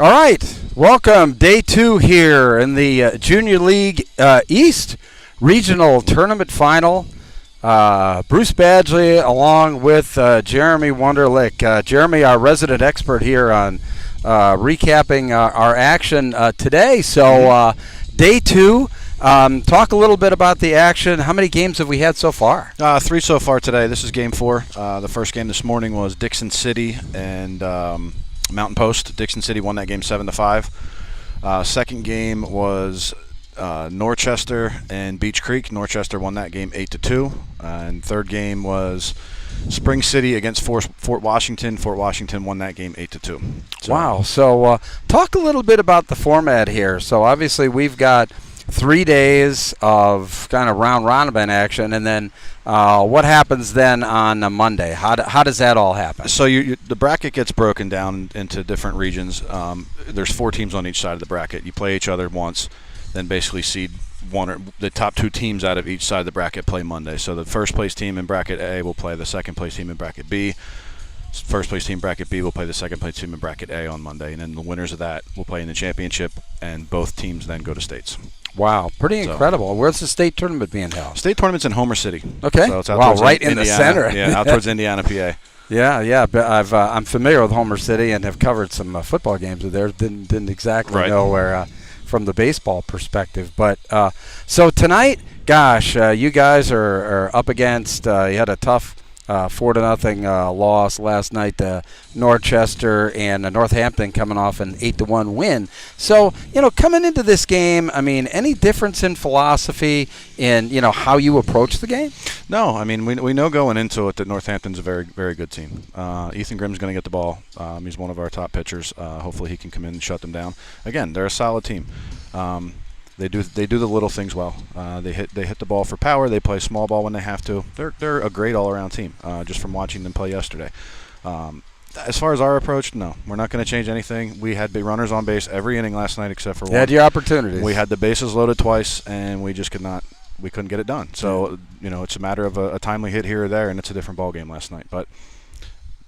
All right, welcome. Day 2 here in the Junior League East Regional Tournament Final. Bruce Badgley along with Jeremy Wunderlich. Jeremy, our resident expert here on recapping our action today. So day 2, talk a little bit about the action. How many games have we had so far? 3 so far today. This is game 4. The first game this morning was Dixon City and Mountain Post. Dixon City won that game 7-5. Second game was Norchester and Beach Creek. Norchester won that game 8-2. And third game was Spring City against Fort Washington. Fort Washington won that game 8-2. Wow. So talk a little bit about the format here. So obviously we've got 3 days of kind of round robin action, and then what happens then on a Monday? How does that all happen? So the bracket gets broken down into different regions. There's 4 teams on each side of the bracket. You play each other once, then basically seed one or the top 2 teams out of each side of the bracket play Monday. So the first place team in bracket A will play the second place team in bracket B. First place team bracket B will play the second place team in bracket A on Monday, and then the winners of that will play in the championship, and both teams then go to states. Wow, pretty incredible. Where's the state tournament being held? State tournament's in Homer City. Okay. So it's out wow, right in Indiana. the center. Yeah, out towards Indiana, PA. Yeah. But I'm familiar with Homer City and have covered some football games there. Didn't exactly know where from the baseball perspective. But so tonight, gosh, you guys are up against. You had a tough 4-0 loss last night to Norchester, and Northampton coming off an 8-1 win. So, coming into this game, I mean, any difference in philosophy in, how you approach the game? No, I mean, we know going into it that Northampton's a very, very good team. Ethan Grimm's going to get the ball. He's one of our top pitchers. Hopefully he can come in and shut them down. Again, they're a solid team. They do the little things well. They hit the ball for power. They play small ball when they have to. They're a great all-around team. Just from watching them play yesterday. As far as our approach, no, we're not going to change anything. We had big runners on base every inning last night except for one. You had your opportunities. We had the bases loaded twice, and we just couldn't get it done. So it's a matter of a timely hit here or there, and it's a different ball game last night. But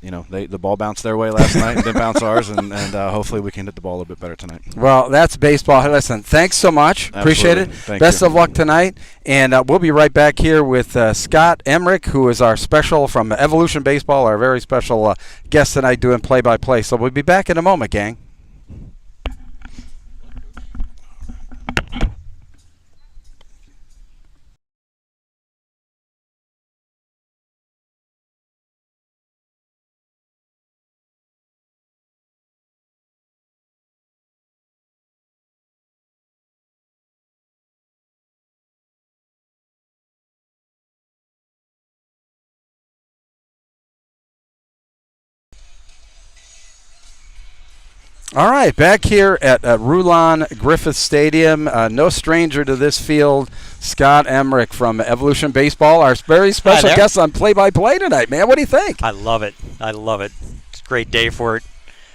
the ball bounced their way last night, didn't bounce ours, and hopefully we can hit the ball a little bit better tonight. Well, that's baseball. Listen, thanks so much. Absolutely. Appreciate it. Best of luck tonight. And we'll be right back here with Scott Emmerich, who is our special from Evolution Baseball, our very special guest tonight doing play-by-play. So we'll be back in a moment, gang. All right, back here at RULON GRIFFITH Stadium. No stranger to this field, Scott Emmerich from Evolution Baseball, our very special guest on play-by-play tonight, man. What do you think? I love it. It's a great day for it.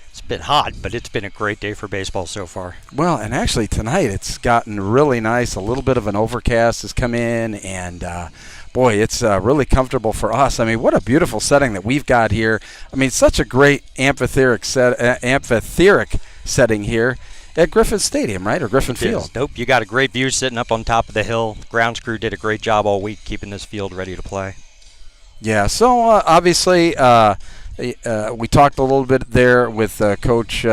It's been hot, but it's been a great day for baseball so far. Well, and actually tonight it's gotten really nice. A little bit of an overcast has come in, and boy, it's really comfortable for us. I mean, what a beautiful setting that we've got here. I mean, such a great amphitheatric setting here at Griffith Stadium, right, or Griffin Field? Nope, you got a great view sitting up on top of the hill. The grounds crew did a great job all week keeping this field ready to play. Yeah, so obviously we talked a little bit there with Coach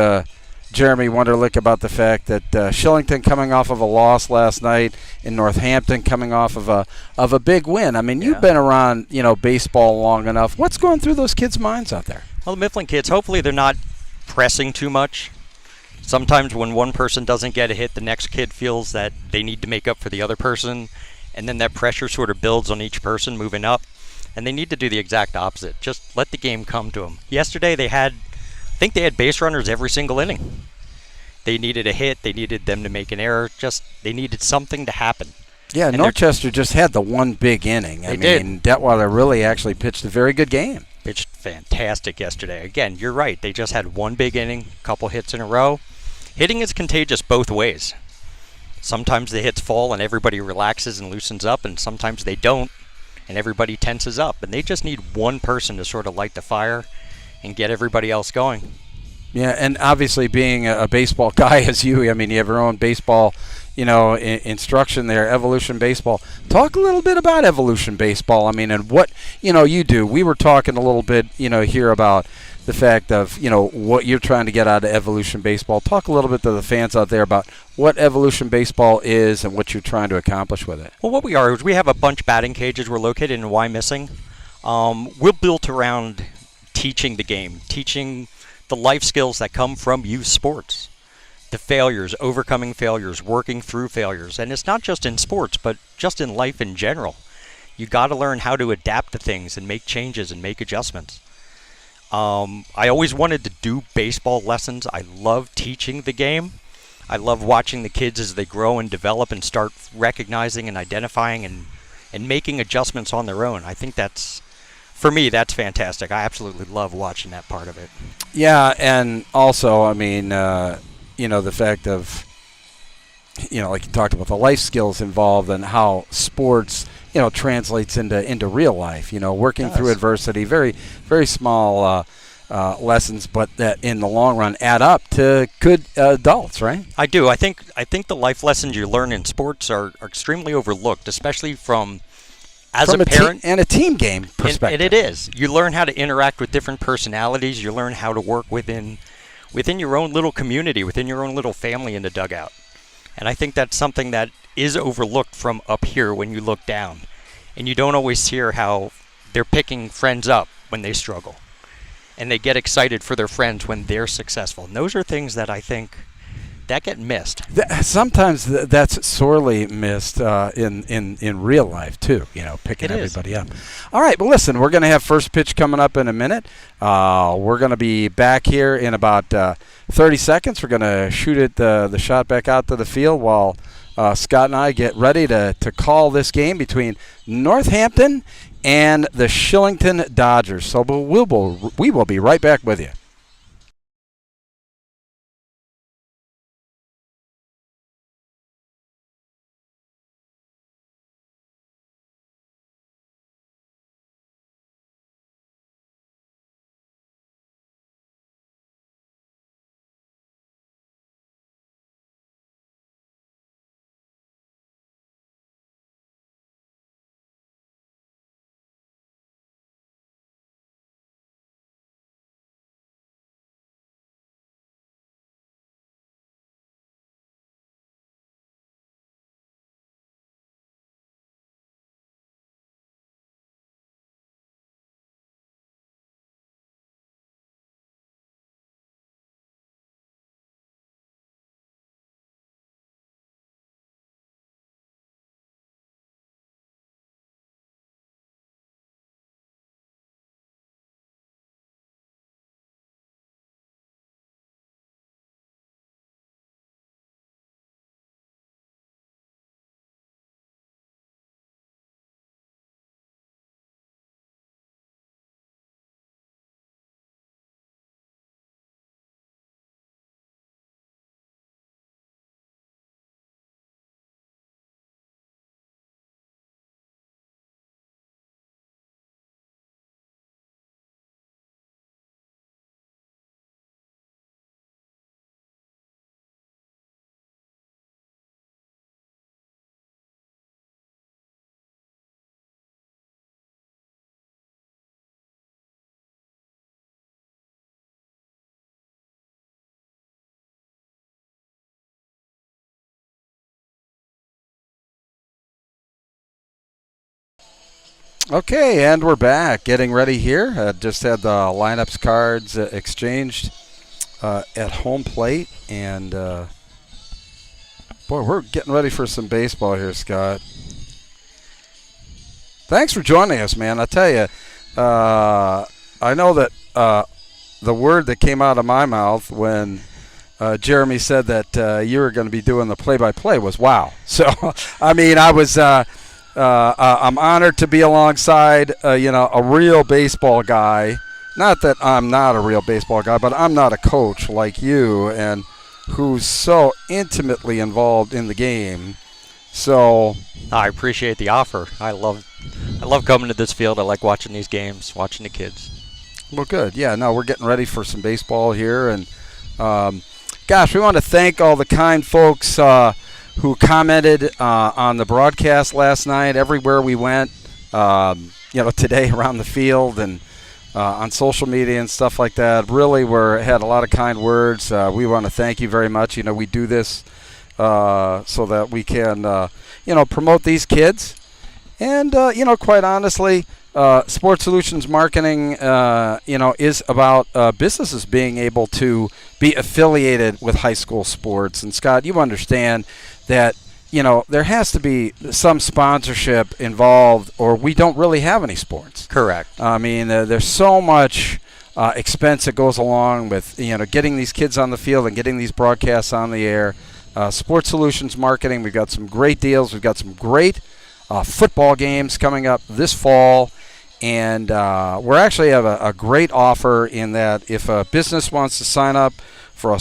Jeremy Wunderlich about the fact that Shillington coming off of a loss last night and Northampton coming off of a big win. I mean, you've been around baseball long enough. What's going through those kids' minds out there? Well, the Mifflin kids, hopefully they're not pressing too much. Sometimes when one person doesn't get a hit, the next kid feels that they need to make up for the other person, and then that pressure sort of builds on each person moving up, and they need to do the exact opposite. Just let the game come to them. Yesterday I think they had base runners every single inning. They needed a hit. They needed them to make an error. They needed something to happen. Yeah, and Norchester just had the one big inning. I mean, Detweiler really actually pitched a very good game. Pitched fantastic yesterday. Again, you're right. They just had one big inning, a couple hits in a row. Hitting is contagious both ways. Sometimes the hits fall and everybody relaxes and loosens up, and sometimes they don't and everybody tenses up. And they just need one person to sort of light the fire and get everybody else going. Yeah, and obviously being a baseball guy as you, I mean, you have your own baseball, instruction there, Evolution Baseball. Talk a little bit about Evolution Baseball. I mean, and what, you do. We were talking a little bit, here about the fact of, what you're trying to get out of Evolution Baseball. Talk a little bit to the fans out there about what Evolution Baseball is and what you're trying to accomplish with it. Well, what we are is we have a bunch of batting cages. We're located in Wyomissing. We're built around teaching the game, teaching the life skills that come from youth sports, the failures, overcoming failures, working through failures. And it's not just in sports, but just in life in general. You got to learn how to adapt to things and make changes and make adjustments. I always wanted to do baseball lessons. I love teaching the game. I love watching the kids as they grow and develop and start recognizing and identifying and making adjustments on their own. I think that's, for me, that's fantastic. I absolutely love watching that part of it. Yeah, and also, I mean, the fact of, like you talked about, the life skills involved and how sports, translates into real life, working through adversity, very, very small lessons, but that in the long run add up to good adults, right? I do. I think the life lessons you learn in sports are extremely overlooked, especially from a parent and a team game perspective. And it is. You learn how to interact with different personalities. You learn how to work within your own little community, within your own little family in the dugout. And I think that's something that is overlooked from up here when you look down. And you don't always hear how they're picking friends up when they struggle. And they get excited for their friends when they're successful. And those are things that I think that get missed. Sometimes that's sorely missed in real life too. Picking everybody up. All right, well, listen, we're going to have first pitch coming up in a minute. We're going to be back here in about 30 seconds. We're going to shoot the shot back out to the field while Scott and I get ready to call this game between Northampton and the Shillington Dodgers. So we will be right back with you. Okay, and we're back, getting ready here. Just had the lineups cards exchanged at home plate, and boy, we're getting ready for some baseball here, Scott. Thanks for joining us, man. I tell you, I know that the word that came out of my mouth when Jeremy said that you were going to be doing the play-by-play was wow. So, I mean, I was I'm honored to be alongside a real baseball guy. Not that I'm not a real baseball guy, but I'm not a coach like you, and who's so intimately involved in the game. So I appreciate the offer. I love coming to this field. I like watching these games, watching the kids. Well, good. Yeah, no, we're getting ready for some baseball here, and Gosh, we want to thank all the kind folks who commented on the broadcast last night everywhere we went, today around the field and on social media and stuff like that. Really had a lot of kind words. We want to thank you very much. We do this so that we can, promote these kids. And, quite honestly, Sports Solutions Marketing, is about businesses being able to be affiliated with high school sports. And, Scott, you understand that, there has to be some sponsorship involved or we don't really have any sports. Correct. I mean, there's so much expense that goes along with, getting these kids on the field and getting these broadcasts on the air. Sports Solutions Marketing, we've got some great deals. We've got some great football games coming up this fall. And we actually have a great offer in that if a business wants to sign up for a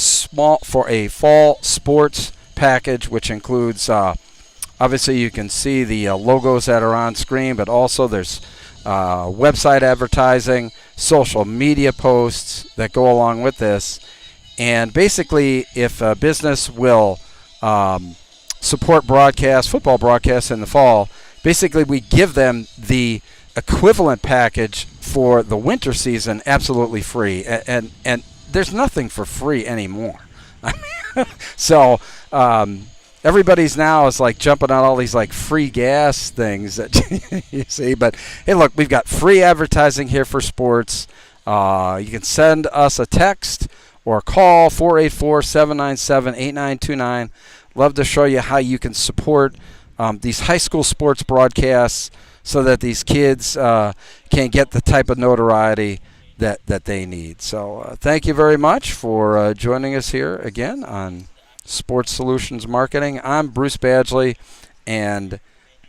fall sports package, which includes obviously you can see the logos that are on screen, but also there's website advertising, social media posts that go along with this. And basically, if a business will support football broadcasts in the fall, basically we give them the equivalent package for the winter season absolutely free. And there's nothing for free anymore. So everybody's now is like jumping on all these like free gas things that you see. But hey, look, we've got free advertising here for sports. You can send us a text or call 484-797-8929. Love to show you how you can support these high school sports broadcasts so that these kids can get the type of notoriety that they need. So thank you very much for joining us here again on Sports Solutions Marketing. I'm Bruce Badgley, and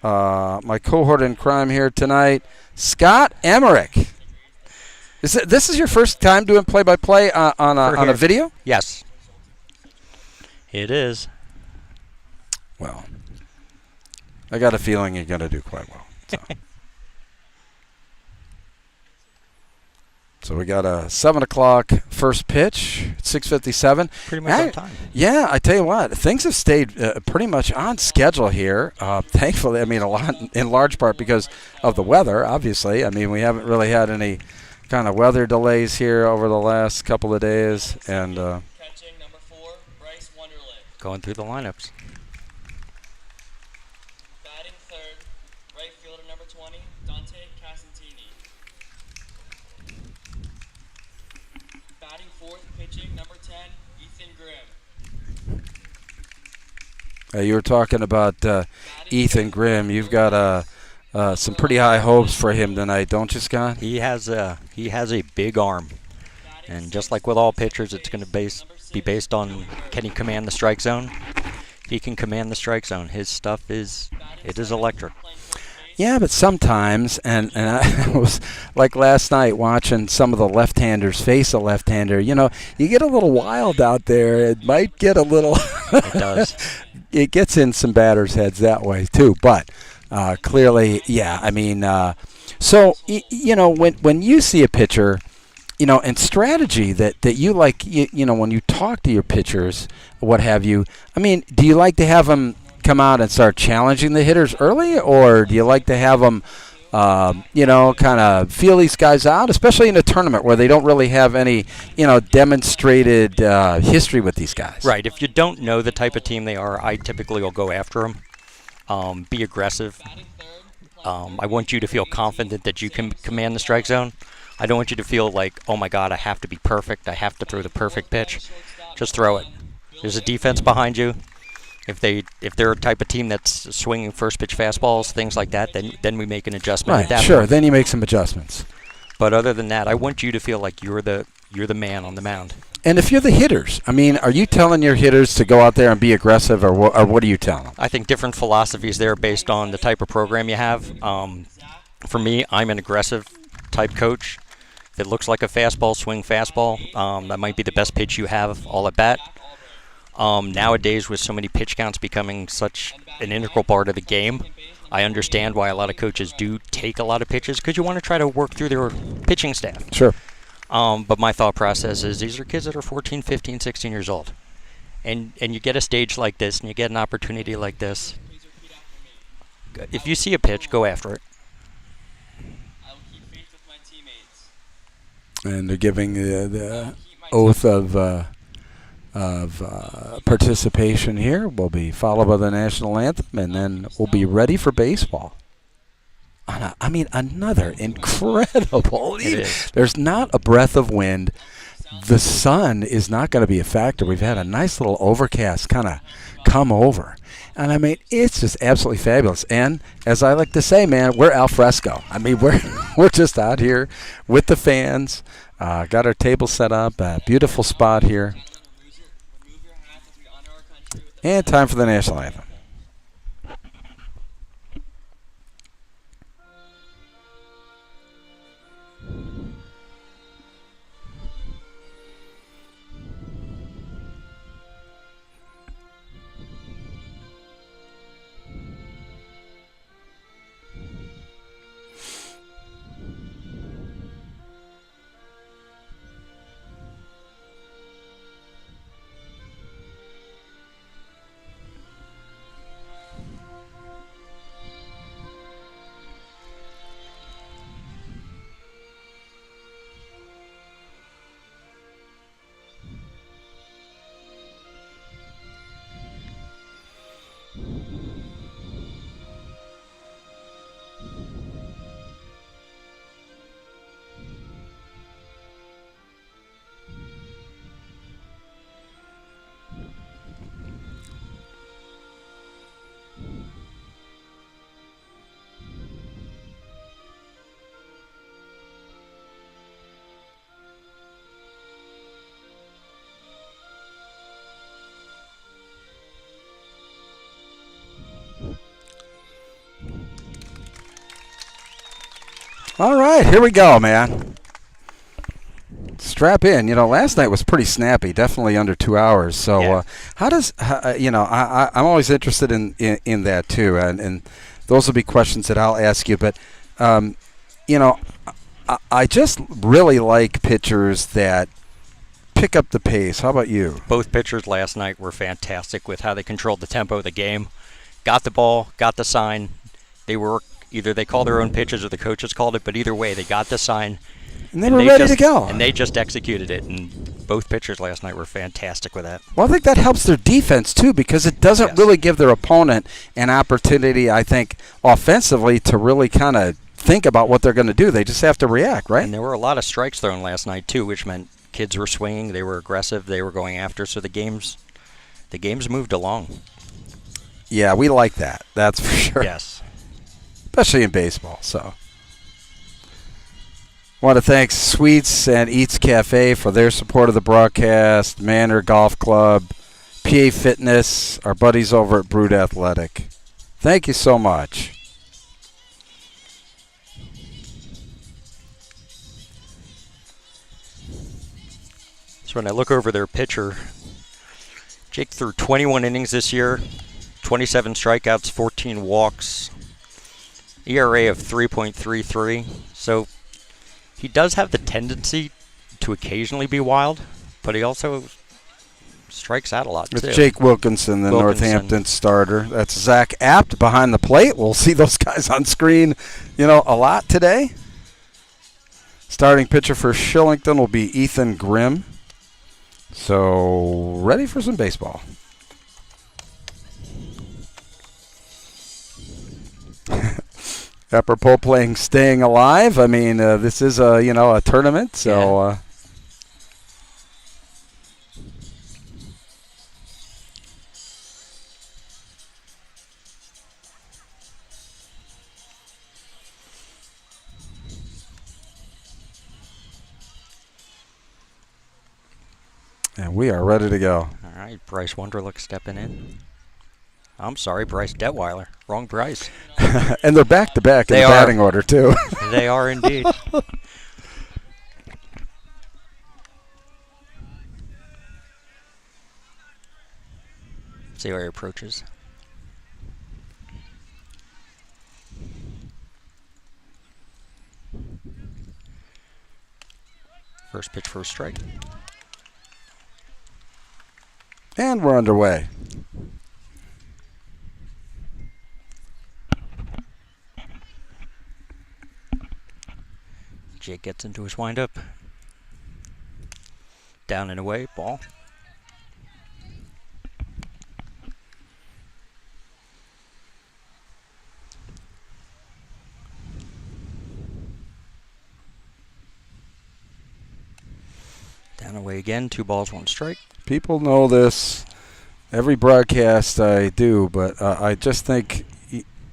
my cohort in crime here tonight, Scott Emmerich. This is your first time doing play-by-play on a video? Yes. It is. Well, I got a feeling you're going to do quite well. So we got a 7 o'clock first pitch, 6:57. Pretty much on time. Yeah, I tell you what, things have stayed pretty much on schedule here. Thankfully, a lot in large part because of the weather, obviously. We haven't really had any kind of weather delays here over the last couple of days. And catching number 4, Bryce Wonderland. Going through the lineups. Batting third, right fielder number 20, Dante Casantini. Batting fourth, pitching number 10, Ethan Grimm. you were talking about Ethan Grimm. You've got some pretty high hopes for him tonight, don't you, Scott? He has a big arm, and just like with all pitchers, it's going to be based on can he command the strike zone. If he can command the strike zone, his stuff is electric. Yeah, but sometimes, and I was like last night watching some of the left-handers face a left-hander. You get a little wild out there. It might get a little. It does. It gets in some batters' heads that way too, but. Clearly, yeah. So when you see a pitcher, and strategy that you like, when you talk to your pitchers, what have you? Do you like to have them come out and start challenging the hitters early, or do you like to have them, kind of feel these guys out, especially in a tournament where they don't really have any, demonstrated history with these guys? Right. If you don't know the type of team they are, I typically will go after them. Be aggressive. I want you to feel confident that you can command the strike zone. I don't want you to feel like, oh my God, I have to be perfect. I have to throw the perfect pitch. Just throw it. There's a defense behind you. If they're a type of team that's swinging first pitch fastballs, things like that, then we make an adjustment. Right. At that Sure. point. Then you make some adjustments. But other than that, I want you to feel like you're the man on the mound. And if you're the hitters, are you telling your hitters to go out there and be aggressive, or what are you telling them? I think different philosophies there based on the type of program you have. For me, I'm an aggressive type coach. If it looks like a fastball, swing fastball. That might be the best pitch you have all at bat. Nowadays, with so many pitch counts becoming such an integral part of the game, I understand why a lot of coaches do take a lot of pitches because you want to try to work through their pitching staff. Sure. But my thought process is these are kids that are 14, 15, 16 years old. And you get a stage like this and you get an opportunity like this. Please repeat after me. If you see a pitch, go after it. I will keep faith with my teammates. And they're giving I the will keep my oath of participation here. Will be followed by the national anthem, and then we'll be ready for baseball. I mean, another incredible. It is. There's not a breath of wind. The sun is not going to be a factor. We've had a nice little overcast kind of come over. And, I mean, it's just absolutely fabulous. And, as I like to say, man, we're al fresco. I mean, we're just out here with the fans. Got our table set up. Beautiful spot here. Remove your hats as we honor our country with the And time for the national anthem. All right, here we go, man. Strap in. You know, last night was pretty snappy, definitely under 2 hours. So, Yeah. how does I'm always interested in that too, and those will be questions that I'll ask you. But, I just really like pitchers that pick up the pace. How about you? Both pitchers last night were fantastic with how they controlled the tempo of the game. Got the ball, got the sign. They were either they called their own pitches or the coaches called it, but either way, they got the sign. And they were ready to go. And they just executed it. And both pitchers last night were fantastic with that. Well, I think that helps their defense, too, because it doesn't Yes. really give their opponent an opportunity, I think, offensively to really kind of think about what they're going to do. They just have to react, right? And there were a lot of strikes thrown last night, too, which meant kids were swinging, they were aggressive, they were going after, so the games moved along. Yeah, we like that. That's for sure. Yes. Especially in baseball. So, want to thank Sweets and Eats Cafe for their support of the broadcast, Manor Golf Club, PA Fitness, our buddies over at Brood Athletic. Thank you so much. So when I look over their pitcher, Jake threw 21 innings this year, 27 strikeouts, 14 walks, ERA of 3.33. So he does have the tendency to occasionally be wild, but he also strikes out a lot, too. It's Jake Wilkinson, the Northampton starter. That's Zach Apt behind the plate. We'll see those guys on screen, a lot today. Starting pitcher for Shillington will be Ethan Grimm. So, ready for some baseball. Apropos playing Staying Alive, I mean, this is a tournament, so... Yeah. And we are ready to go. All right, Bryce Wunderlich stepping in. I'm sorry, Bryce Detweiler. Wrong Bryce. And they're back-to-back in They the are. batting order, too. They are indeed. See how he approaches. First pitch for a strike. And we're underway. Jake gets into his windup. Down and away, ball. Down and away again, 2 balls, 1 strike. People know this. Every broadcast I do, but I just think,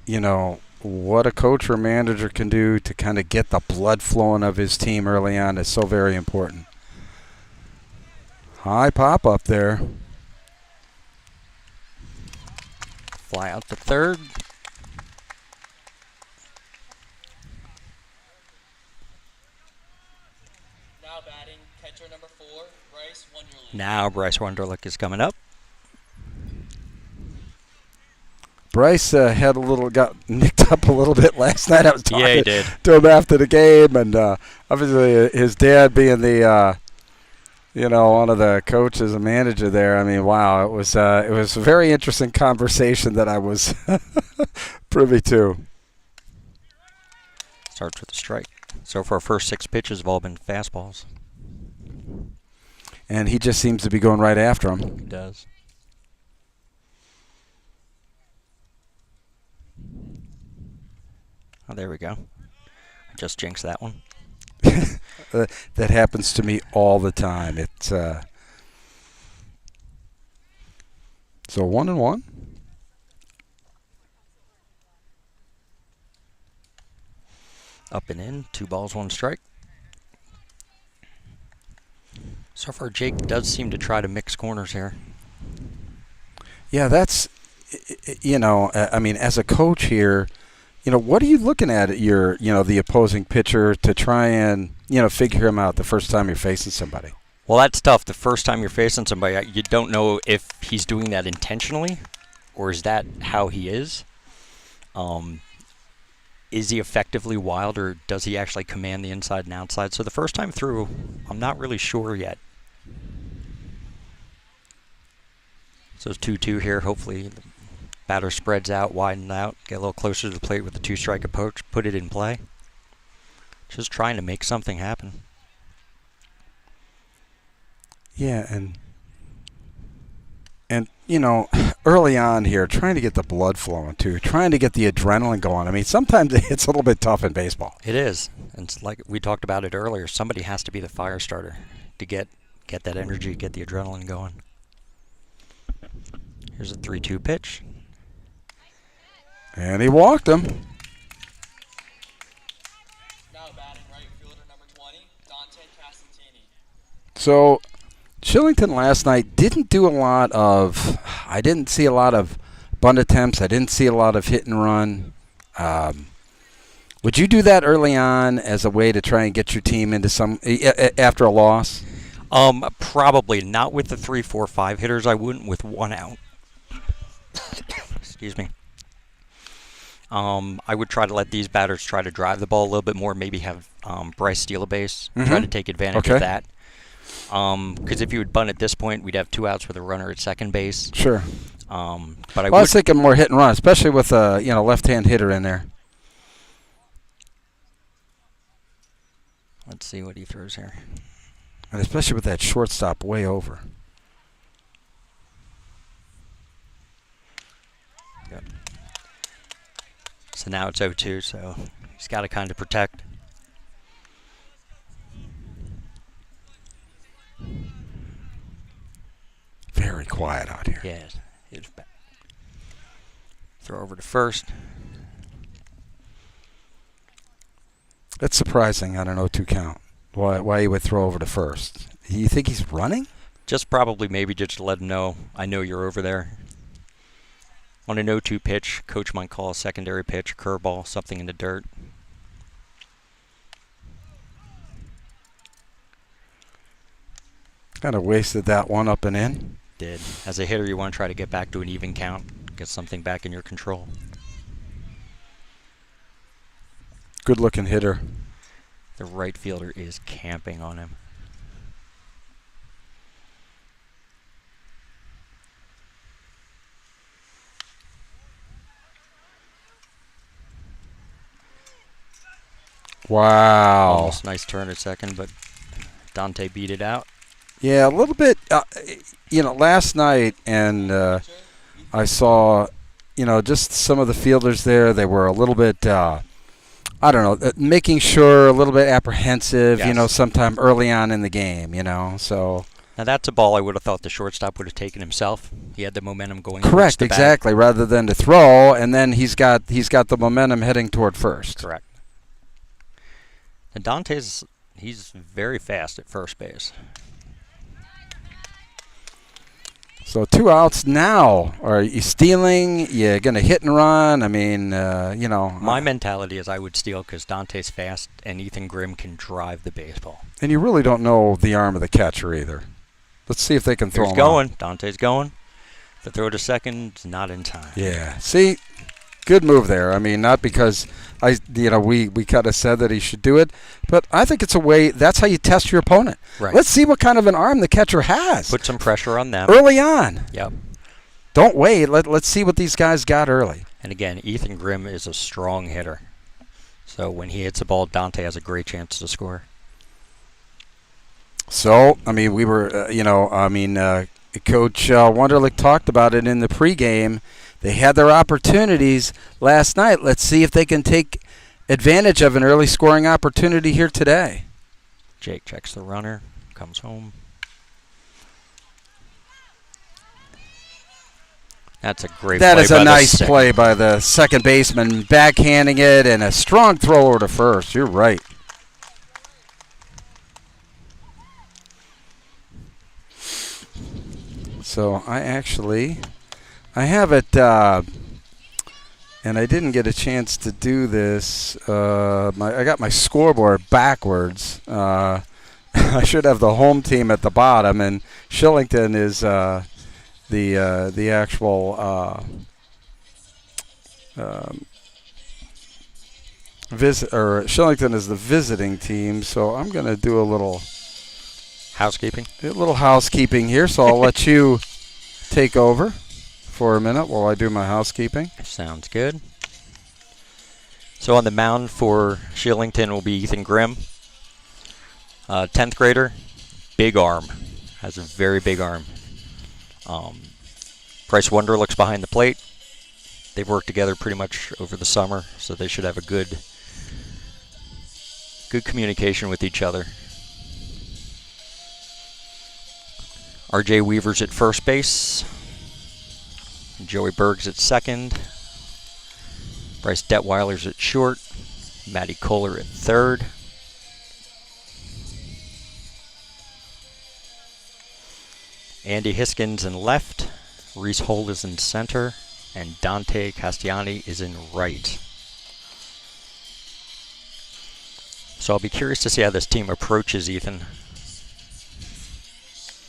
you know, what a coach or manager can do to kind of get the blood flowing of his team early on is so very important. High pop up there. Fly out to third. Now batting, catcher number 4, Bryce Wonderland. Now Bryce Wonderlick is coming up. Bryce had got nicked up a little bit last night. I was talking to him after the game, and obviously his dad being the, one of the coaches and manager there. I mean, wow, it was a very interesting conversation that I was privy to. Starts with a strike. So far, first 6 pitches have all been fastballs. And he just seems to be going right after him. He does. Oh, there we go. I just jinxed that one. That happens to me all the time. It's so 1-1. Up and in, 2 balls, 1 strike. So far, Jake does seem to try to mix corners here. Yeah, that's, I mean, as a coach here, what are you looking at your, the opposing pitcher to try and, figure him out the first time you're facing somebody? Well, that's tough. The first time you're facing somebody, you don't know if he's doing that intentionally or is that how he is. Is he effectively wild or does he actually command the inside and outside? So the first time through, I'm not really sure yet. So it's 2-2 here. Hopefully the batter spreads out, widens out, get a little closer to the plate with the 2-strike approach, put it in play. Just trying to make something happen. Yeah, and early on here, trying to get the blood flowing too, trying to get the adrenaline going. I mean, sometimes it's a little bit tough in baseball. It is. And it's like we talked about it earlier. Somebody has to be the fire starter to get that energy, get the adrenaline going. Here's a 3-2 pitch. And he walked him. Now batting, right fielder number 20, Dante Castantini. So Shillington last night didn't do a lot of, I didn't see a lot of bunt attempts. I didn't see a lot of hit and run. Would you do that early on as a way to try and get your team into some, after a loss? Probably not with the 3, 4, 5 hitters. I wouldn't with 1 out. Excuse me. I would try to let these batters try to drive the ball a little bit more, maybe have Bryce steal a base, try to take advantage of that. Because if you would bunt at this point, we'd have 2 outs with a runner at second base. Sure. But I was thinking more hit and run, especially with a left-hand hitter in there. Let's see what he throws here. And especially with that shortstop way over. Yep. So now it's 0-2, so he's got to kind of protect. Very quiet out here. Yeah, it's back. Throw over to first. That's surprising on an 0-2 count. Why he would throw over to first? You think he's running? Just probably maybe just to let him know, I know you're over there. On an 0-2 pitch, coach might call a secondary pitch, a curveball, something in the dirt. Kind of wasted that one up and in. Did. As a hitter, you want to try to get back to an even count, get something back in your control. Good-looking hitter. The right fielder is camping on him. Wow. Almost nice turn at second, but Dante beat it out. Yeah, a little bit. Last night, and I saw, just some of the fielders there. They were a little bit, making sure, a little bit apprehensive, Yes. sometime early on in the game, so. Now that's a ball I would have thought the shortstop would have taken himself. He had the momentum going. Correct, towards the exactly. Rather than to throw, and then he's got the momentum heading toward first. Correct. And he's very fast at first base. So 2 outs now. Are you stealing? You're going to hit and run? I mean, My mentality is I would steal because Dante's fast and Ethan Grimm can drive the baseball. And you really don't know the arm of the catcher either. Let's see if they can throw He's him going. out. Dante's going. The throw to second is not in time. Yeah. See, good move there. I mean, not because we kind of said that he should do it, but I think it's a way. That's how you test your opponent. Right. Let's see what kind of an arm the catcher has. Put some pressure on them. Early on. Yep. Don't wait. Let's see what these guys got early. And again, Ethan Grimm is a strong hitter. So when he hits the ball, Dante has a great chance to score. So, I mean, we were, Coach Wunderlich talked about it in the pregame. They had their opportunities last night. Let's see if they can take advantage of an early scoring opportunity here today. Jake checks the runner, comes home. That's a great play. That is by a the nice second. play by the second baseman, backhanding it, and a strong throw over to first. You're right. So I have it, and I didn't get a chance to do this. I got my scoreboard backwards. I should have the home team at the bottom, and Shillington is the actual Shillington is the visiting team. So I'm going to do a little housekeeping here. So I'll let you take over for a minute while I do my housekeeping. Sounds good. So on the mound for Shillington will be Ethan Grimm. 10th grader, big arm. Has a very big arm. Bryce Wunderlich's behind the plate. They've worked together pretty much over the summer, so they should have a good communication with each other. R.J. Weaver's at first base. Joey Berg's at second. Bryce Detweiler's at short. Matty Kohler at third. Andy Hiskins in left. Reese Holt is in center. And Dante Castellani is in right. So I'll be curious to see how this team approaches Ethan.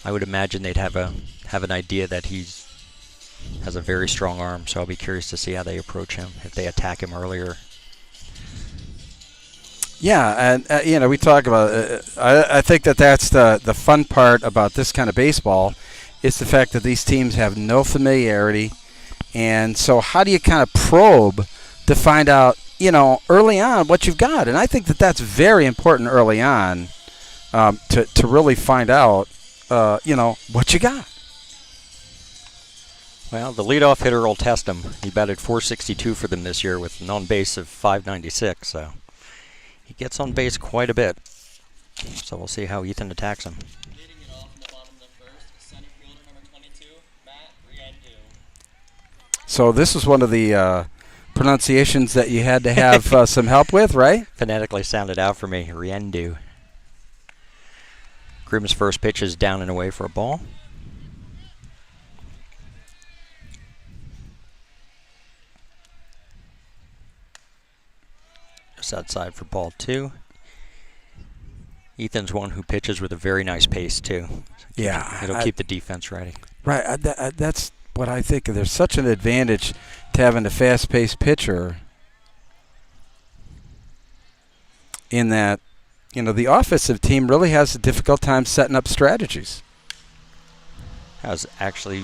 I would imagine they'd have an idea that he's has a very strong arm, so I'll be curious to see how they approach him, if they attack him earlier. Yeah, and we talk about I think that's the fun part about this kind of baseball is the fact that these teams have no familiarity, and so how do you kind of probe to find out, early on what you've got? And I think that that's very important early on to really find out, what you got. Well, the leadoff hitter will test him. He batted .462 for them this year with an on-base of .596, so he gets on base quite a bit. So we'll see how Ethan attacks him. Leading it off in the bottom of the first, center fielder number 22, Matt Riendu. So this is one of the pronunciations that you had to have some help with, right? Phonetically sounded out for me, Riendu. Grimm's first pitch is down and away for a ball. Just outside for ball 2. Ethan's one who pitches with a very nice pace, too. Yeah. It'll keep the defense ready. Right. That's what I think. There's such an advantage to having a fast-paced pitcher in that, the offensive team really has a difficult time setting up strategies. That was actually,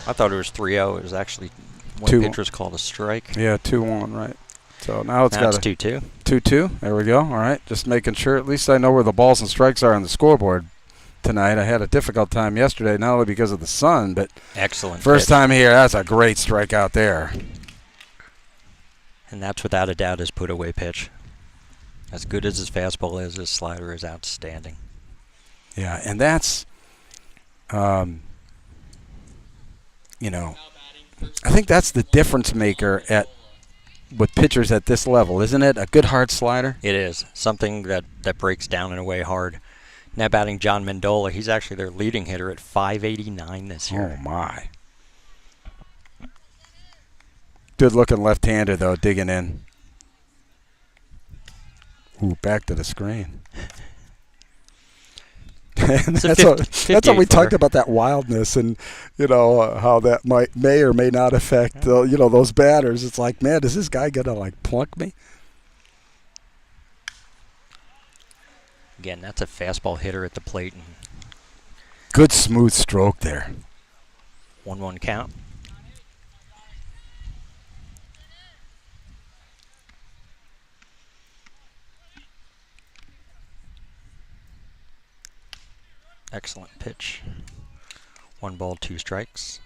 I thought it was 3-0. It was actually one 2-1. pitch was called a strike. Yeah, 2-1, right. So now it's got a 2-2. 2-2. There we go. All right. Just making sure at least I know where the balls and strikes are on the scoreboard tonight. I had a difficult time yesterday, not only because of the sun, but Excellent first pitch. time here. That's a great strike out there. And that's without a doubt his put-away pitch. As good as his fastball is, his slider is outstanding. Yeah, and that's, you know, I think that's the difference maker with pitchers at this level, isn't it? A good hard slider? It is. Something that breaks down in a way hard. Now batting John Mendola, he's actually their leading hitter at 589 this year. Oh, my. Good-looking left-hander, though, digging in. Ooh, back to the screen. That's what we talked about, that wildness, and how that may or may not affect those batters. It's like, man, is this guy gonna plunk me? Again, that's a fastball hitter at the plate. And good smooth stroke there. 1-1 count. Excellent pitch. 1 ball, 2 strikes.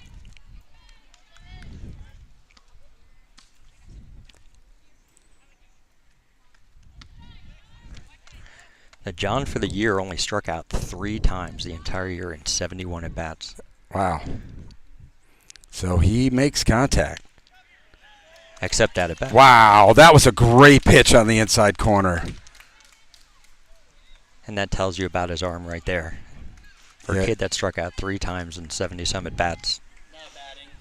Now John, for the year, only struck out 3 times the entire year in 71 at-bats. Wow. So he makes contact. Except that at-bat. Wow, that was a great pitch on the inside corner. And that tells you about his arm right there. For a kid that struck out 3 times in 70-some at-bats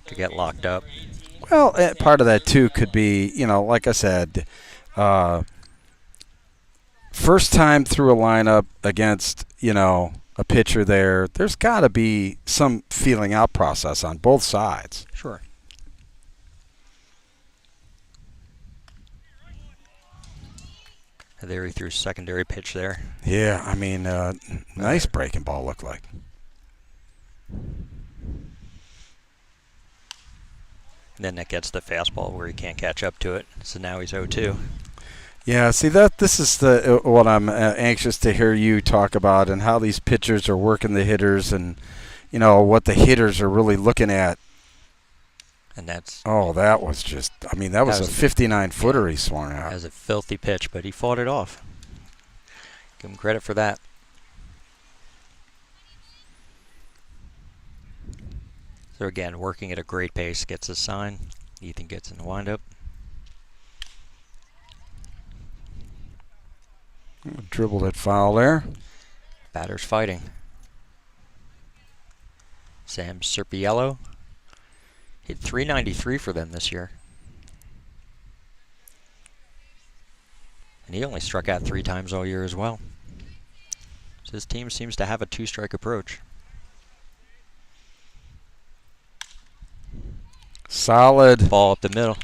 to get locked up. Well, part of that, too, could be, like I said, first time through a lineup against, a pitcher there's got to be some feeling out process on both sides. Sure. There he threw secondary pitch there. Yeah, I mean, nice breaking ball looked like. And then that gets the fastball where he can't catch up to it. So now he's 0-2. Yeah, see this is what I'm anxious to hear you talk about, and how these pitchers are working the hitters, and what the hitters are really looking at. And that's... Oh, that was just... I mean, that was a 59-footer he swung out. That was a filthy pitch, but he fought it off. Give him credit for that. So again, working at a great pace, gets a sign. Ethan gets in the windup. Dribbled it foul there. Batters fighting. Sam Serpiello hit .393 for them this year. And he only struck out 3 times all year as well. So his team seems to have a 2-strike approach. Solid. Ball up the middle.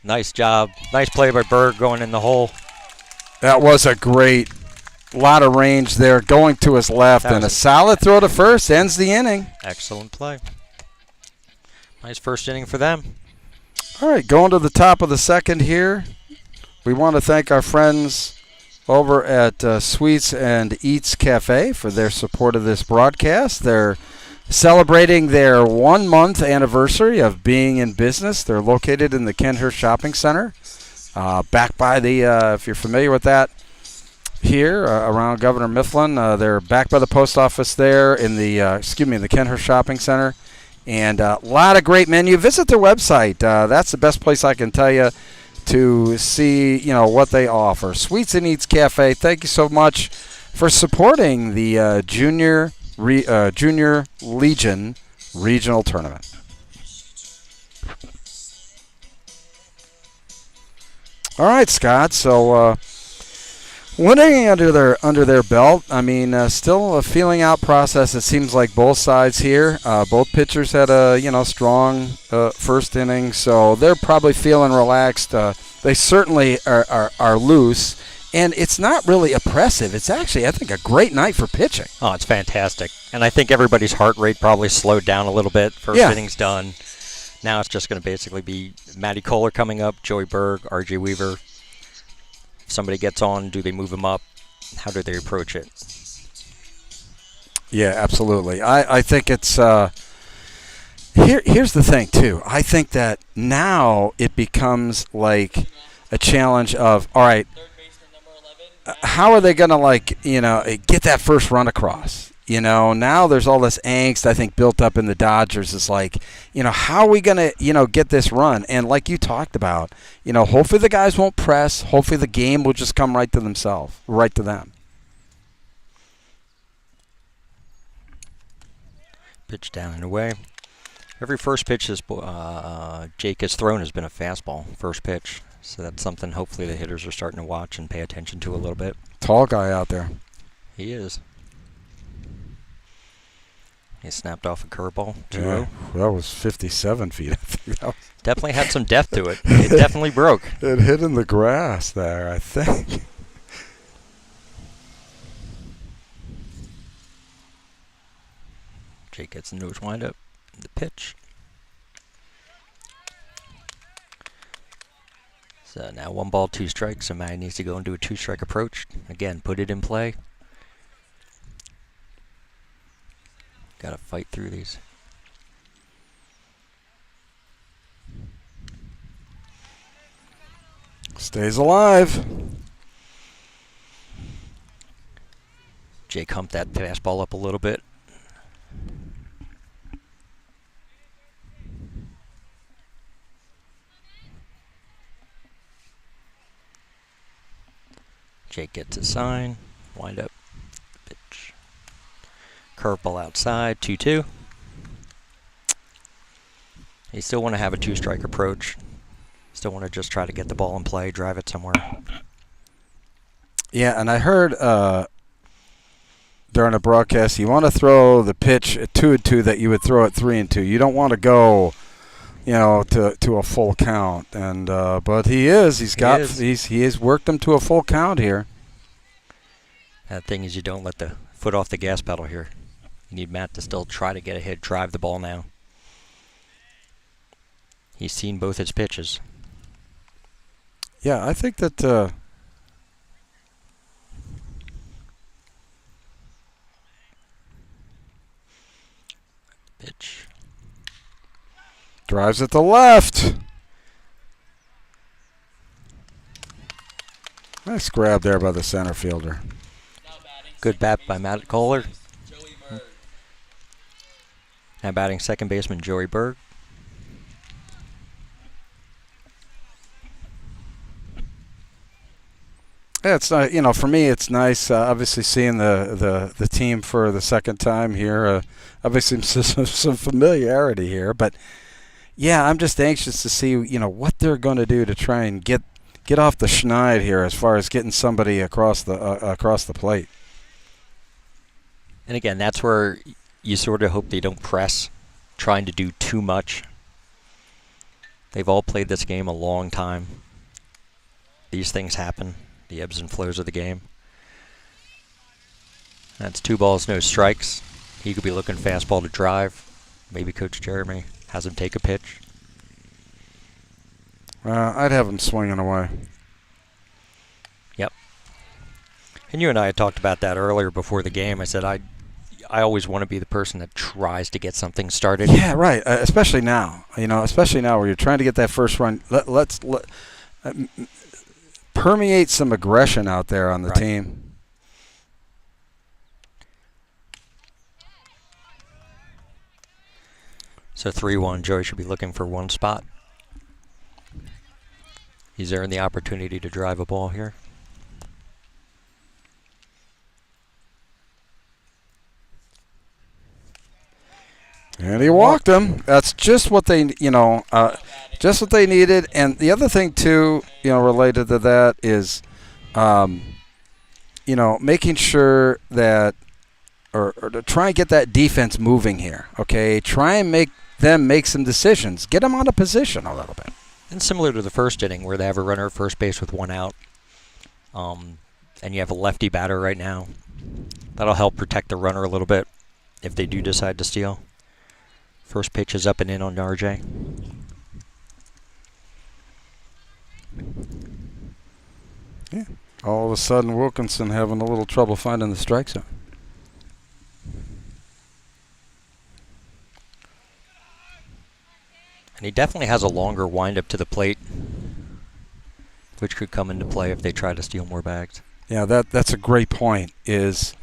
Nice job. Nice play by Berg going in the hole. That was a great lot of range there, going to his left, and a solid throw to first ends the inning. Excellent play. Nice first inning for them. All right, going to the top of the second here. We want to thank our friends over at Sweets and Eats Cafe for their support of this broadcast. They're celebrating their 1-month anniversary of being in business. They're located in the Kenhurst Shopping Center, back by the, if you're familiar with that, here around Governor Mifflin. They're back by the post office there in the, the Kenhurst Shopping Center. And a lot of great menu. Visit their website. That's the best place I can tell you to see, what they offer. Sweets and Eats Cafe, thank you so much for supporting the Junior Legion Regional Tournament. All right, Scott. So winning under their belt. I mean, still a feeling out process. It seems like both sides here. Both pitchers had a strong first inning, so they're probably feeling relaxed. They certainly are loose, and it's not really oppressive. It's actually, I think, a great night for pitching. Oh, it's fantastic, and I think everybody's heart rate probably slowed down a little bit. First inning's done. Now it's just going to basically be Matty Kohler coming up, Joey Berg, R.J. Weaver. If somebody gets on, do they move him up? How do they approach it? Yeah, absolutely. I think it's here's the thing too. I think that now it becomes like a challenge of, all right, Third baseman number 11. how are they going to get that first run across? Now there's all this angst, I think, built up in the Dodgers. It's like, how are we going to, get this run? And like you talked about, hopefully the guys won't press. Hopefully the game will just come right to themselves, right to them. Pitch down and away. Every first pitch Jake has thrown has been a fastball, first pitch. So that's something hopefully the hitters are starting to watch and pay attention to a little bit. Tall guy out there. He is. He snapped off a curveball. 2-0. Yeah, that was 57 feet. I think that was, Definitely had some depth to it. It definitely broke. it hit in the grass there, I think. Jake gets into his windup. The pitch. So now 1 ball, 2 strikes. So Matty needs to go into a 2-strike approach. Again, put it in play. Got to fight through these. Stays alive. Jake humped that fastball up a little bit. Jake gets a sign. Wind up. Pitch. Curveball outside. 2-2. You still want to have a 2-strike approach. Still want to just try to get the ball in play, drive it somewhere. Yeah, and I heard during a broadcast, you want to throw the pitch at 2-2 that you would throw at 3-2. You don't want to go, to a full count. And but he has worked him to a full count here. That thing is, you don't let the foot off the gas pedal here. You need Matt to still try to get a hit, drive the ball now. He's seen both his pitches. Yeah, I think that Pitch. drives it to left. Nice grab there by the center fielder. Now batting. Good second bat by baseman, Matt Kohler. Joey Berg. Now batting second baseman Joey Berg. Yeah, it's for me, it's nice. Obviously, seeing the team for the second time here. Obviously, some familiarity here, but yeah, I'm just anxious to see what they're going to do to try and get off the schneid here as far as getting somebody across the plate. And again, that's where you sort of hope they don't press, trying to do too much. They've all played this game a long time. These things happen. The ebbs and flows of the game. That's 2 balls, no strikes. He could be looking fastball to drive. Maybe Coach Jeremy has him take a pitch. I'd have him swinging away. Yep. And you and I had talked about that earlier before the game. I said I always want to be the person that tries to get something started. Yeah, right. Especially now. Especially now where you're trying to get that first run. Let's permeate some aggression out there on the team. So 3-1, Joey should be looking for 1 spot. He's earned the opportunity to drive a ball here. And he walked him. That's just what they, just what they needed. And the other thing too, related to that is, making sure that, or to try and get that defense moving here. Okay, try and make them make some decisions. Get them out of position a little bit. And similar to the first inning where they have a runner at first base with 1 out, and you have a lefty batter right now, that'll help protect the runner a little bit if they do decide to steal. First pitch is up and in on RJ. Yeah. All of a sudden, Wilkinson having a little trouble finding the strike zone. And he definitely has a longer windup to the plate, which could come into play if they try to steal more bags. Yeah, that's a great point. He is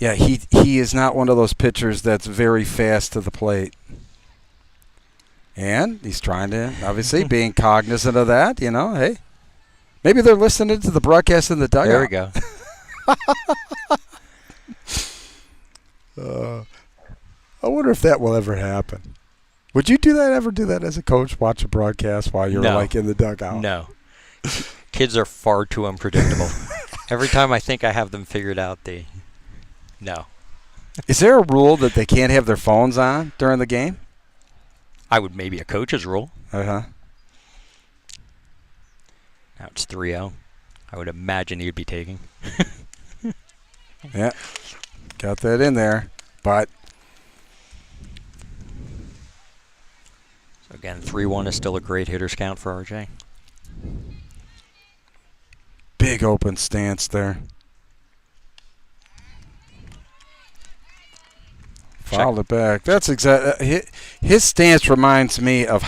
not one of those pitchers that's very fast to the plate. And he's trying to, obviously, being cognizant of that, hey. Maybe they're listening to the broadcast in the dugout. There we go. I wonder if that will ever happen. Would you ever do that as a coach, watch a broadcast while you're like in the dugout? No. Kids are far too unpredictable. Every time I think I have them figured out, no. Is there a rule that they can't have their phones on during the game? I would maybe a coach's rule. Uh-huh. Now it's 3-0. I would imagine he'd be taking. Yeah. Got that in there. But so again, 3-1 is still a great hitter's count for RJ. big open stance there. Fouled it back. That's exactly his stance reminds me of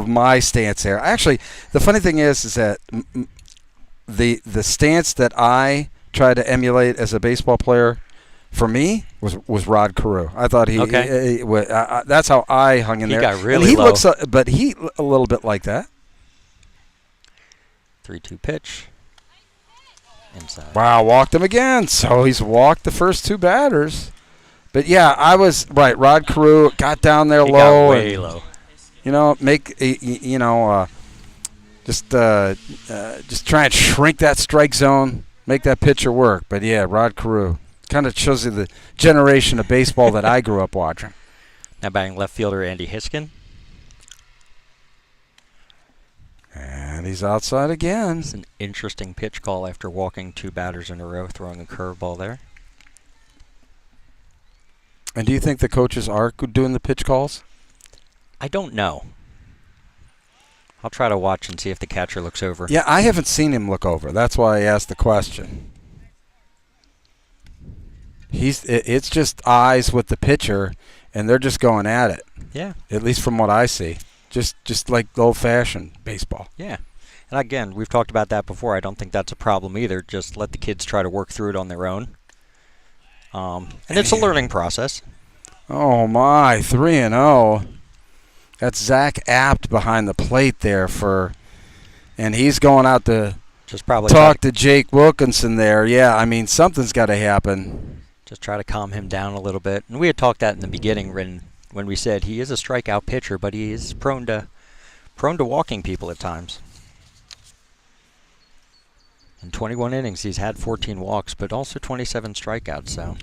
my stance there. Actually, the funny thing is that the stance that I try to emulate as a baseball player, for me, was Rod Carew. I thought that's how I hung in there. He got really and he low. looks, but he a little bit like that. 3-2 pitch. Inside. Wow, walked him again. So he's walked the first two batters. But yeah, I was right. Rod Carew got down there He low. got way low. Just try and shrink that strike zone, make that pitcher work. But yeah, Rod Carew kind of shows you the generation of baseball that I grew up watching. Now batting left fielder Andy Hiskin. And he's outside again. It's an interesting pitch call after walking two batters in a row, throwing a curveball there. And do you think the coaches are doing the pitch calls? I don't know. I'll try to watch and see if the catcher looks over. Yeah, I haven't seen him look over. That's why I asked the question. It's just eyes with the pitcher, and they're just going at it. Yeah. At least from what I see. Just like old-fashioned baseball. Yeah. And again, we've talked about that before. I don't think that's a problem either. Just let the kids try to work through it on their own. And it's a learning process. Oh, my. 3-0. That's Zach Apt behind the plate there and he's going out to just probably talk to Jake Wilkinson there. Yeah, I mean, something's got to happen. Just try to calm him down a little bit. And we had talked that in the beginning when we said he is a strikeout pitcher, but he is prone to walking people at times. In 21 innings, he's had 14 walks, but also 27 strikeouts. So,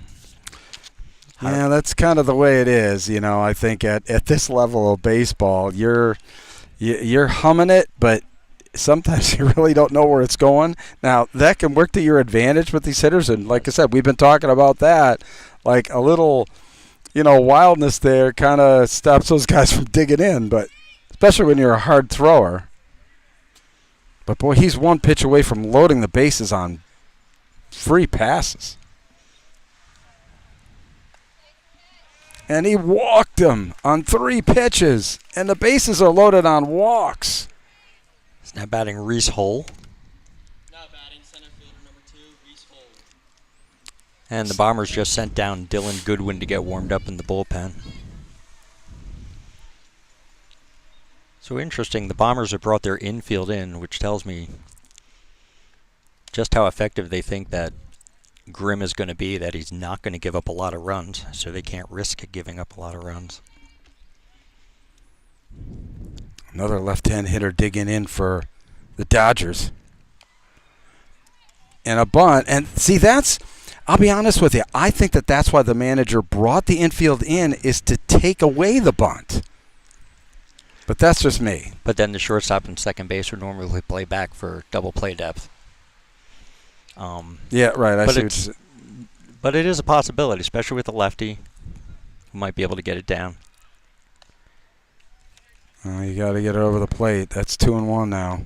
yeah, that's kind of the way it is. I think at this level of baseball, you're humming it, but sometimes you really don't know where it's going. Now, that can work to your advantage with these hitters, and like I said, we've been talking about that. Like a little, wildness there kind of stops those guys from digging in, but especially when you're a hard thrower. But, boy, he's one pitch away from loading the bases on free passes. And he walked him on 3 pitches, and the bases are loaded on walks. He's now batting Reese Hole. Now batting center fielder number 2, Reese Hole. And the Bombers just sent down Dylan Goodwin to get warmed up in the bullpen. So interesting, the Bombers have brought their infield in, which tells me just how effective they think that Grimm is going to be, that he's not going to give up a lot of runs, so they can't risk giving up a lot of runs. Another left-hand hitter digging in for the Dodgers. And a bunt. And see, I'll be honest with you, I think that's why the manager brought the infield in, is to take away the bunt. But that's just me. But then the shortstop and second base would normally play back for double play depth. Yeah, right. But it is a possibility, especially with a lefty who might be able to get it down. You got to get it over the plate. That's 2-1 now.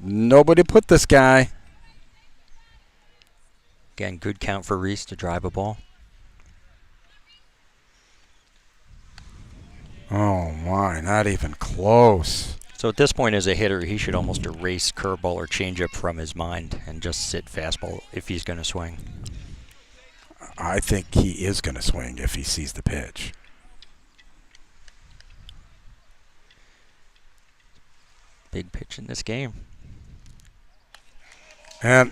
Nobody put this guy. Again, good count for Reese to drive a ball. Oh, my, not even close. So at this point as a hitter, he should almost erase curveball or changeup from his mind and just sit fastball if he's going to swing. I think he is going to swing if he sees the pitch. Big pitch in this game. And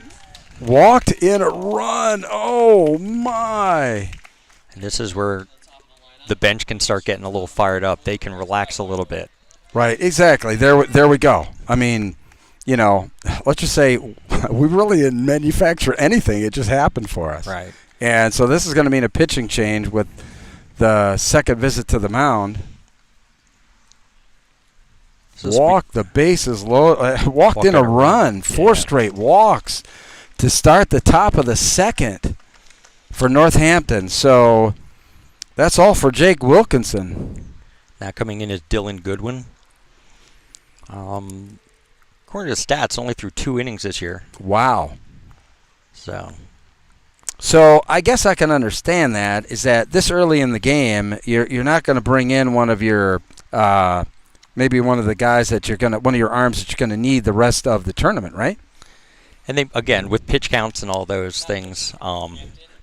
walked in a run. Oh, my. And this is where the bench can start getting a little fired up. They can relax a little bit. Right, exactly. There we go. I mean, you know, let's just say we really didn't manufacture anything. It just happened for us. Right. And so this is going to mean a pitching change with the second visit to the mound. Walk the bases low. Walked in a run. Four straight walks to start the top of the second for Northampton. So that's all for Jake Wilkinson. Now coming in is Dylan Goodwin. According to the stats, only threw 2 innings this year. Wow. So I guess I can understand that. Is that this early in the game, you're not going to bring in one of your maybe one of the guys that one of your arms that you're going to need the rest of the tournament, right? And they, again, with pitch counts and all those things,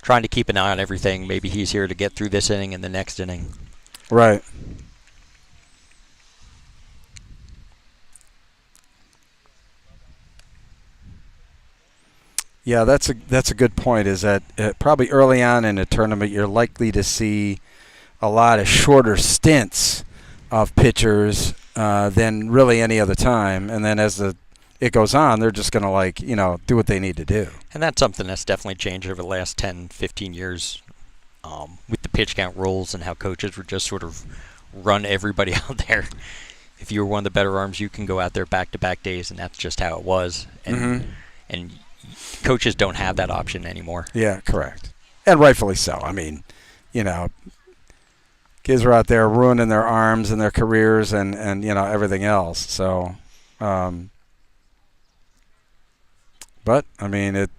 trying to keep an eye on everything. Maybe he's here to get through this inning and the next inning. Right. Yeah, that's a good point. Is that probably early on in a tournament, you're likely to see a lot of shorter stints of pitchers than really any other time, and then as it goes on, they're just going to do what they need to do. And that's something that's definitely changed over the last 10, 15 years with the pitch count rules and how coaches would just sort of run everybody out there. If you were one of the better arms, you can go out there back-to-back days, and that's just how it was. And coaches don't have that option anymore. Yeah, correct. And rightfully so. I mean, kids are out there ruining their arms and their careers and everything else. So, but, I mean, it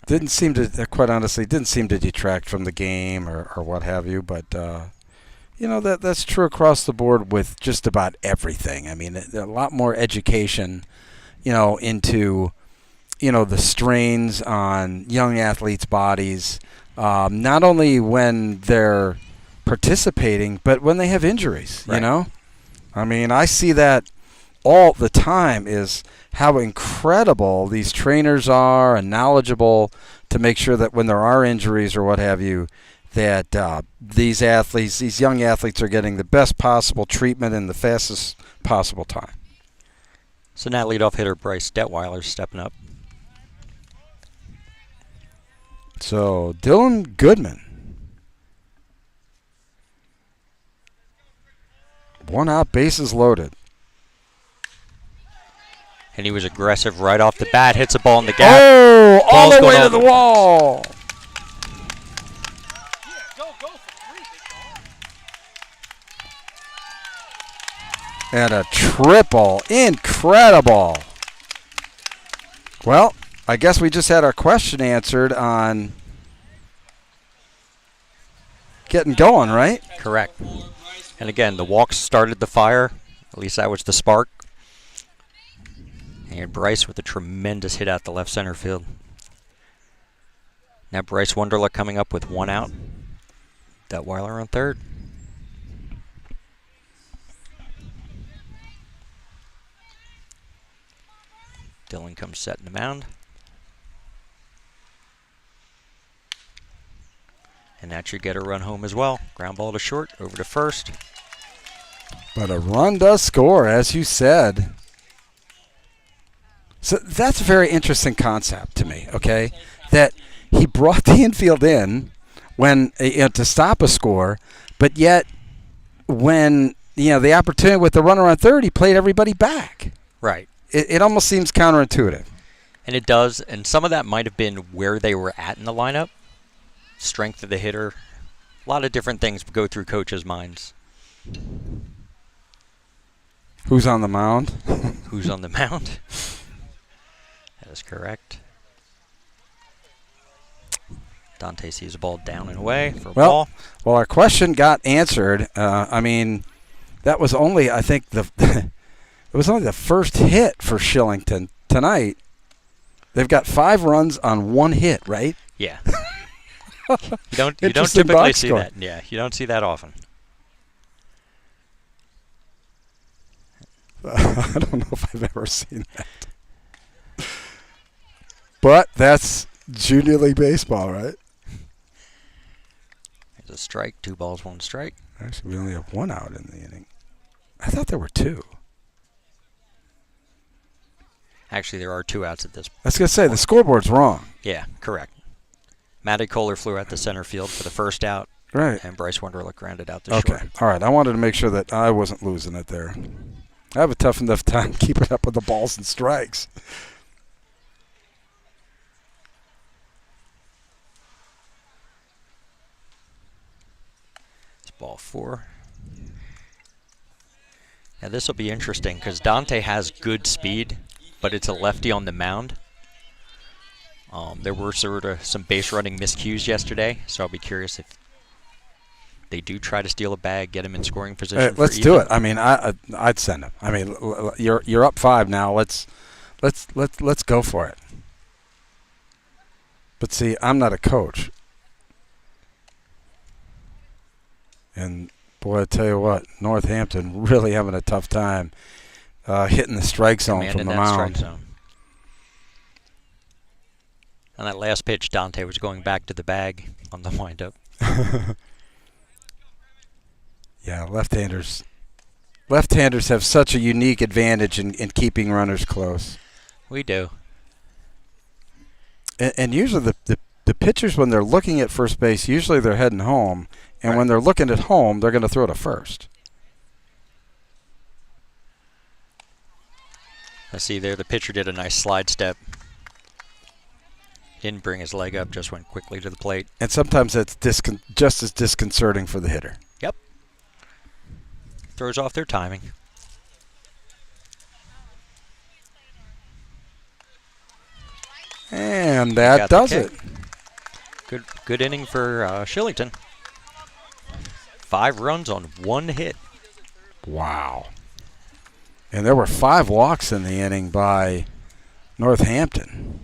didn't seem to, quite honestly, didn't seem to detract from the game or what have you. But, that's true across the board with just about everything. I mean, a lot more education, into, the strains on young athletes' bodies, not only when they're participating, but when they have injuries, right. I mean, I see that all the time is how incredible these trainers are and knowledgeable to make sure that when there are injuries or what have you, that these young athletes are getting the best possible treatment in the fastest possible time. So now leadoff hitter Bryce Detweiler's stepping up. So Dylan Goodman. 1 out, bases loaded. And he was aggressive right off the bat, hits a ball in the gap. Oh, all the way to the wall. And a triple. Incredible. Well, I guess we just had our question answered on getting going, right? Correct. And again, the walks started the fire. At least that was the spark. And Bryce with a tremendous hit out the left center field. Now Bryce Wunderlich coming up with 1 out. Detweiler on third. Dylan comes setting the mound. And that should get a run home as well. Ground ball to short, over to first. But a run does score, as you said. So that's a very interesting concept to me, okay? That he brought the infield in when to stop a score, but yet when the opportunity with the runner on third, he played everybody back. Right. It almost seems counterintuitive. And it does, and some of that might have been where they were at in the lineup. Strength of the hitter. A lot of different things go through coaches' minds. Who's on the mound? Who's on the mound? That is correct. Dante sees a ball down and away for a ball. Well, our question got answered. I mean, that was only, I think, it was only the first hit for Shillington tonight. They've got 5 runs on 1 hit, right? Yeah. You don't typically see that. Yeah, you don't see that often. I don't know if I've ever seen that. But that's Junior League Baseball, right? There's a strike, 2 balls, 1 strike. Actually, we only have 1 out in the inning. I thought there were 2. Actually, there are 2 outs at this point. I was going to say, the scoreboard's wrong. Yeah, correct. Matty Kohler flew out to center field for the first out. Right. And Bryce Wunderlich grounded out to short. Okay. All right. I wanted to make sure that I wasn't losing it there. I have a tough enough time keeping up with the balls and strikes. It's ball 4. Now this will be interesting because Dante has good speed, but it's a lefty on the mound. There were sort of some base running miscues yesterday, so I'll be curious if they do try to steal a bag, get him in scoring position. Hey, let's do it. I mean, I'd send him. I mean, you're up 5 now. Let's go for it. But see, I'm not a coach, and boy, I tell you what, Northampton really having a tough time hitting the strike zone from the mound. On that last pitch, Dante was going back to the bag on the windup. Yeah, left-handers have such a unique advantage in keeping runners close. We do. And usually the pitchers, when they're looking at first base, usually they're heading home. And right. When they're looking at home, they're going to throw to first. I see there the pitcher did a nice slide step. Didn't bring his leg up, just went quickly to the plate. And sometimes it's just as disconcerting for the hitter. Yep. Throws off their timing. And that does it. Good inning for Shillington. 5 runs on 1 hit. Wow. And there were 5 walks in the inning by Northampton.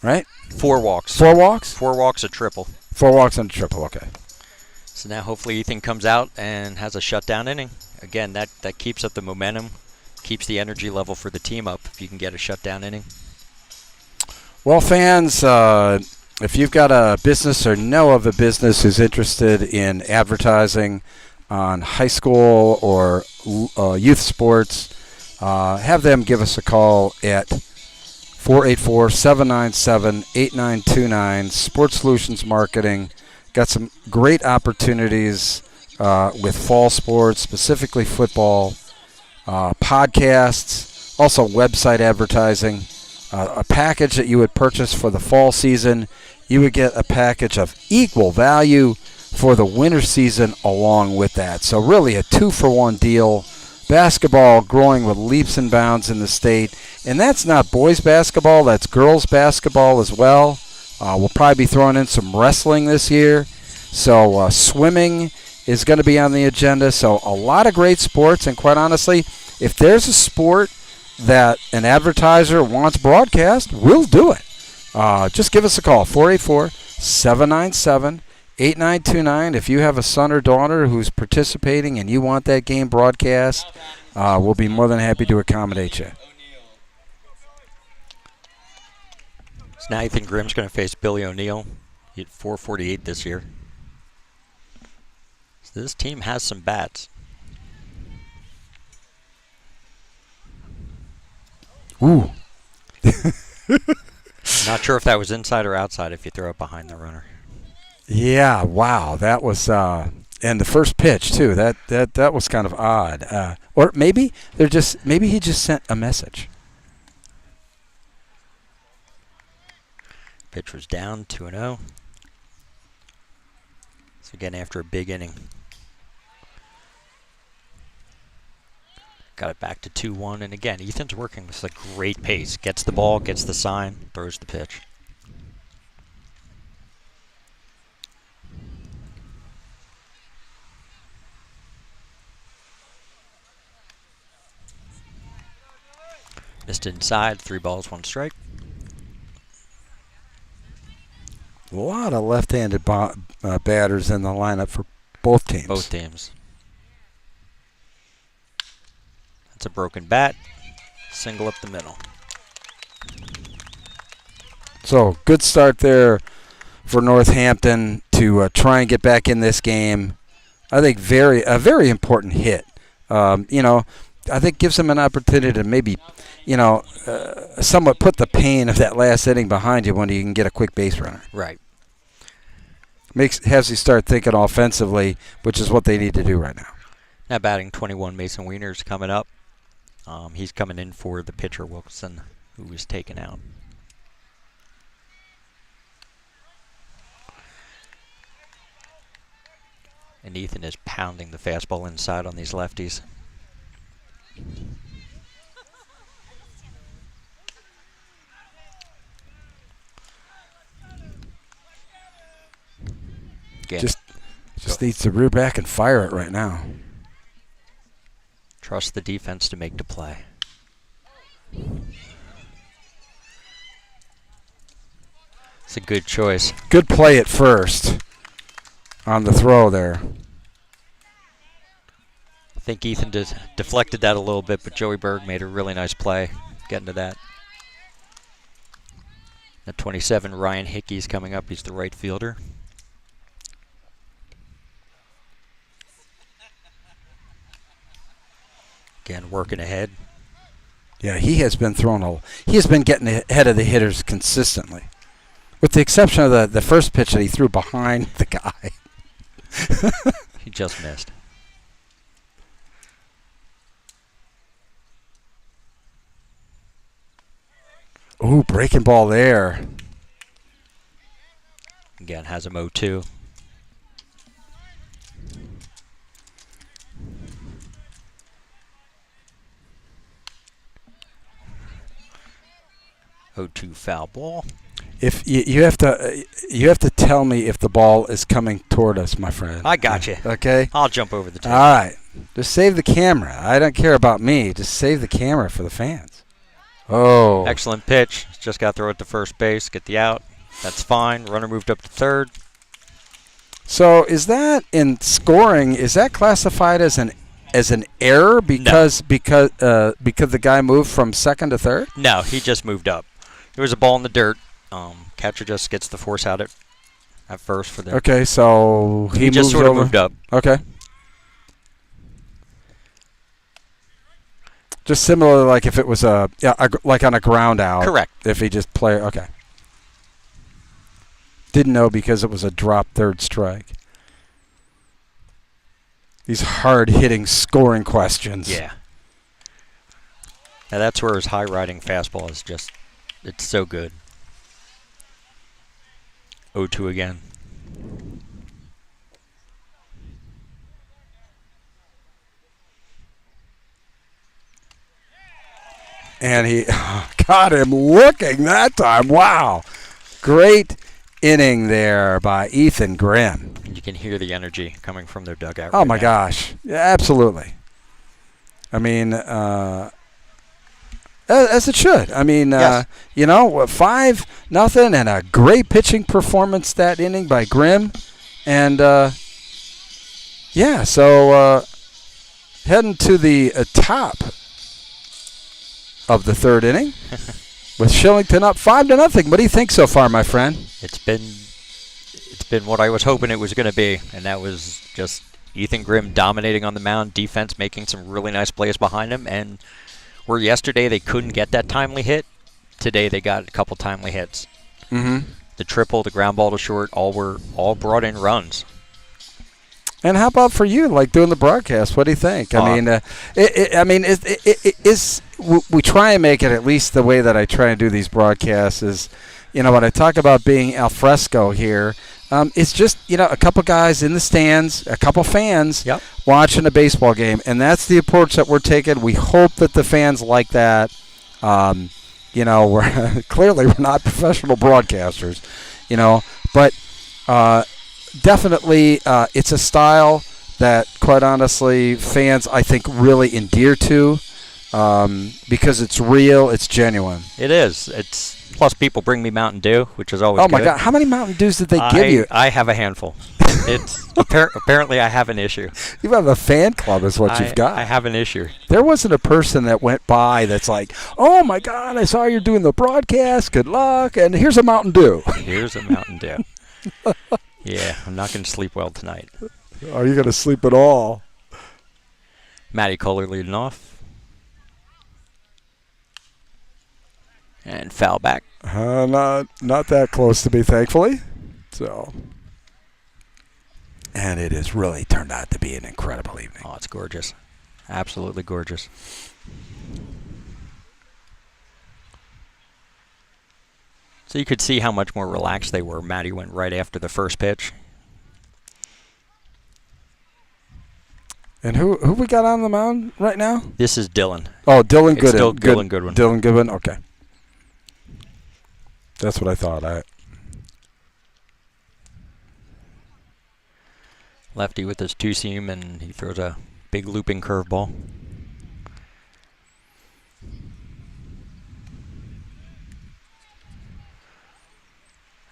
Right? 4 walks. 4 walks? 4 walks, a triple. 4 walks and a triple, okay. So now hopefully Ethan comes out and has a shutdown inning. Again, that keeps up the momentum, keeps the energy level for the team up if you can get a shutdown inning. Well, fans, if you've got a business or know of a business who's interested in advertising on high school or youth sports, have them give us a call at 484-797-8929. Sports Solutions Marketing. Got some great opportunities with fall sports, specifically football, podcasts, also website advertising. A package that you would purchase for the fall season, you would get a package of equal value for the winter season along with that. So really a 2-for-1 deal. Basketball growing with leaps and bounds in the state. And that's not boys basketball, that's girls basketball as well. We'll probably be throwing in some wrestling this year. So swimming is going to be on the agenda. So a lot of great sports. And quite honestly, if there's a sport that an advertiser wants broadcast, we'll do it. Just give us a call, 484-797-8929. If you have a son or daughter who's participating and you want that game broadcast, we'll be more than happy to accommodate you. So now Ethan Grimm's going to face Billy O'Neill. He hit .448 this year. So this team has some bats. Ooh. Not sure if that was inside or outside if you throw it behind the runner. Yeah, wow. That was and the first pitch too. That was kind of odd. Or maybe he just sent a message. Pitch was down 2-0. So again after a big inning. Got it back to 2-1, and again, Ethan's working with a great pace. Gets the ball, gets the sign, throws the pitch. Missed inside, 3 balls, 1 strike. A lot of left-handed batters in the lineup for both teams. Both teams. That's a broken bat. Single up the middle. So good start there for Northampton to try and get back in this game. I think a very important hit. I think gives them an opportunity to maybe, somewhat put the pain of that last inning behind you when you can get a quick base runner. Right. Has you start thinking offensively, which is what they need to do right now. Now batting 21, Mason Wiener's coming up. He's coming in for the pitcher, Wilson, who was taken out. And Ethan is pounding the fastball inside on these lefties. Again, just needs to rear back and fire it right now. Trust the defense to make the play. It's a good choice. Good play at first on the throw there. I think Ethan deflected that a little bit, but Joey Berg made a really nice play getting to that. At 27, Ryan Hickey's coming up. He's the right fielder. Again, working ahead. Yeah, he has been getting ahead of the hitters consistently, with the exception of the first pitch that he threw behind the guy. He just missed. Ooh, breaking ball there. Again, has him 0-2. Foul ball. If you have to tell me if the ball is coming toward us, my friend. I got you. Okay. I'll jump over the table. All right. Just save the camera. I don't care about me. Just save the camera for the fans. Oh. Excellent pitch. Just got to throw it to first base, get the out. That's fine. Runner moved up to third. So is that in scoring? Is that classified as an error because the guy moved from second to third? No, he just moved up. There was a ball in the dirt. Catcher just gets the force out at first for the. Okay, so he just sort of moved up. Okay. Just similar, like if it was like on a ground out. Correct. If he just play, okay. Didn't know because it was a drop third strike. These hard-hitting scoring questions. Yeah. Now that's where his high-riding fastball is just, it's so good. 0-2 again. And he got him looking that time. Wow. Great inning there by Ethan Grimm. You can hear the energy coming from their dugout. Oh, right my now. gosh. Yeah, absolutely. I mean, as it should. I mean, yes. 5-0 and a great pitching performance that inning by Grimm. And, so heading to the top of the third inning with Shillington up 5-0. What do you think so far, my friend? It's been what I was hoping it was going to be, and that was just Ethan Grimm dominating on the mound, defense making some really nice plays behind him, and where yesterday they couldn't get that timely hit, today they got a couple timely hits. Mm-hmm. The triple, the ground ball to short, all brought in runs. And how about for you, like doing the broadcast? What do you think? We try and make it, at least the way that I try and do these broadcasts is, when I talk about being al fresco here, It's just, a couple guys in the stands, a couple fans watching a baseball game, and that's the approach that we're taking. We hope that the fans like that. We're clearly we're not professional broadcasters, but definitely it's a style that, quite honestly, fans, I think, really endear to because it's real, it's genuine. It is. Plus, people bring me Mountain Dew, which is always good. Oh, my God. How many Mountain Dews did they give you? I have a handful. Apparently, I have an issue. You have a fan club is what you've got. I have an issue. There wasn't a person that went by that's like, oh, my God, I saw you're doing the broadcast. Good luck. And here's a Mountain Dew. Here's a Mountain Dew. Yeah, I'm not going to sleep well tonight. Are you going to sleep at all? Matty Kohler leading off. And foul back. Not that close to me, thankfully. So, and it has really turned out to be an incredible evening. Oh, it's gorgeous. Absolutely gorgeous. So you could see how much more relaxed they were. Matty went right after the first pitch. And who we got on the mound right now? This is Dylan. Oh, Dylan Goodwin. Still Dylan Goodwin. Dylan Goodwin, okay. That's what I thought. Lefty with his two-seam, and he throws a big looping curveball.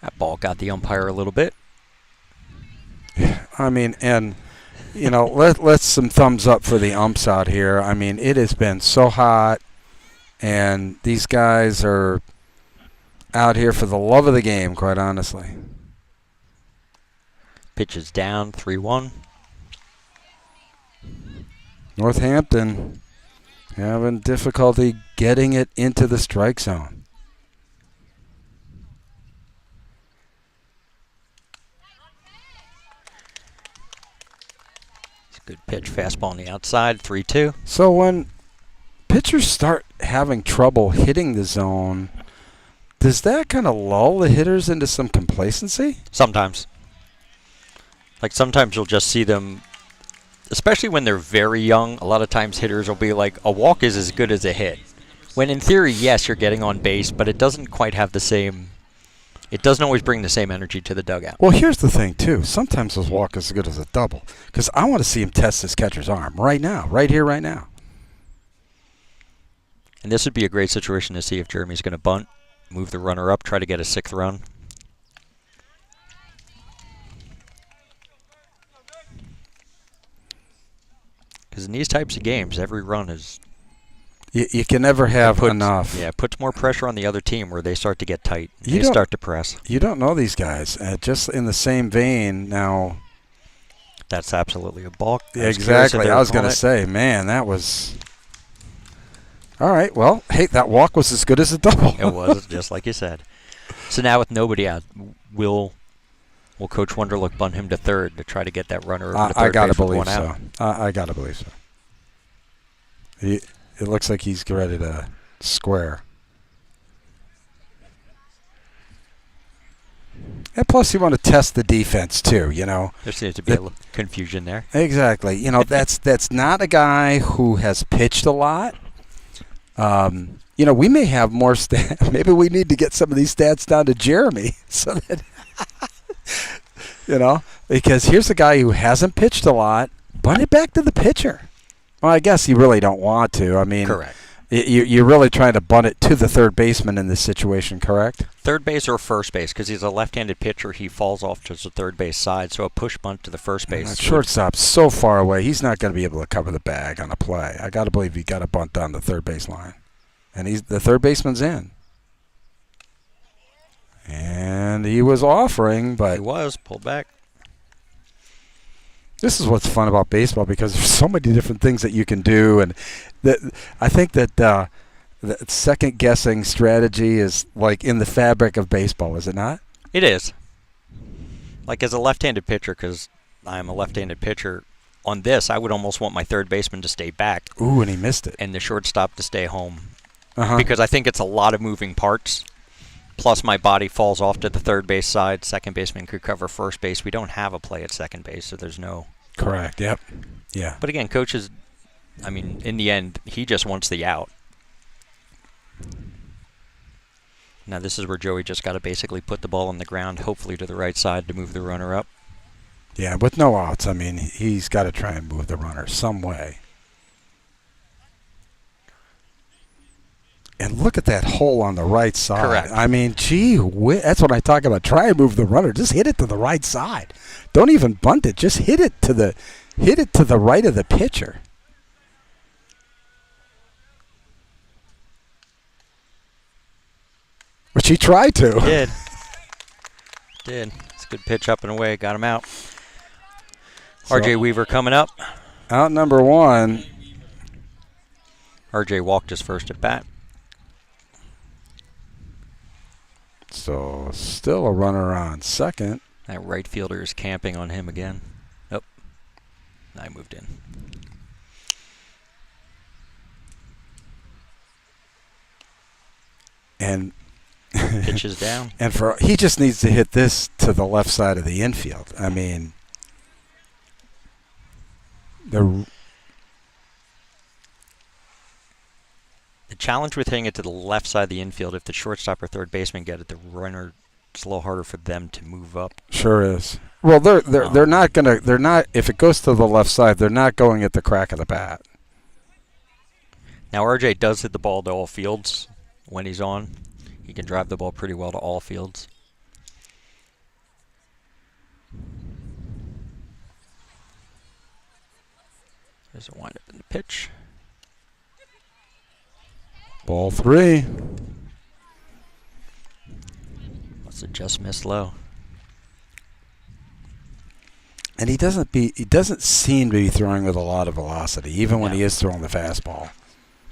That ball got the umpire a little bit. I mean, and, let's some thumbs up for the umps out here. I mean, it has been so hot, and these guys are out here for the love of the game, quite honestly. Pitch is down, 3-1. Northampton having difficulty getting it into the strike zone. It's a good pitch, fastball on the outside, 3-2. So when pitchers start having trouble hitting the zone, does that kind of lull the hitters into some complacency? Sometimes. Like sometimes you'll just see them, especially when they're very young, a lot of times hitters will be like, a walk is as good as a hit. When in theory, yes, you're getting on base, but it doesn't quite have the same, it doesn't always bring the same energy to the dugout. Well, here's the thing, too. Sometimes those walk is as good as a double. Because I want to see him test his catcher's arm right now, right here, right now. And this would be a great situation to see if Jeremy's going to bunt, move the runner up, try to get a 6th run. Because in these types of games, every run is... You can never have enough. Yeah, it puts more pressure on the other team where they start to get tight. They start to press. You don't know these guys. Just in the same vein, now... That's absolutely a balk. Exactly. I was going to say, man, that was... All right, well, hey, that walk was as good as a double. It was, just like you said. So now with nobody out, will Coach Wonderlook bunt him to third to try to get that runner over to third? I gotta believe so. I gotta believe so. It looks like he's ready to square. And plus, you want to test the defense too. There seems to be a little confusion there. Exactly. That's not a guy who has pitched a lot. We may have more stats. Maybe we need to get some of these stats down to Jeremy so that, because here's a guy who hasn't pitched a lot. Bunt it back to the pitcher. Well, I guess you really don't want to. I mean, correct. You're really trying to bunt it to the third baseman in this situation, correct? Third base or first base, because he's a left-handed pitcher. He falls off to the third base side, so a push bunt to the first base. That shortstop's so far away, he's not going to be able to cover the bag on a play. I got to believe he got a bunt down the third base line. And the third baseman's in. And he was offering, but... He was, pulled back. This is what's fun about baseball because there's so many different things that you can do. And I think that the second-guessing strategy is like in the fabric of baseball, is it not? It is. Like as a left-handed pitcher, because I'm a left-handed pitcher, on this I would almost want my third baseman to stay back. Ooh, and he missed it. And the shortstop to stay home. Uh-huh. Because I think it's a lot of moving parts. Plus, my body falls off to the third base side. Second baseman could cover first base. We don't have a play at second base, so there's no. Correct. Yep. Yeah. But again, coaches, I mean, in the end, he just wants the out. Now this is where Joey just got to basically put the ball on the ground, hopefully to the right side to move the runner up. Yeah, with no outs, I mean, he's got to try and move the runner some way. And look at that hole on the right side. Correct. I mean, gee, that's what I talk about. Try and move the runner. Just hit it to the right side. Don't even bunt it. Just hit it to the right of the pitcher. Which he tried to. Did. It's a good pitch up and away. Got him out. R.J. Weaver coming up. Out number one. R.J. walked his first at bat. So still a runner on second. That right fielder is camping on him again. Oh, I moved in. And pitches down. And he just needs to hit this to the left side of the infield. I mean, the challenge with hitting it to the left side of the infield, if the shortstop or third baseman get it, the runner, it's a little harder for them to move up. Sure is. Well, they're not gonna. They're not. If it goes to the left side, they're not going at the crack of the bat. Now RJ does hit the ball to all fields when he's on. He can drive the ball pretty well to all fields. There's a windup in the pitch. Ball three. Must have just missed low. And he doesn't seem to be throwing with a lot of velocity, even when he is throwing the fastball.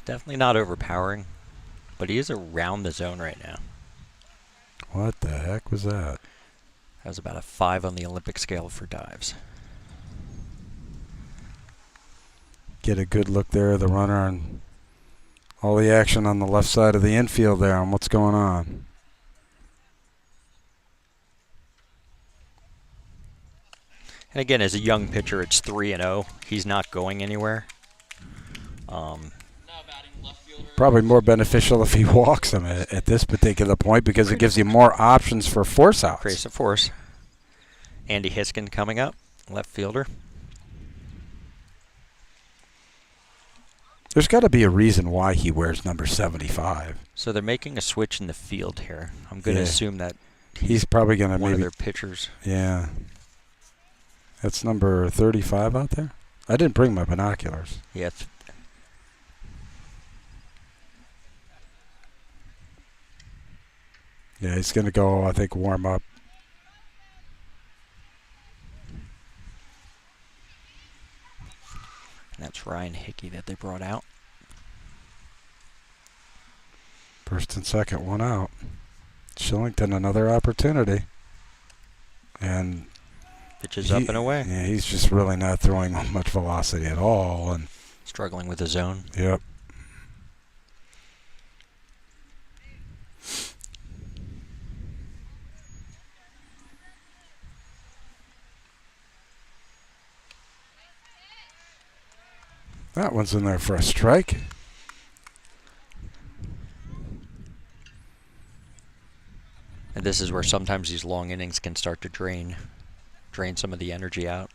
Definitely not overpowering, but he is around the zone right now. What the heck was that? That was about a 5 on the Olympic scale for dives. Get a good look there of the runner and all the action on the left side of the infield there on what's going on. And again, as a young pitcher, it's 3-0. He's not going anywhere. Probably more beneficial if he walks him at this particular point because it gives you more options for force outs. Creates a force. Andy Hiskin coming up, left fielder. There's got to be a reason why he wears number 75. So they're making a switch in the field here. I'm going to assume that he's probably going to one of their pitchers. Yeah. That's number 35 out there. I didn't bring my binoculars. Yeah. Yeah, he's going to go, I think, warm up. And that's Ryan Hickey that they brought out. First and second, one out. Shillington, another opportunity. And pitches up and away. Yeah, he's just really not throwing much velocity at all. And struggling with the zone. Yep. That one's in there for a strike. And this is where sometimes these long innings can start to drain some of the energy out.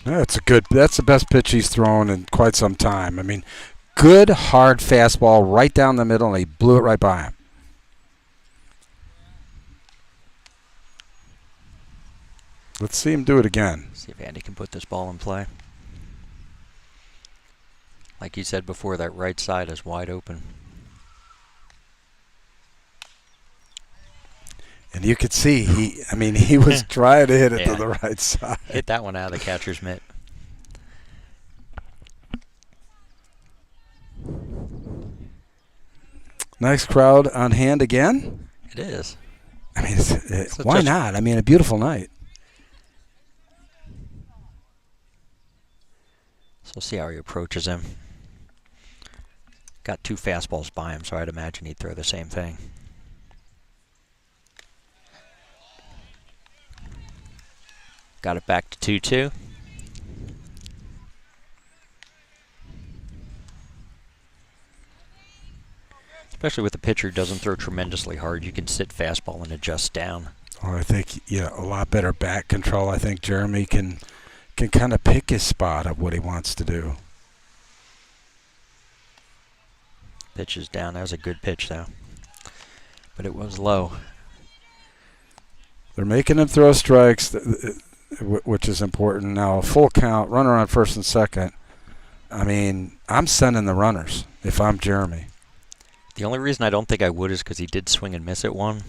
Yeah, that's the best pitch he's thrown in quite some time. I mean, good hard fastball right down the middle, and he blew it right by him. Let's see him do it again. See if Andy can put this ball in play. Like you said before, that right side is wide open. And you could see he was trying to hit it to the right side. Hit that one out of the catcher's mitt. Nice crowd on hand again. It is. I mean, why not? I mean, a beautiful night. So we'll see how he approaches him. Got 2 fastballs by him, so I'd imagine he'd throw the same thing. Got it back to 2-2. Especially with a pitcher who doesn't throw tremendously hard, you can sit fastball and adjust down. Well, I think a lot better bat control. I think Jeremy can kind of pick his spot of what he wants to do. Pitch is down. That was a good pitch, though. But it was low. They're making him throw strikes, which is important. Now, a full count, runner on first and second. I mean, I'm sending the runners if I'm Jeremy. The only reason I don't think I would is because he did swing and miss at one.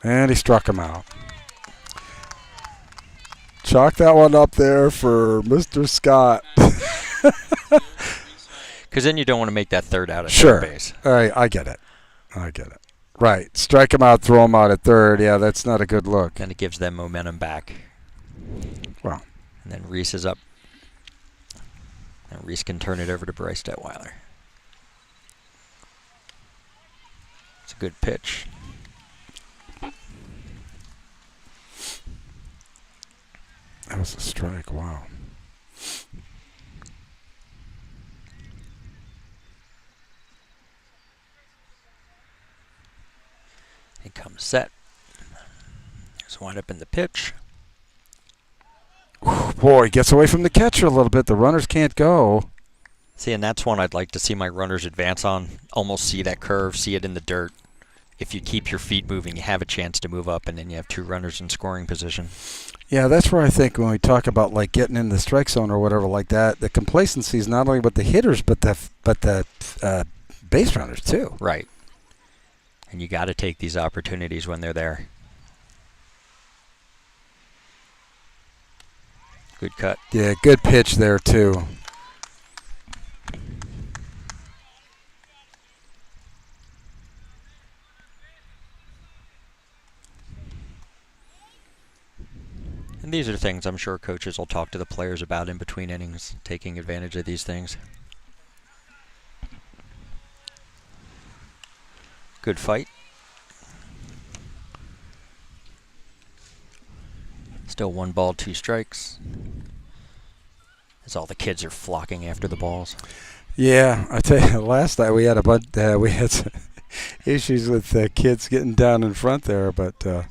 And he struck him out. Chalk that one up there for Mr. Scott. Because then you don't want to make that third out at Sure. third base. All right, I get it. Right. Strike him out, throw him out at third. Yeah, that's not a good look. Then it gives them momentum back. Well. And then Reese is up. And Reese can turn it over to Bryce Detweiler. It's a good pitch. That was a strike. Wow. He comes set. Just wind up in the pitch. Boy, he gets away from the catcher a little bit. The runners can't go. See, and that's one I'd like to see my runners advance on. Almost see that curve, see it in the dirt. If you keep your feet moving, you have a chance to move up, and then you have 2 runners in scoring position. Yeah, that's where I think when we talk about like getting in the strike zone or whatever like that, the complacency is not only with the hitters but the base runners too. Right. And you got to take these opportunities when they're there. Good cut. Yeah, good pitch there too. And these are things I'm sure coaches will talk to the players about in between innings, taking advantage of these things. Good fight. Still 1 ball, 2 strikes. As all the kids are flocking after the balls. Yeah, I tell you, last night we had a bunch. We had some issues with kids getting down in front there, but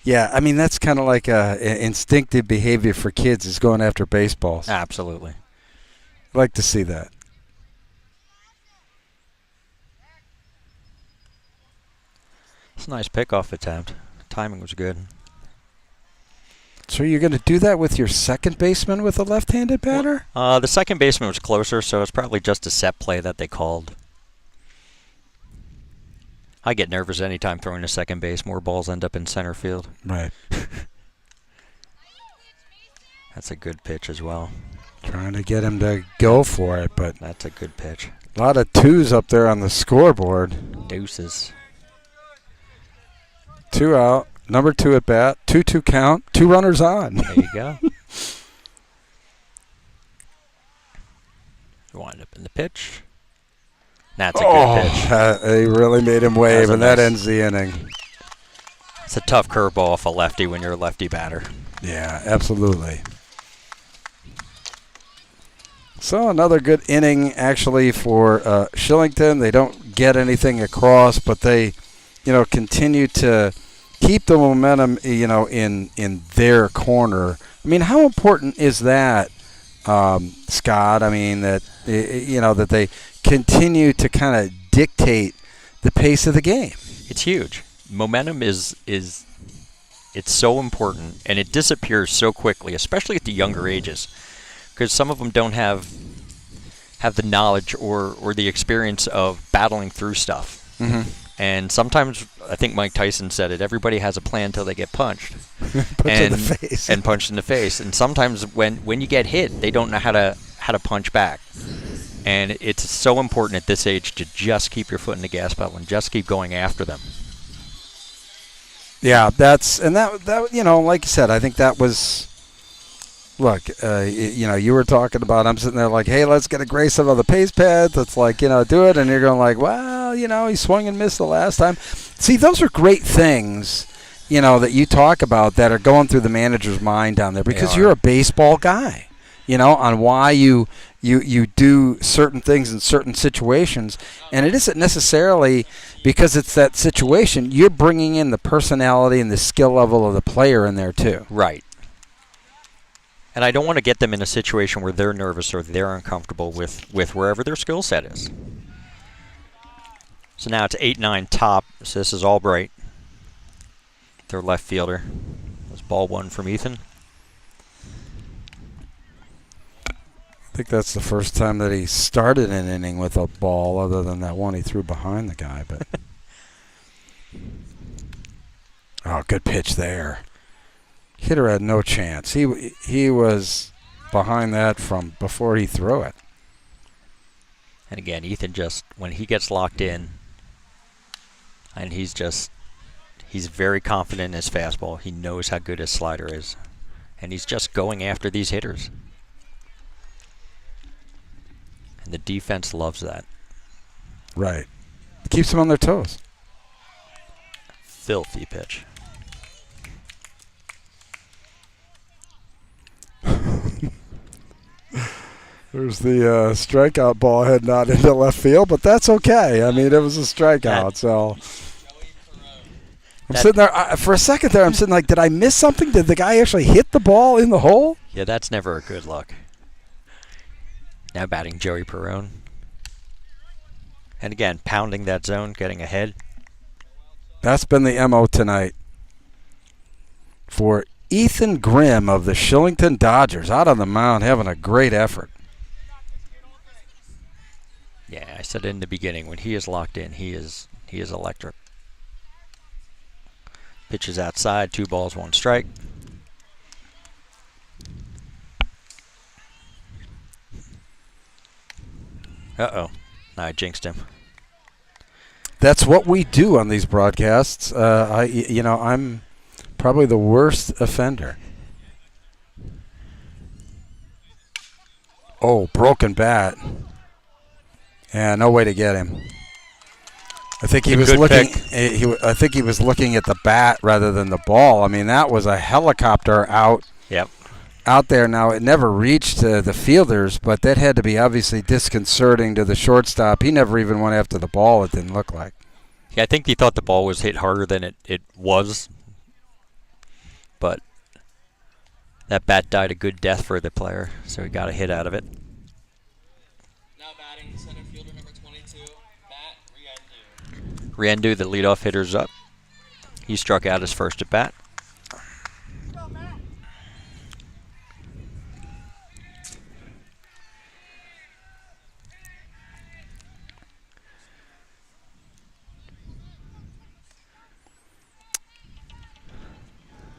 yeah, I mean that's kind of like instinctive behavior for kids is going after baseballs. Absolutely. I'd like to see that. It's a nice pickoff attempt. Timing was good. So you're going to do that with your second baseman with a left-handed batter? The second baseman was closer, so it's probably just a set play that they called. I get nervous anytime throwing to second base. More balls end up in center field. Right. That's a good pitch as well. Trying to get him to go for it, but That's a good pitch. a lot of 2s up there on the scoreboard. Deuces. 2 out. Number 2 at bat. 2-2 count. 2 runners on. There you go. Wind up in the pitch. That's a good pitch. They really made him wave, and that nice- ends the inning. It's a tough curveball off a lefty when you're a lefty batter. Yeah, absolutely. So another good inning, actually, for Shillington. They don't get anything across, but they, continue to keep the momentum, in their corner. I mean, how important is that, Scott? I mean, that that they continue to kind of dictate the pace of the game. It's huge. Momentum is it's so important, and it disappears so quickly, especially at the younger ages, because some of them don't have the knowledge or the experience of battling through stuff. Mm-hmm. And sometimes, I think Mike Tyson said it, everybody has a plan until they get punched. Punched in the face. And punched in the face. And sometimes when you get hit, they don't know how to punch back. And it's so important at this age to just keep your foot in the gas pedal and just keep going after them. Yeah, that like you said, I think that was look, you know, you were talking about, I'm sitting there like, hey, let's get a grace of the pace pads. Let's, like, you know, do it. And you're going like, well, you know, he swung and missed the last time. See, those are great things, you know, that you talk about that are going through the manager's mind down there because you're a baseball guy, you know, on why you do certain things in certain situations. And it isn't necessarily because it's that situation. You're bringing in the personality and the skill level of the player in there too. Right. And I don't want to get them in a situation where they're nervous or they're uncomfortable with wherever their skill set is. So now it's 8-9 top. So this is Albright, their left fielder. That's ball one from Ethan. I think that's the first time that he started an inning with a ball other than that one he threw behind the guy. But oh, good pitch there. Hitter had no chance. He was behind that from before he threw it. And again, Ethan just, when he gets locked in, and he's very confident in his fastball. He knows how good his slider is. And he's just going after these hitters. And the defense loves that. Right. Keeps them on their toes. Filthy pitch. There's the strikeout ball heading out into left field, but that's okay. I mean, it was a strikeout, so. I'm sitting there, for a second there, I'm sitting like, did I miss something? Did the guy actually hit the ball in the hole? Yeah, that's never a good look. Now batting Joey Perone. And again, pounding that zone, getting ahead. That's been the MO tonight for Ethan Grimm of the Shillington Dodgers, out on the mound, having a great effort. Yeah, I said in the beginning, when he is locked in, he is electric. Pitches outside, 2 balls, 1 strike. Uh-oh. I jinxed him. That's what we do on these broadcasts. I'm probably the worst offender. Oh, broken bat. Yeah, no way to get him. I think he was looking. I think he was looking at the bat rather than the ball. I mean, that was a helicopter out. Yep. Out there. Now, it never reached the fielders, but that had to be obviously disconcerting to the shortstop. He never even went after the ball, it didn't look like. Yeah, I think he thought the ball was hit harder than it was. But that bat died a good death for the player, so he got a hit out of it. Now batting center fielder number 22, Matt Riendu. Riendu, the leadoff hitter's up. He struck out his first at bat.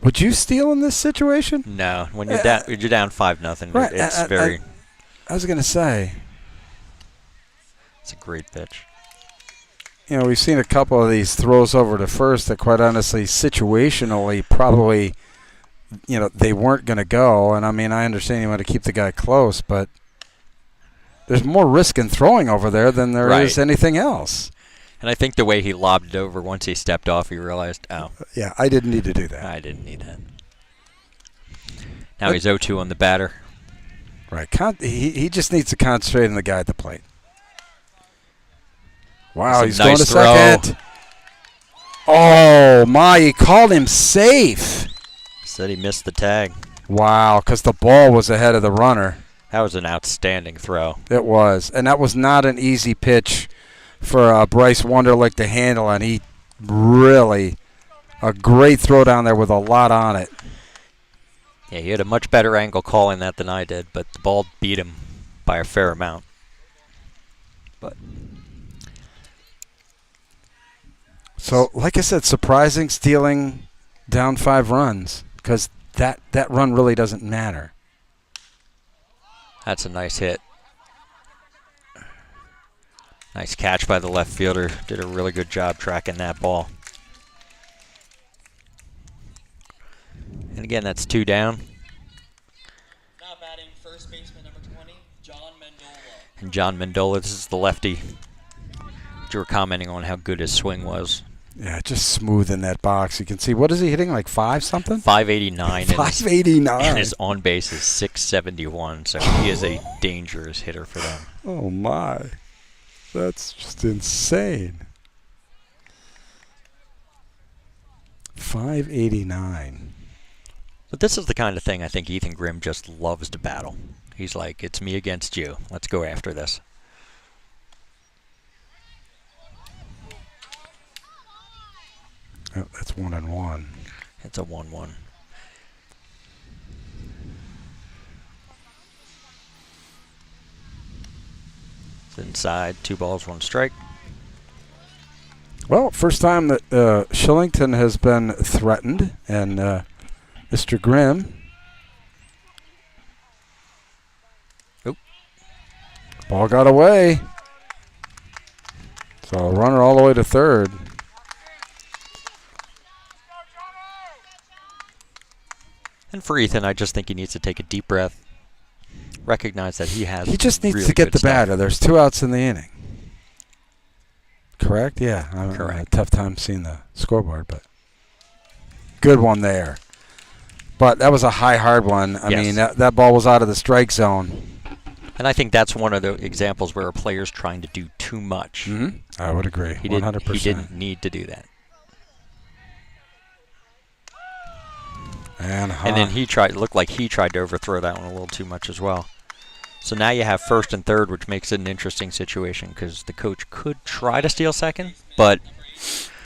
Would you steal in this situation? No, when you're down 5-0, right, it's very. I was going to say. It's a great pitch. You know, we've seen a couple of these throws over to first that, quite honestly, situationally, probably, you know, they weren't going to go. And I mean, I understand you want to keep the guy close, but there's more risk in throwing over there than there is anything else. And I think the way he lobbed it over, once he stepped off, he realized, oh. Yeah, I didn't need to do that. I didn't need that. Now he's 0-2 on the batter. Right. He just needs to concentrate on the guy at the plate. Wow, he's going to second. Oh, my, he called him safe. Said he missed the tag. Wow, because the ball was ahead of the runner. That was an outstanding throw. It was. And that was not an easy pitch for Bryce Wunderlich to handle, and he really a great throw down there with a lot on it. Yeah, he had a much better angle calling that than I did, but the ball beat him by a fair amount. But so, like I said, surprising stealing down 5 runs because that run really doesn't matter. That's a nice hit. Nice catch by the left fielder. Did a really good job tracking that ball. And again, that's 2 down. first baseman number 20, John Mendola. And John Mendola, this is the lefty. You were commenting on how good his swing was. Yeah, just smooth in that box. You can see, what is he hitting, like 5 something? 589. 589. And his on base is 671, so he is a dangerous hitter for them. Oh, my. That's just insane. 589. But this is the kind of thing I think Ethan Grimm just loves to battle. He's like, it's me against you. Let's go after this. Oh, that's 1-1. It's a 1-1. It's inside, 2 balls, 1 strike. Well, first time that Shillington has been threatened, and Mr. Grimm. Oop. Ball got away. So a runner all the way to third. And for Ethan, I just think he needs to take a deep breath, recognize that he has. He just needs really to get good the stuff. batter. There's 2 outs in the inning. Correct? Yeah. I'm Correct. having a tough time seeing the scoreboard, but good one there. But that was a high, hard one. I Yes. mean, that ball was out of the strike zone. And I think that's one of the examples where a player's trying to do too much. Mm-hmm. I would agree. He 100%. didn't need to do that. And then it looked like he tried to overthrow that one a little too much as well. So now you have first and third, which makes it an interesting situation because the coach could try to steal second, but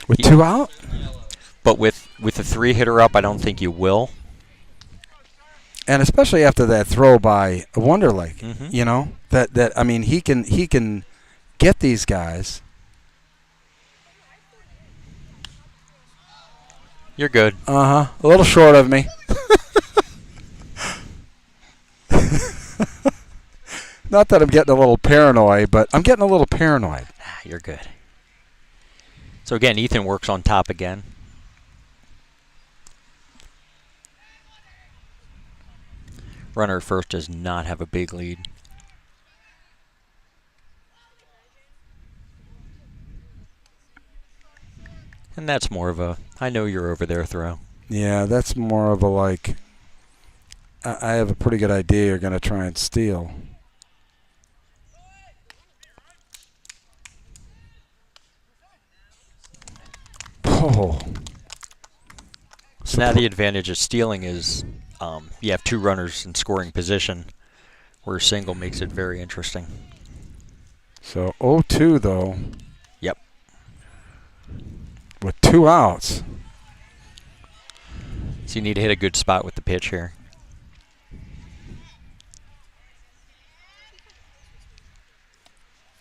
with 2 out? But with the 3 hitter up, I don't think you will. And especially after that throw by Wonderlake, Mhm. you know, that I mean, he can get these guys. You're good. A little short of me. Not that I'm getting a little paranoid, but I'm getting a little paranoid. You're good. So again, Ethan works on top again. Runner at first does not have a big lead. And that's more of a, I know you're over there throw. Yeah, that's more of a like, I have a pretty good idea you're going to try and steal. Oh. So now the advantage of stealing is you have 2 runners in scoring position, where a single makes it very interesting. So 0-2 though. Yep. With 2 outs. So you need to hit a good spot with the pitch here.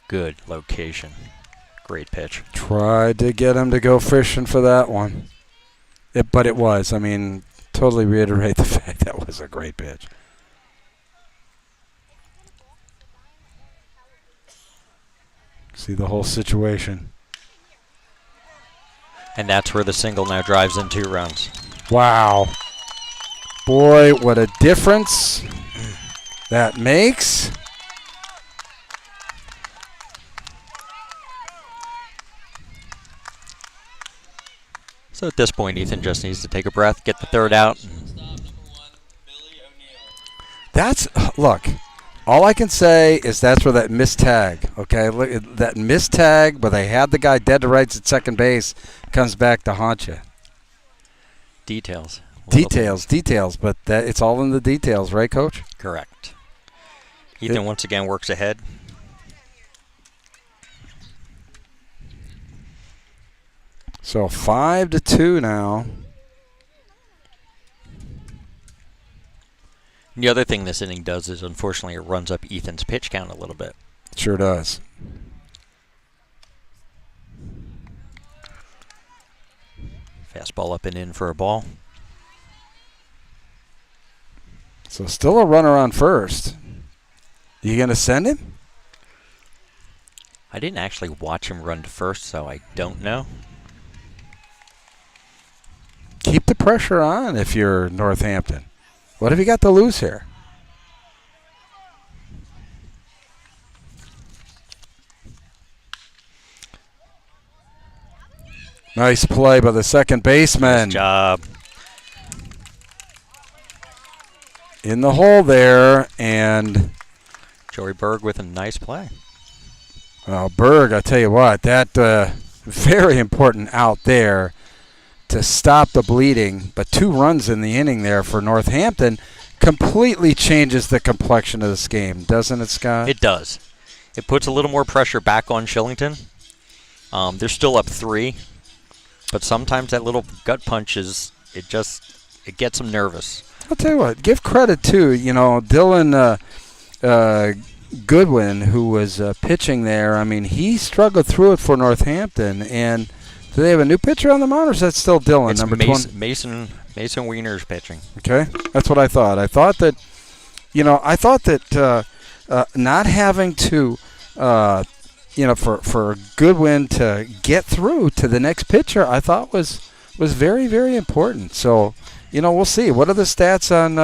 Good location. Great pitch. Tried to get him to go fishing for that one. But it was. I mean, totally reiterate the fact that was a great pitch. See the whole situation. And that's where the single now drives in 2 runs. Wow. Boy, what a difference that makes. So at this point, Ethan just needs to take a breath, get the 3rd out. Shortstop number 1, Billy O'Neill. That's, look, all I can say is that's where that missed tag, okay? Look at that missed tag where they had the guy dead to rights at second base comes back to haunt you. Details. Details, but it's all in the details, right, Coach? Correct. Ethan once again works ahead. So 5-2 now. And the other thing this inning does is, unfortunately, it runs up Ethan's pitch count a little bit. Sure does. Fastball up and in for a ball. So still a runner on first. You going to send him? I didn't actually watch him run to first, so I don't know. Keep the pressure on if you're Northampton. What have you got to lose here? Nice play by the second baseman. Nice job. In the hole there, and Joey Berg with a nice play. well, Berg, I tell you what, that very important out there to stop the bleeding. But 2 runs in the inning there for Northampton completely changes the complexion of this game, doesn't it, Scott? It does. It puts a little more pressure back on Shillington. They're still up 3, but sometimes that little gut punch it gets them nervous. I'll tell you what, give credit to, Dylan Goodwin, who was pitching there. I mean, he struggled through it for Northampton. And do they have a new pitcher on the mound, or is that still Dylan, It's number 20? Mason Wiener's pitching. Okay, that's what I thought. I thought that, not having to, for Goodwin to get through to the next pitcher, I thought was very, very important. So, we'll see. What are the stats on,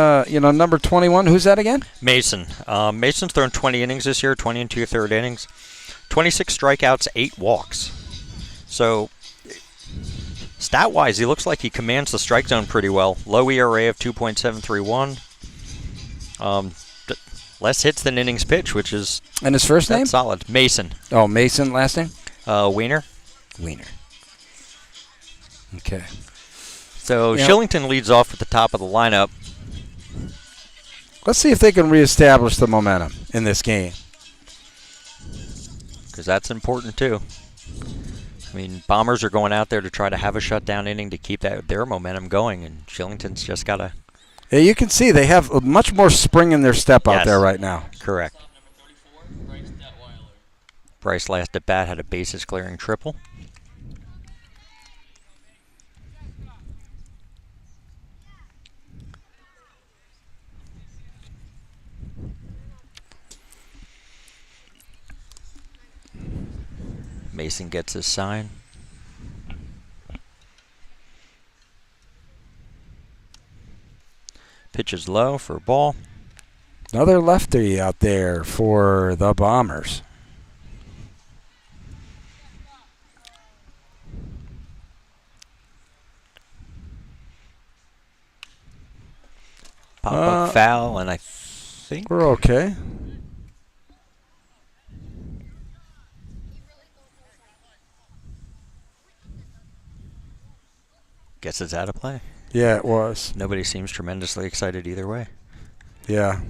number 21? Who's that again? Mason. Mason's thrown 20 innings this year, 20 and 2/3 innings, 26 strikeouts, 8 walks. So, stat-wise, he looks like he commands the strike zone pretty well. Low ERA of 2.731. Less hits than innings pitch, which is And his first name? solid. Mason. Oh, Mason, last name? Wiener. Okay. So Yep. Shillington leads off at the top of the lineup. Let's see if they can reestablish the momentum in this game. Because that's important too. I mean, Bombers are going out there to try to have a shutdown inning to keep their momentum going, and Shillington's just got to. Yeah, you can see they have much more spring in their step out Yes. there right now. Correct. Number 34, Bryce Detweiler. Bryce last at bat had a bases clearing triple. Mason gets his sign. Pitch is low for a ball. Another lefty out there for the Bombers. Pop up foul, and I think We're okay. guess it's out of play. Yeah, it was. Nobody seems tremendously excited either way. Yeah.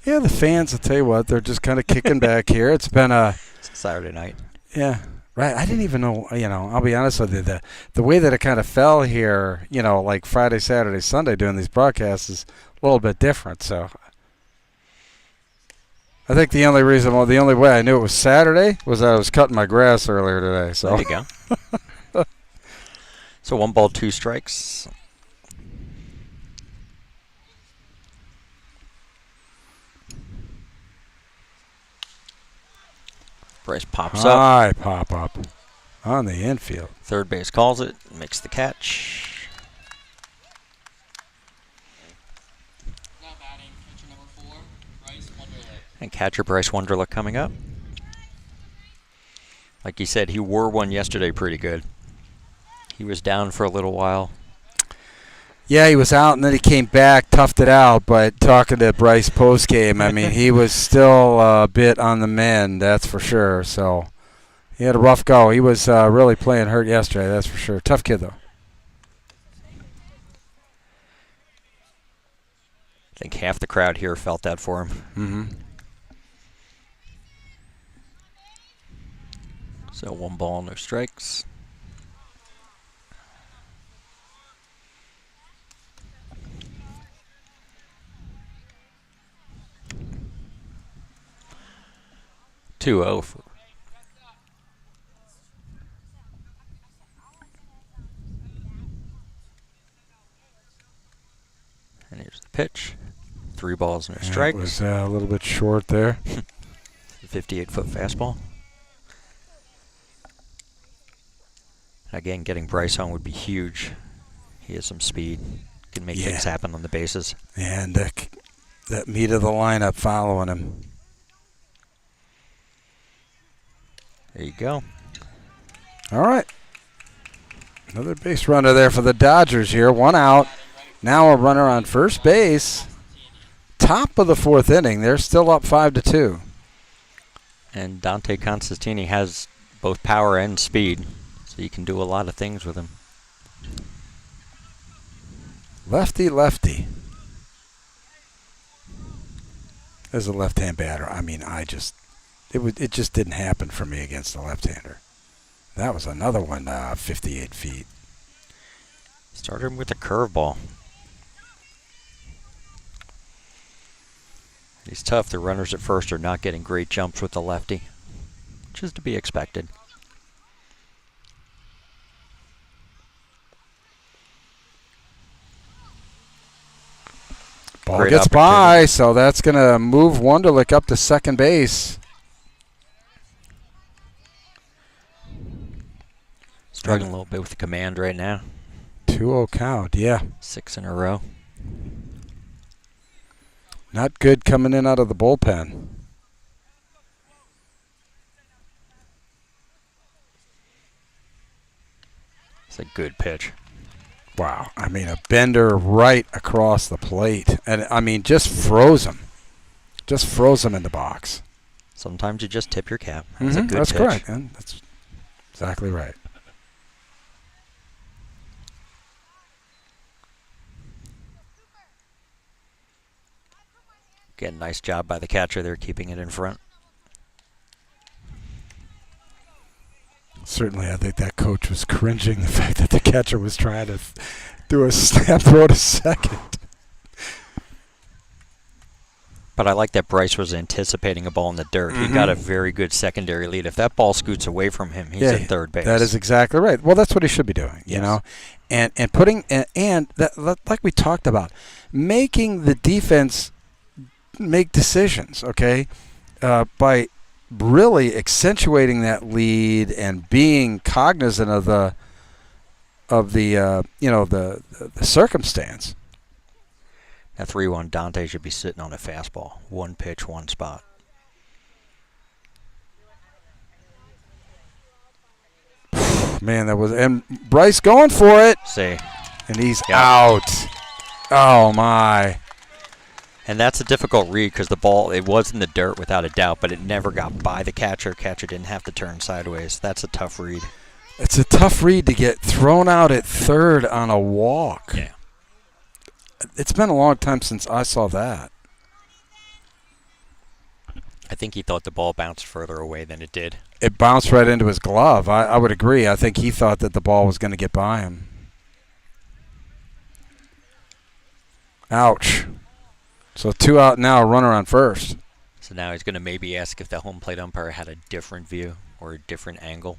Yeah, the fans, I'll tell you what, they're just kind of kicking back here. It's been a... It's Saturday night. Yeah, right. I didn't even know, I'll be honest with you, the way that it kind of fell here, like Friday, Saturday, Sunday doing these broadcasts is a little bit different. So I think the only way I knew it was Saturday was I was cutting my grass earlier today. So There you go. So 1 ball, 2 strikes. Bryce pops up. High pop up on the infield. Third base calls it, makes the catch. Now batting, catcher number 4, Bryce Wonderlick. And catcher Bryce Wonderlick coming up. Like you said, he wore one yesterday pretty good. He was down for a little while. Yeah, he was out, and then he came back, toughed it out. But talking to Bryce postgame, I mean, he was still a bit on the mend, that's for sure. So he had a rough go. He was really playing hurt yesterday, that's for sure. Tough kid, though. I think half the crowd here felt that for him. Mm-hmm. So 1 ball, no strikes. Two over. And here's the pitch. 3 balls, no strikes. It was a little bit short there. 58-foot fastball. Again, getting Bryce home would be huge. He has some speed. Can make things happen on the bases. And that meat of the lineup following him. There you go. All right. Another base runner there for the Dodgers here. 1 out. Now a runner on first base. Top of the 4th inning. They're still up 5-2. And Dante Constantini has both power and speed, so you can do a lot of things with him. Lefty, lefty. As a left-hand batter, I mean, it just didn't happen for me against a left-hander. That was another one, 58 feet. Started with a curveball. He's tough. The runners at first are not getting great jumps with the lefty, which is to be expected. Ball Great gets by, so that's going to move Wunderlich up to second base. Struggling a little bit with the command right now. 2-0 count, yeah. 6 in a row. Not good coming in out of the bullpen. It's a good pitch. Wow. I mean, a bender right across the plate. And, I mean, just froze him. Just froze him in the box. Sometimes you just tip your cap. That's a good That's pitch. correct. And that's exactly right. Again, nice job by the catcher there, keeping it in front. Certainly, I think that coach was cringing the fact that the catcher was trying to do a snap throw to second. But I like that Bryce was anticipating a ball in the dirt. He got a very good secondary lead. If that ball scoots away from him, he's at third base. That is exactly right. Well, that's what he should be doing, you know. And putting and that, like we talked about, making the defense make decisions, okay, by really accentuating that lead and being cognizant of the circumstance. At 3-1, Dante should be sitting on a fastball. 1 pitch, 1 spot. Man, that was, and Bryce going for it. See. And he's out. Oh my. And that's a difficult read because the ball, it was in the dirt without a doubt, but it never got by the catcher. Catcher didn't have to turn sideways. That's a tough read. It's a tough read to get thrown out at third on a walk. Yeah. It's been a long time since I saw that. I think he thought the ball bounced further away than it did. It bounced right into his glove. I would agree. I think he thought that the ball was going to get by him. Ouch. So 2 out now, a runner on first. So now he's going to maybe ask if the home plate umpire had a different view or a different angle.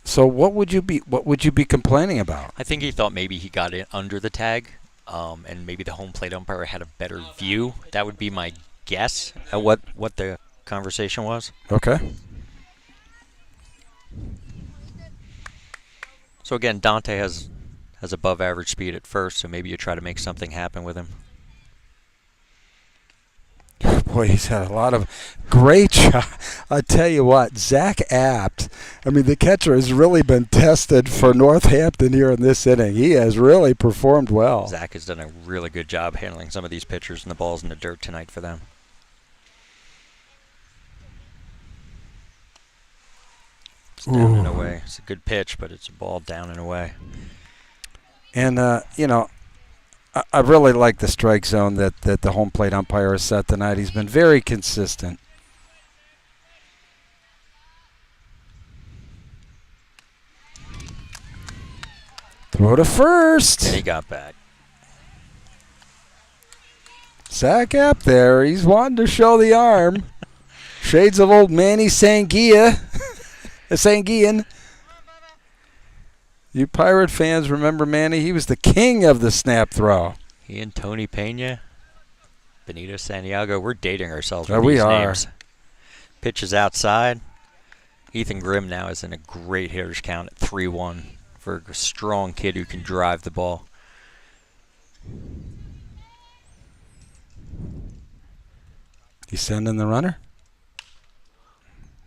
So what would you be complaining about? I think he thought maybe he got it under the tag, and maybe the home plate umpire had a better view. That would be my guess at what the conversation was. Okay. So again, Dante has above average speed at first, so maybe you try to make something happen with him. Boy, he's had a lot of great shots. I tell you what, Zach Apt, I mean, the catcher has really been tested for Northampton here in this inning. He has really performed well. Zach has done a really good job handling some of these pitchers and the balls in the dirt tonight for them. It's down and away. It's a good pitch, but it's a ball down and away. And, I really like the strike zone that the home plate umpire has set tonight. He's been very consistent. Throw to first. And he got back. Zach up there. He's wanting to show the arm. Shades of old Manny Sanguian. You Pirate fans remember Manny? He was the king of the snap throw. He and Tony Pena, Benito Santiago, we're dating ourselves with We these are. names. Pitch is outside. Ethan Grimm now is in a great hitter's count at 3-1 for a strong kid who can drive the ball. He's sending the runner.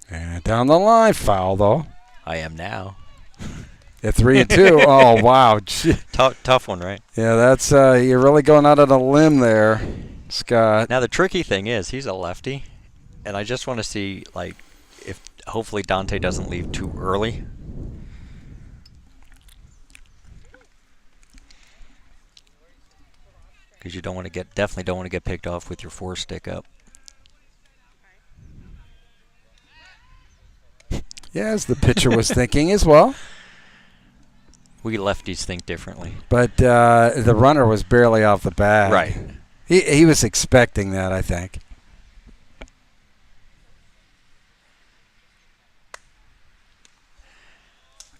And down the line, foul though. I am now. At 3-2. Oh, wow. Tough one, right? Yeah, that's you're really going out on a limb there, Scott. Now the tricky thing is he's a lefty, and I just want to see like if hopefully Dante doesn't leave too early. Because you don't want to definitely don't want to get picked off with your 4-stick up. Yeah, as the pitcher was thinking as well. We lefties think differently. But the runner was barely off the bat. Right. He was expecting that, I think.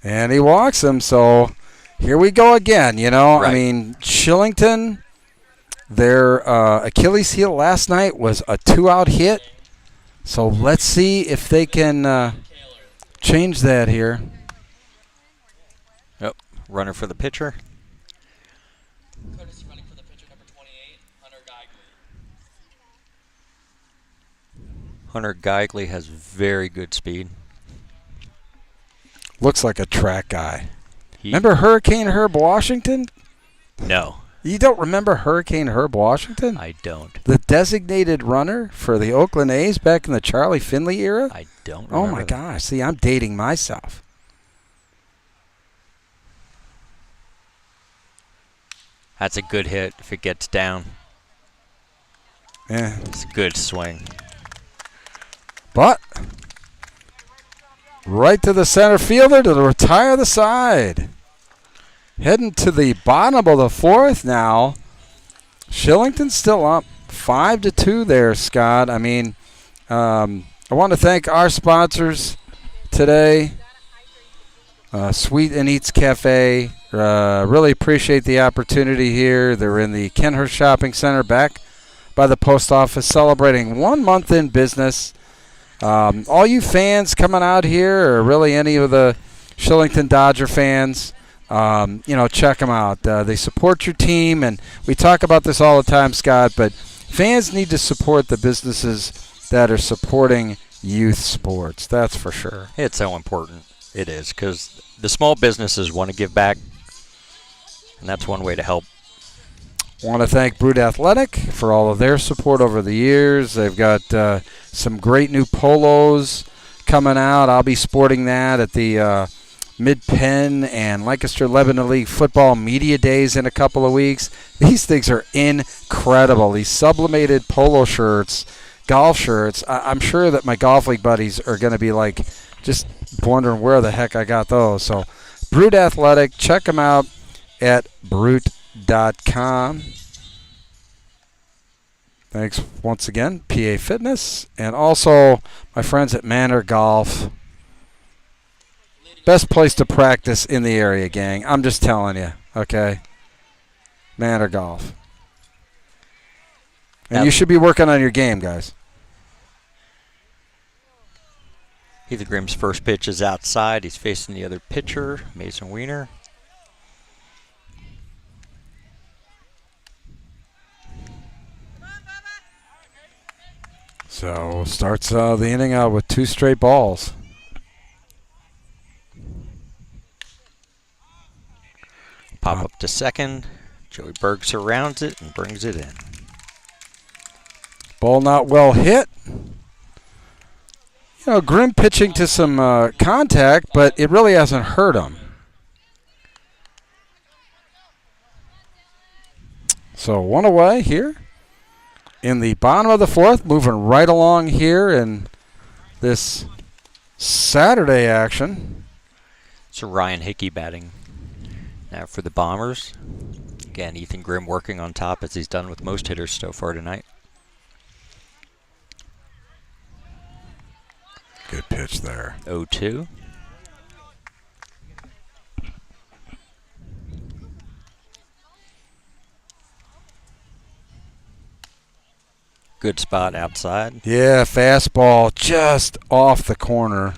And he walks him, so here we go again, you know. Right. I mean, Shillington, their Achilles heel last night was a 2-out hit. So let's see if they can change that here. Yep. Runner for the pitcher. Courtesy running for the pitcher, number 28, Hunter Geigley. Hunter Geigley has very good speed. Looks like a track guy. Remember Hurricane Herb Washington? No. You don't remember Hurricane Herb Washington? I don't. The designated runner for the Oakland A's back in the Charlie Finley era? I don't remember. Oh, my gosh. See, I'm dating myself. That's a good hit if it gets down. Yeah. It's a good swing. But right to the center fielder to retire the side. Heading to the bottom of the 4th now. Shillington's still up 5-2 there, Scott. I mean, I want to thank our sponsors today. Sweet and Eats Cafe. Really appreciate the opportunity here. They're in the Kenhurst Shopping Center back by the post office, celebrating 1 month in business. All you fans coming out here, or really any of the Shillington Dodger fans, check them out. They support your team, and we talk about this all the time, Scott, but fans need to support the businesses that are supporting youth sports. That's for sure. It's so important. It is, because the small businesses want to give back, and that's one way to help. Want to thank Brute Athletic for all of their support over the years. They've got some great new polos coming out. I'll be sporting that at the Mid-Penn and Lancaster Lebanon League football media days in a couple of weeks. These things are incredible. These sublimated polo shirts, golf shirts. I'm sure that my golf league buddies are going to be like just wondering where the heck I got those. So Brute Athletic, check them out at brute.com. Thanks once again, PA Fitness, and also my friends at Manor Golf. Best place to practice in the area, gang. I'm just telling you, okay? Manor Golf. And you should be working on your game, guys. Heath Grimm's first pitch is outside. He's facing the other pitcher, Mason Wiener. So starts the inning out with 2 straight balls. Pop up to second. Joey Berg surrounds it and brings it in. Ball not well hit. You know, Grimm pitching to some contact, but it really hasn't hurt him. So 1 away here in the bottom of the 4th, moving right along here in this Saturday action. So Ryan Hickey batting now for the Bombers. Again, Ethan Grimm working on top as he's done with most hitters so far tonight. Good pitch there. 0-2. Good spot outside. Yeah, fastball just off the corner.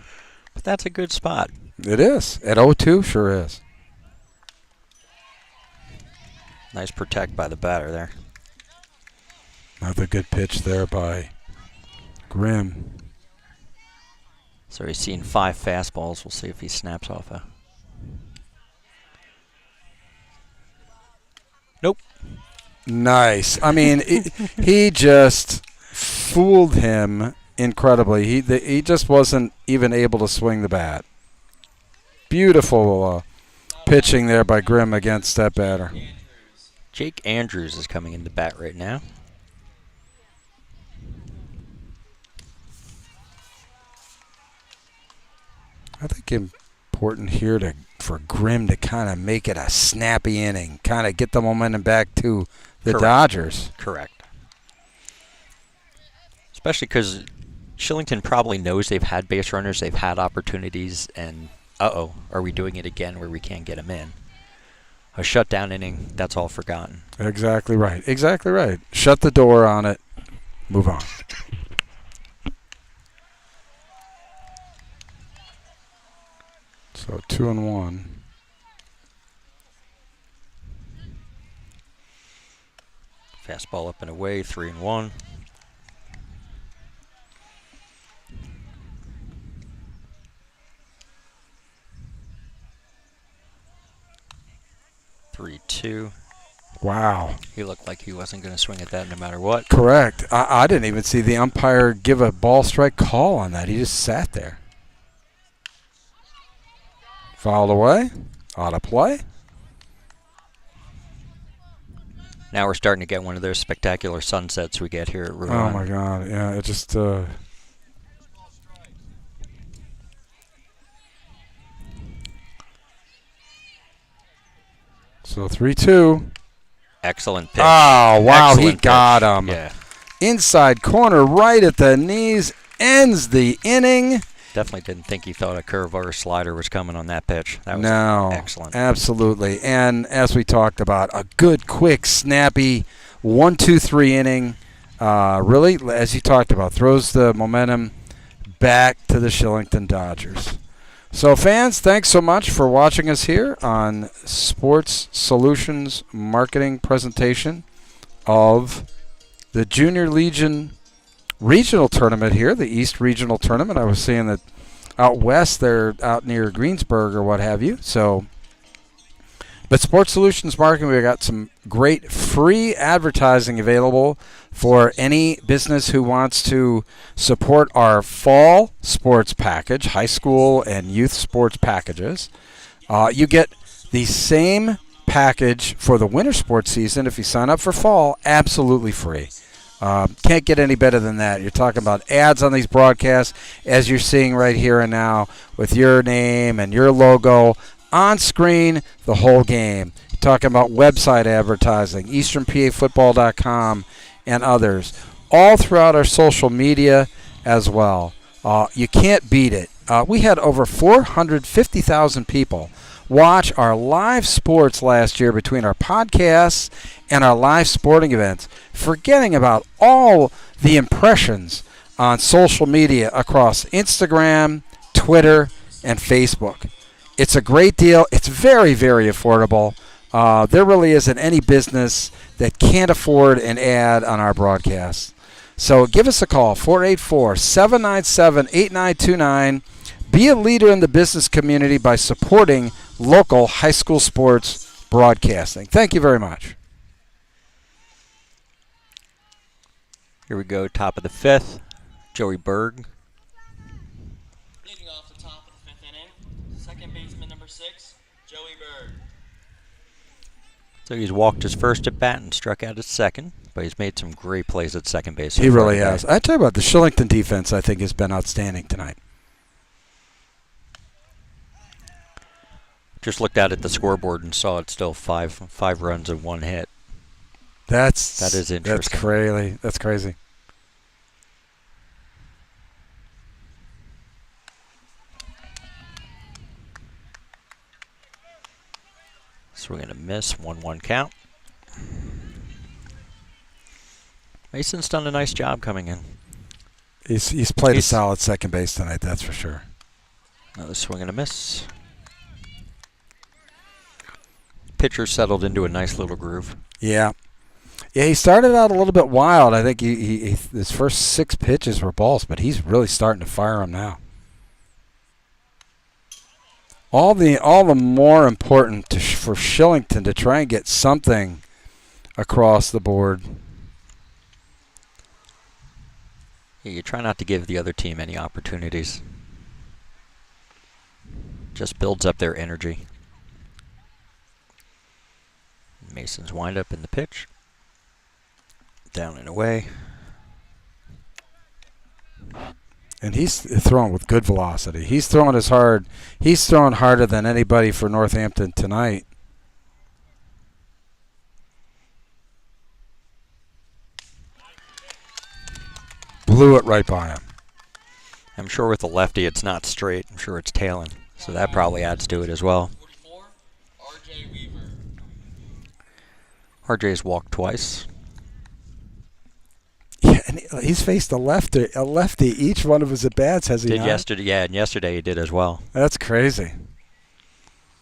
But that's a good spot. It is. At 0-2, sure is. Nice protect by the batter there. Another good pitch there by Grimm. So he's seen 5 fastballs. We'll see if he snaps off a Nope. Nice. I mean, he just fooled him incredibly. He just wasn't even able to swing the bat. Beautiful pitching there by Grimm against that batter. Jake Andrews is coming in the bat right now. I think important here for Grimm to kind of make it a snappy inning, kind of get the momentum back to the Correct. Dodgers. Correct. Especially because Shillington probably knows they've had base runners, they've had opportunities, and are we doing it again where we can't get them in? A shutdown inning, that's all forgotten. Exactly right. Exactly right. Shut the door on it. Move on. So 2-1. Fastball up and away, 3-1. Three-two. Wow. He looked like he wasn't going to swing at that no matter what. Correct. I didn't even see the umpire give a ball strike call on that. He just sat there. Fouled away. Out of play. Now we're starting to get one of those spectacular sunsets we get here at RULON. Oh, my God. Yeah, it just... So 3-2. Excellent pitch. Oh, wow. Excellent he got pitch. him. Yeah. Inside corner, right at the knees. Ends the inning. Definitely didn't think he thought a curve or a slider was coming on that pitch. That was excellent. Absolutely. And as we talked about, a good, quick, snappy 1-2-3 inning. Really, as you talked about, throws the momentum back to the Shillington Dodgers. So, fans, thanks so much for watching us here on Sports Solutions Marketing presentation of the Junior Legion Regional Tournament here, the East Regional Tournament. I was seeing that out west, they're out near Greensburg or what have you. So, but Sports Solutions Marketing, we've got some great free advertising available for any business who wants to support our fall sports package, high school and youth sports packages. You get the same package for the winter sports season if you sign up for fall, absolutely free. Can't get any better than that. You're talking about ads on these broadcasts, as you're seeing right here and now, with your name and your logo on screen the whole game. You're talking about website advertising, easternpafootball.com, and others, all throughout our social media as well. You can't beat it. We had over 450,000 people watch our live sports last year between our podcasts and our live sporting events, forgetting about all the impressions on social media across Instagram, Twitter, and Facebook. It's a great deal. It's very, very affordable. There really isn't any business that can't afford an ad on our broadcast. So give us a call, 484-797-8929. Be a leader in the business community by supporting local high school sports broadcasting. Thank you very much. Here we go, top of the fifth. Joey Berg. Leading off the top of the fifth inning, second baseman number 6, Joey Berg. So he's walked his first at bat and struck out his second, but he's made some great plays at second base. He really has. I tell you what, the Shillington defense, I think, has been outstanding tonight. Just looked out at the scoreboard and saw it's still five runs and 1 hit. That is interesting. That's crazy. That's crazy. Swing and a miss, 1-1 count. Mason's done a nice job coming in. He's played a solid second base tonight, that's for sure. Another swing and a miss. Pitcher settled into a nice little groove. Yeah. Yeah, he started out a little bit wild. I think his first 6 pitches were balls, but he's really starting to fire them now. All the more important for Shillington to try and get something across the board. Yeah, you try not to give the other team any opportunities. Just builds up their energy. Mason's wind up in the pitch. Down and away. And he's throwing with good velocity. He's throwing as hard. He's throwing harder than anybody for Northampton tonight. Blew it right by him. I'm sure with the lefty it's not straight. I'm sure it's tailing. So that probably adds to it as well. 44, R.J. Weaver. RJ's walked twice. Yeah, and he's faced a lefty each one of his at-bats, has he Did not? yesterday, yeah, and yesterday he did as well. That's crazy.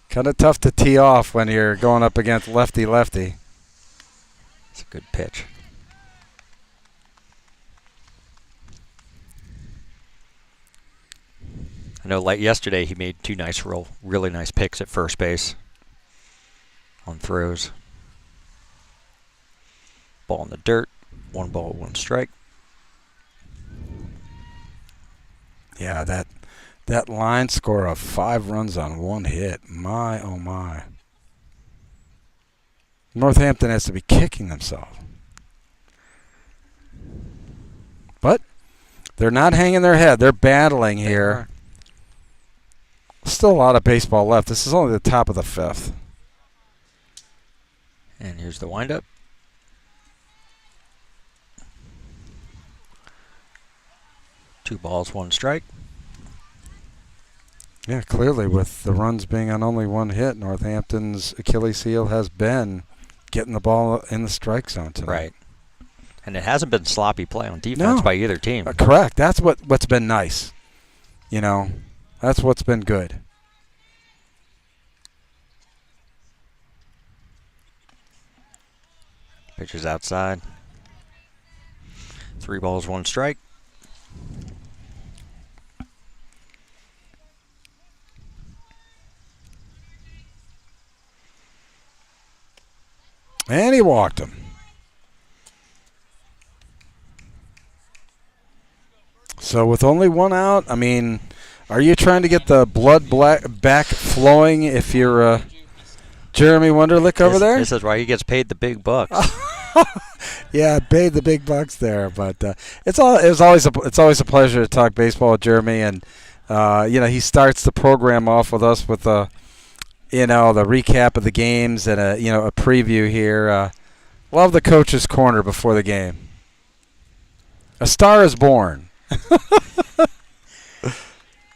Kind of tough to tee off when you're going up against lefty-lefty. It's a good pitch. I know like yesterday he made two really nice picks at first base on throws. Ball in the dirt. 1 ball, 1 strike. Yeah, that line score of 5 runs on 1 hit. My, oh my. Northampton has to be kicking themselves. But they're not hanging their head. They're battling here. Still a lot of baseball left. This is only the top of the 5th. And here's the windup. Two balls, 1 strike. Yeah, clearly with the runs being on only 1 hit, Northampton's Achilles heel has been getting the ball in the strike zone tonight. Right. And it hasn't been sloppy play on defense by either team. Correct. That's what's been nice. You know, that's what's been good. Pitcher's outside. 3 balls, 1 strike. And he walked him. So with only 1 out, I mean, are you trying to get the blood back flowing if you're Jeremy Wunderlich over there? This is why he gets paid the big bucks. Yeah, paid the big bucks there, but it's always a pleasure to talk baseball with Jeremy, and he starts the program off with us with the recap of the games and a preview here. Love the coach's corner before the game. A star is born.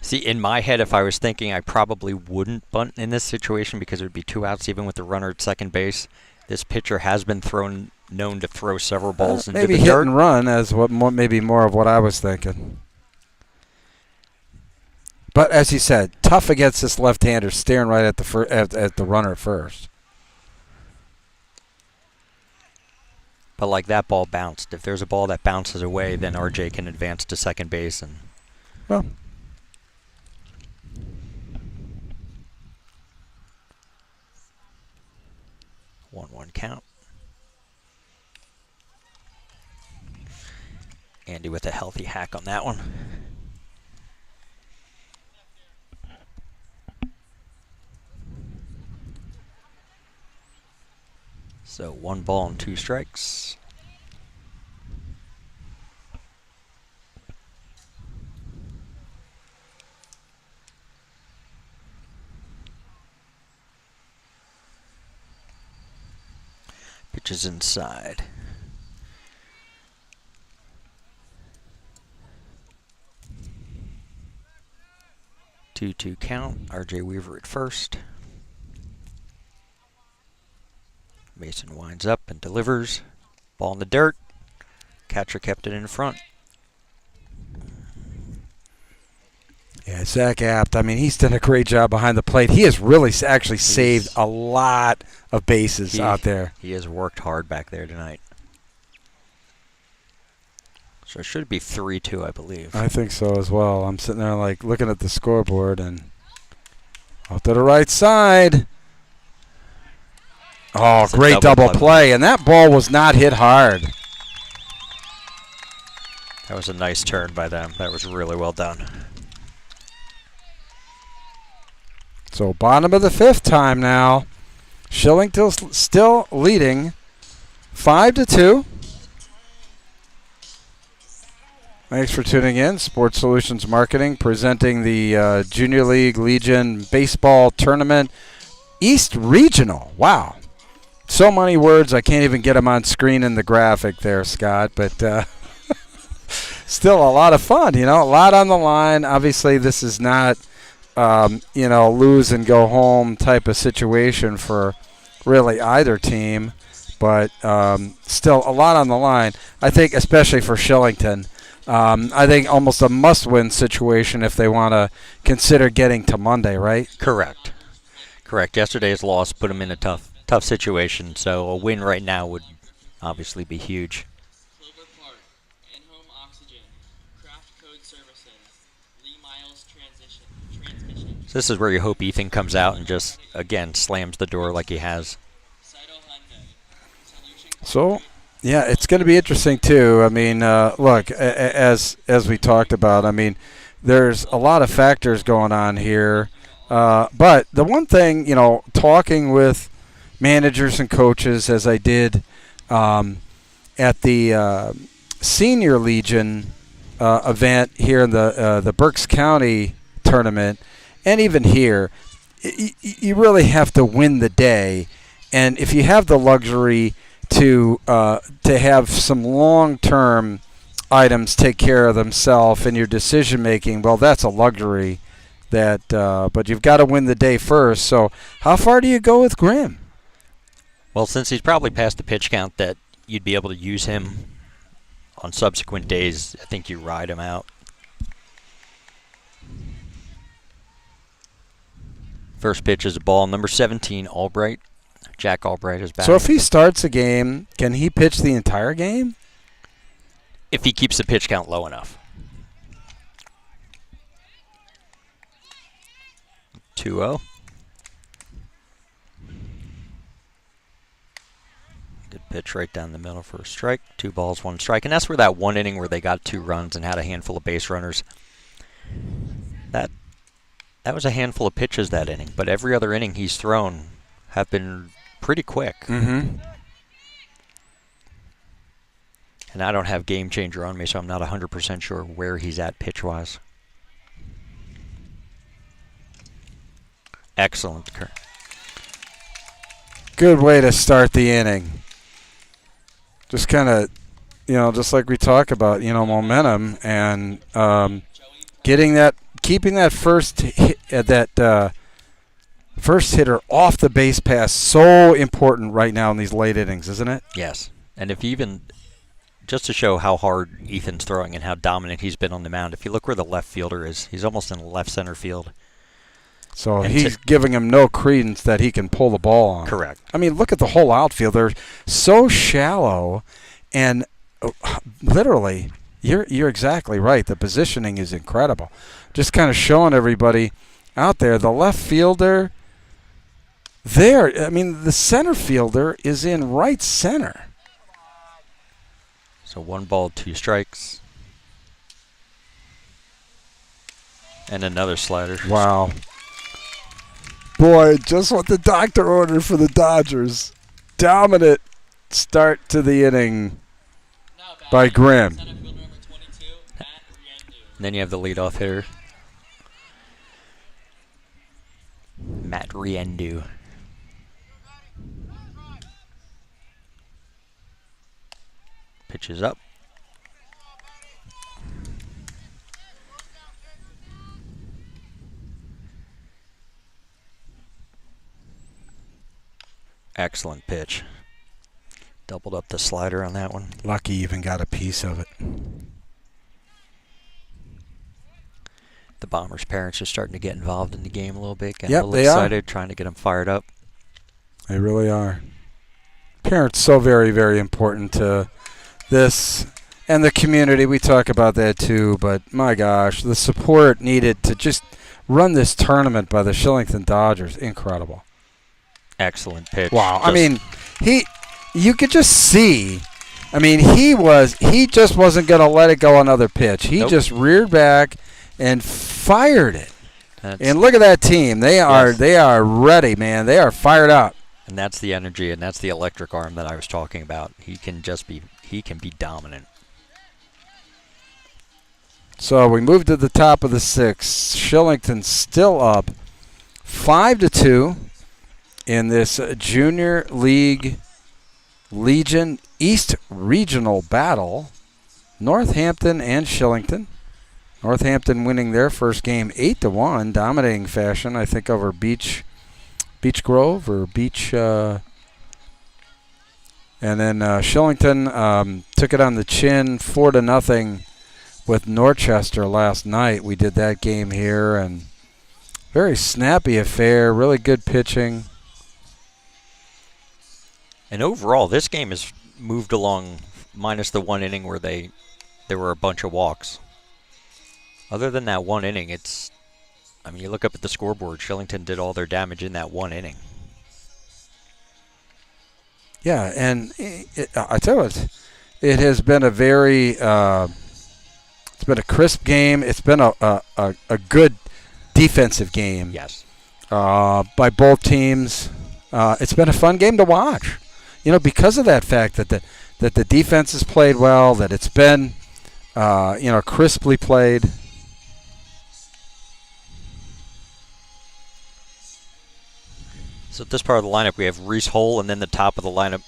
See, in my head, if I was thinking, I probably wouldn't bunt in this situation because it would be 2 outs even with the runner at second base. This pitcher has been known to throw several balls into the dirt. Maybe hit and run as maybe more of what I was thinking. But as you said, tough against this left-hander, staring right at the runner first. But like that ball bounced. If there's a ball that bounces away, then RJ can advance to second base and. Well. 1-1 count. Andy with a healthy hack on that one. So 1 ball and 2 strikes. Pitches inside. 2-2 count. RJ Weaver at first. Mason winds up and delivers. Ball in the dirt. Catcher kept it in front. Yeah, Zach Apt, I mean, he's done a great job behind the plate. He has really actually saved a lot of bases out there. He has worked hard back there tonight. So it should be 3-2, I believe. I think so as well. I'm sitting there like looking at the scoreboard and off to the right side. Oh, great double play. And that ball was not hit hard. That was a nice turn by them. That was really well done. So bottom of the 5th time now. Shillington still leading 5-2. Thanks for tuning in. Sports Solutions Marketing presenting the Junior League Legion Baseball Tournament East Regional. Wow. So many words, I can't even get them on screen in the graphic there, Scott. But still a lot of fun, a lot on the line. Obviously, this is not, lose and go home type of situation for really either team. But still a lot on the line, I think, especially for Shillington. I think almost a must-win situation if they want to consider getting to Monday, right? Correct. Yesterday's loss put them in a tough situation, so a win right now would obviously be huge. Clover Park, in-home oxygen, craft code services, Lee Miles transmission. So this is where you hope Ethan comes out and just, again, slams the door like he has. So, yeah, it's going to be interesting, too. I mean, look, as we talked about, I mean, there's a lot of factors going on here. But the one thing, talking with managers and coaches, as I did at the Senior Legion event here in the Berks County tournament, and even here, you really have to win the day. And if you have the luxury to have some long-term items take care of themselves in your decision-making, well, that's a luxury. But you've got to win the day first. So how far do you go with Grimm? Well, since he's probably past the pitch count that you'd be able to use him on subsequent days, I think you ride him out. First pitch is a ball, number 17, Albright. Jack Albright is back. So if he starts a game, can he pitch the entire game? If he keeps the pitch count low enough. 2-0. Good pitch right down the middle for a strike. 2 balls, 1 strike. And that's where that one inning where they got 2 runs and had a handful of base runners. That was a handful of pitches that inning. But every other inning he's thrown have been pretty quick. Mm-hmm. And I don't have Game Changer on me, so I'm not 100% sure where he's at pitch-wise. Excellent. Good way to start the inning. Just kind of, just like we talk about, momentum and keeping that first hit, first hitter off the base pass, so important right now in these late innings, isn't it? Yes. And if even, just to show how hard Ethan's throwing and how dominant he's been on the mound, if you look where the left fielder is, he's almost in left center field. So he's giving him no credence that he can pull the ball on. Correct. I mean, look at the whole outfield. They're so shallow, and literally, you're exactly right. The positioning is incredible. Just kind of showing everybody out there, the left fielder there. I mean, the center fielder is in right center. So 1 ball, 2 strikes. And another slider. Wow. Boy, just what the doctor ordered for the Dodgers. Dominant start to the inning by Grimm. And then you have the leadoff hitter, Matt Riendu. Pitches up. Excellent pitch. Doubled up the slider on that one. Lucky even got a piece of it. The Bombers' parents are starting to get involved in the game a little bit. Getting Yep, a little they excited, are. trying to get them fired up. They really are. Parents so very, very important to this and the community. We talk about that too, but my gosh, the support needed to just run this tournament by the Shillington Dodgers, incredible. Excellent pitch. Wow. I mean, you could just see. I mean, he just wasn't going to let it go another pitch. He just reared back and fired it. And look at that team. They are ready, man. They are fired up. And that's the energy, and that's the electric arm that I was talking about. He can be dominant. So we move to the top of the 6th. Shillington still up 5-2 in this Junior League Legion East Regional battle. Northampton and Shillington. Northampton winning their first game 8-1, dominating fashion, I think, over Beach Grove or Beach. And then Shillington took it on the chin 4-0 with Norchester last night. We did that game here, and very snappy affair, really good pitching. And overall, this game has moved along, minus the one inning where there were a bunch of walks. Other than that one inning, you look up at the scoreboard, Shillington did all their damage in that one inning. Yeah, and I tell you, it has been a very, it's been a crisp game. It's been a good defensive game. Yes. By both teams. It's been a fun game to watch. Because of that fact that the defense has played well, that it's been, crisply played. So at this part of the lineup, we have Reese Hole, and then the top of the lineup.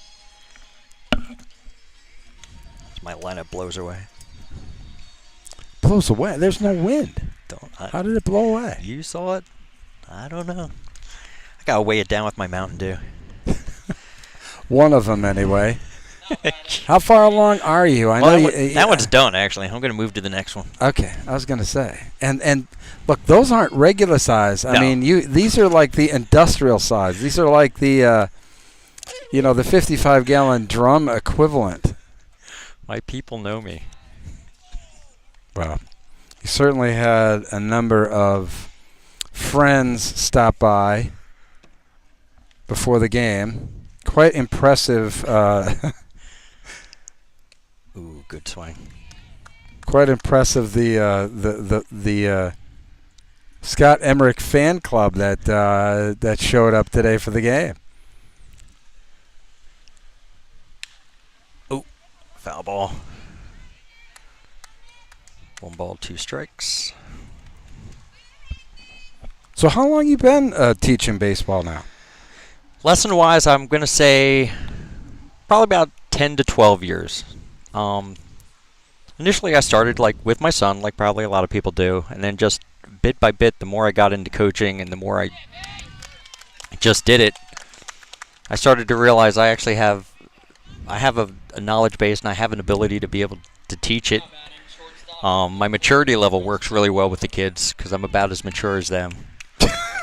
My lineup blows away. Blows away? There's no wind. How did it blow away? You saw it? I don't know. I gotta weigh it down with my Mountain Dew. One of them, anyway. How far along are you? I know that one's done, actually. I'm going to move to the next one. Okay, I was going to say. And look, those aren't regular size. I mean, these are like the industrial size. These are like the 55-gallon drum equivalent. My people know me. Well, you certainly had a number of friends stop by before the game. Quite impressive. Ooh, good swing. Quite impressive. The Scott Emmerich fan club that showed up today for the game. Oh, foul ball. 1 ball, 2 strikes. So how long you been teaching baseball now? Lesson-wise, I'm going to say probably about 10 to 12 years. Initially, I started with my son, like probably a lot of people do, and then just bit by bit, the more I got into coaching and the more I just did it, I started to realize I have a knowledge base and I have an ability to be able to teach it. My maturity level works really well with the kids because I'm about as mature as them.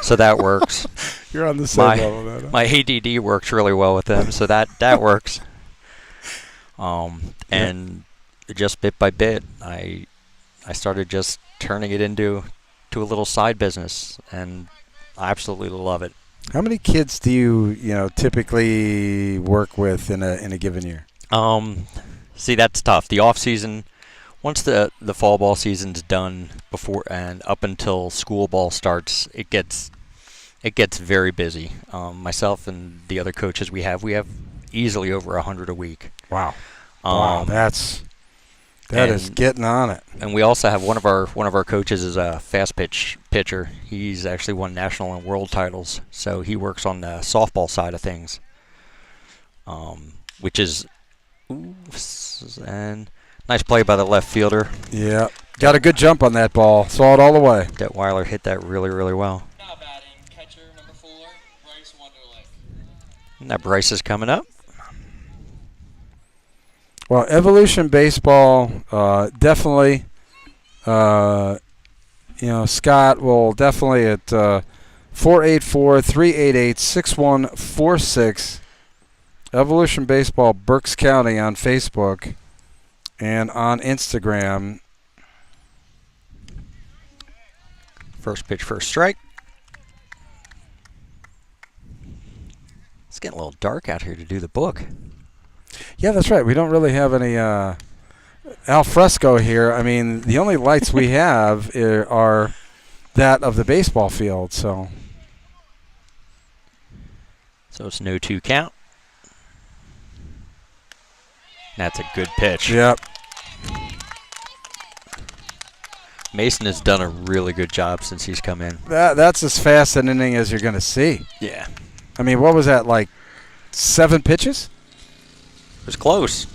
So that works. You're on the same level now. My ADD works really well with them, so that works. And just bit by bit, I started just turning it into a little side business, and I absolutely love it. How many kids do you typically work with in a given year? See, that's tough. The off season, once the fall ball season's done before and up until school ball starts, it gets very busy. Myself and the other coaches we have easily over 100 a week. Wow. Wow, that is getting on it. And we also have one of our coaches is a fast pitch pitcher. He's actually won national and world titles, so he works on the softball side of things, which is and nice play by the left fielder. Yeah, got a good jump on that ball. Saw it all the way. Detweiler hit that really, really well. Now batting, catcher number 4, Bryce Wonderlick. And that Bryce is coming up. Well, Evolution Baseball definitely, Scott will definitely at 484-388-6146. Evolution Baseball Berks County on Facebook and on Instagram. First pitch, first strike. It's getting a little dark out here to do the book. Yeah, that's right. We don't really have any al fresco here. I mean, the only lights we have are that of the baseball field. So it's no 2 count. That's a good pitch. Yep. Mason has done a really good job since he's come in. That's as fast an inning as you're going to see. Yeah. I mean, what was that, like 7 pitches? It was close.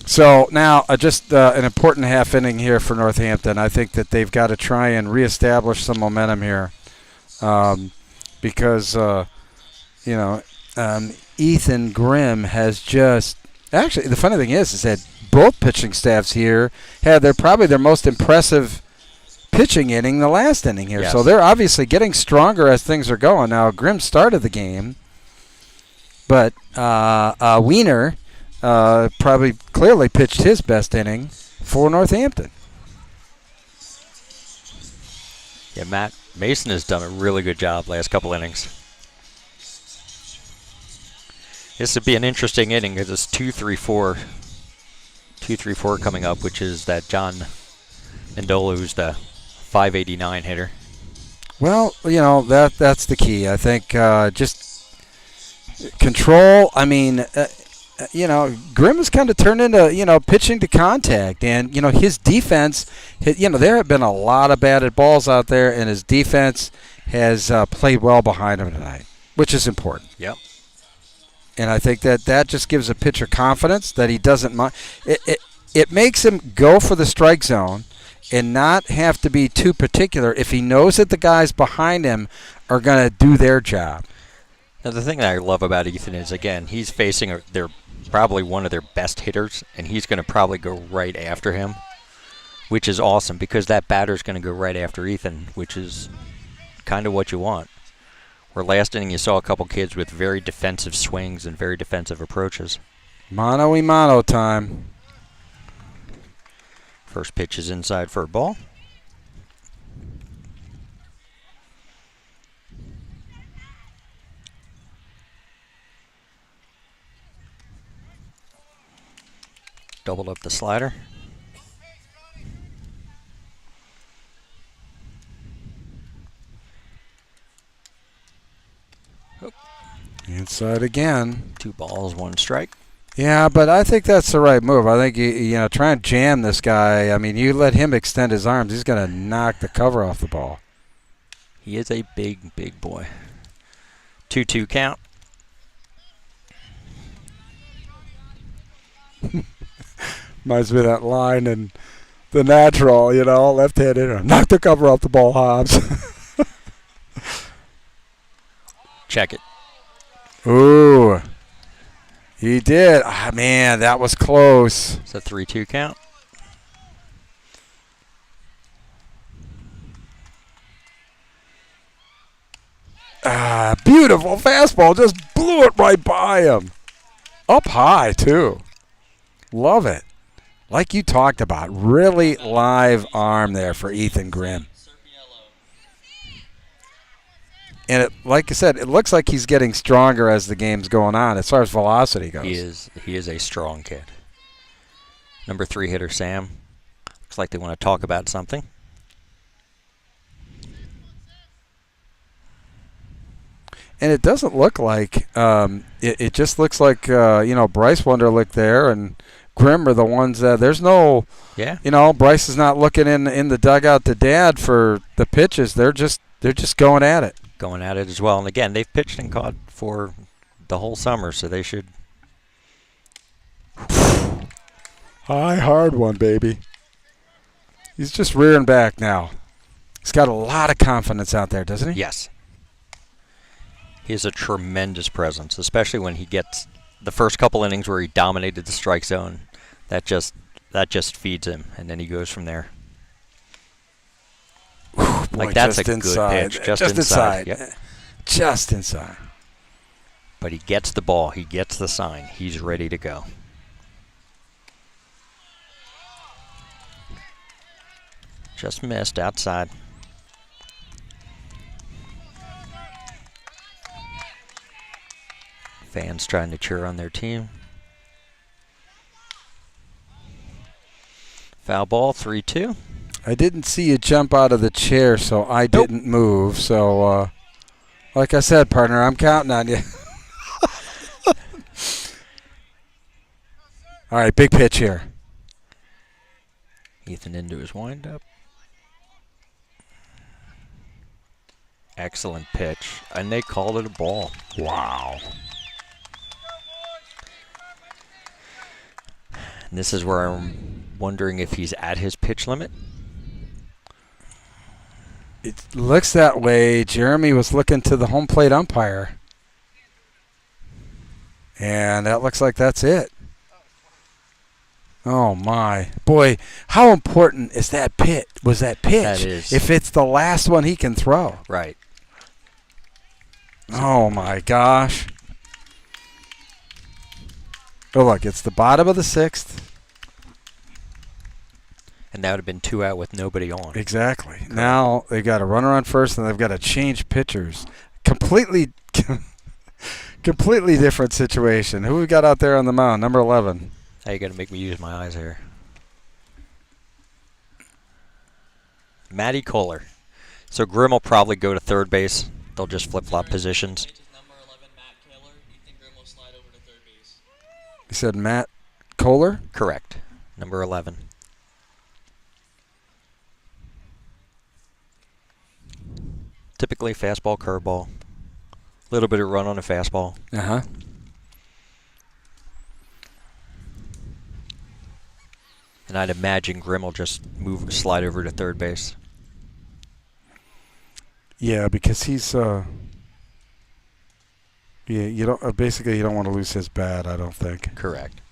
So now just an important half inning here for Northampton. I think that they've got to try and reestablish some momentum here because, Ethan Grimm has just – actually, the funny thing is that both pitching staffs here had probably their most impressive pitching inning the last inning here. Yes. So they're obviously getting stronger as things are going. Now, Grimm started the game, but Wiener probably clearly pitched his best inning for Northampton. Yeah, Matt Mason has done a really good job last couple innings. This would be an interesting inning because it's 2-3-4. 2-3-4 coming up, which is that John Mendola, who's the 589 hitter. Well, that's the key. I think just control. I mean, Grimm has kind of turned into, pitching to contact. And, his defense, there have been a lot of batted balls out there, and his defense has played well behind him tonight, which is important. Yep. And I think that just gives a pitcher confidence that he doesn't mind. It makes him go for the strike zone and not have to be too particular if he knows that the guys behind him are going to do their job. Now, the thing that I love about Ethan is, again, he's facing they're probably one of their best hitters, and he's going to probably go right after him, which is awesome because that batter's going to go right after Ethan, which is kind of what you want. Where last inning you saw a couple kids with very defensive swings and very defensive approaches. Mano-y-mano time. First pitch is inside for a ball. Doubled up the slider. Inside again. 2 balls, 1 strike. Yeah, but I think that's the right move. I think you try and jam this guy. I mean, you let him extend his arms, he's going to knock the cover off the ball. He is a big, big boy. 2-2 count. Reminds me of that line in The Natural, left-handed hitter. Knock the cover off the ball, Hobbs. Check it. Ooh. He did. Ah, man, that was close. It's a 3-2 count. Ah, beautiful fastball. Just blew it right by him. Up high, too. Love it. Like you talked about, really live arm there for Ethan Grimm. And like I said, it looks like he's getting stronger as the game's going on as far as velocity goes. He is a strong kid. Number 3 hitter Sam. Looks like they want to talk about something. And it doesn't look like it just looks like Bryce Wunderlich there and Grimm are the ones that there's no Bryce is not looking in the dugout to Dad for the pitches. They're just going at it. Going at it as well. And again, they've pitched and caught for the whole summer, so they should. High, hard one, baby. He's just rearing back now. He's got a lot of confidence out there, doesn't he? Yes. He has a tremendous presence, especially when he gets the first couple innings where he dominated the strike zone. That just feeds him, and then he goes from there. Boy, that's a inside. Good pitch. Just inside. Yep. Just inside. But he gets the ball. He gets the sign. He's ready to go. Just missed outside. fans trying to cheer on their team. Foul ball, 3-2. I didn't see you jump out of the chair, so I didn't move. So, like I said, partner, I'm counting on you. All right, big pitch here. Ethan into his windup. Excellent pitch, and they called it a ball. Wow. And this is where I'm wondering if he's at his pitch limit. It looks that way. Jeremy was looking to the home plate umpire. And that looks like that's it. Oh, my. Boy, how important is that pitch? Was that pitch? That is. If it's the last one he can throw. Right. Oh, my gosh. Oh, look, it's the bottom of the 6th. And that would have been 2 out with nobody on. Exactly. Correct. Now they've got a runner on first, and they've got to change pitchers. Completely different situation. Who we got out there on the mound? Number 11. Now you got to make me use my eyes here. Matty Kohler. So Grimm will probably go to third base. They'll just flip-flop positions. Number 11, Matt Keller. Ethan Grimm will slide over to third base. You said Matt Kohler? Correct. Number 11. Typically fastball, curveball. A little bit of run on a fastball. Uh-huh. And I'd imagine Grimm will just slide over to third base. Yeah, because he's you don't basically you don't want to lose his bat, I don't think. Correct.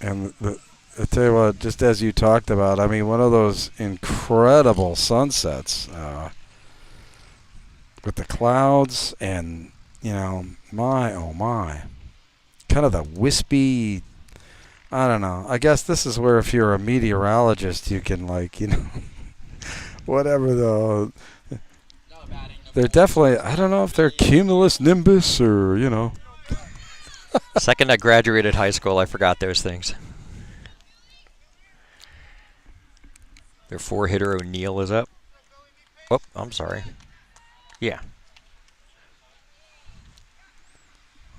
And I tell you what, just as you talked about, I mean, one of those incredible sunsets with the clouds and, you know, my, oh my. Kind of the wispy, I don't know. I guess this is where if you're a meteorologist, you can, like, you know, whatever the, they're definitely, I don't know if they're cumulus nimbus or, you know. Second I graduated high school, I forgot those things. Their 4-hitter O'Neill is up. Oh, I'm sorry. Yeah.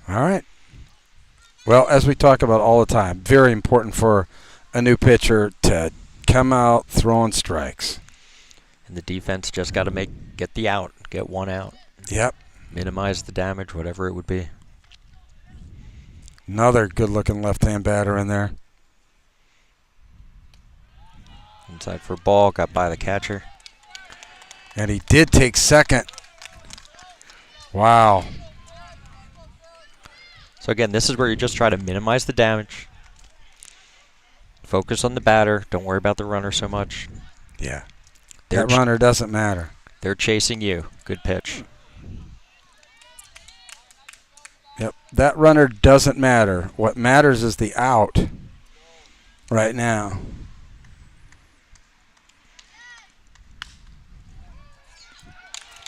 All right. Well, as we talk about all the time, very important for a new pitcher to come out throwing strikes. And the defense just got to get the out, get one out. Yep. Minimize the damage, whatever it would be. Another good-looking left-hand batter in there. Inside for a ball, got by the catcher. And he did take second. Wow. So again, this is where you just try to minimize the damage. Focus on the batter. Don't worry about the runner so much. Yeah. That runner doesn't matter. They're chasing you. Good pitch. Yep. That runner doesn't matter. What matters is the out right now.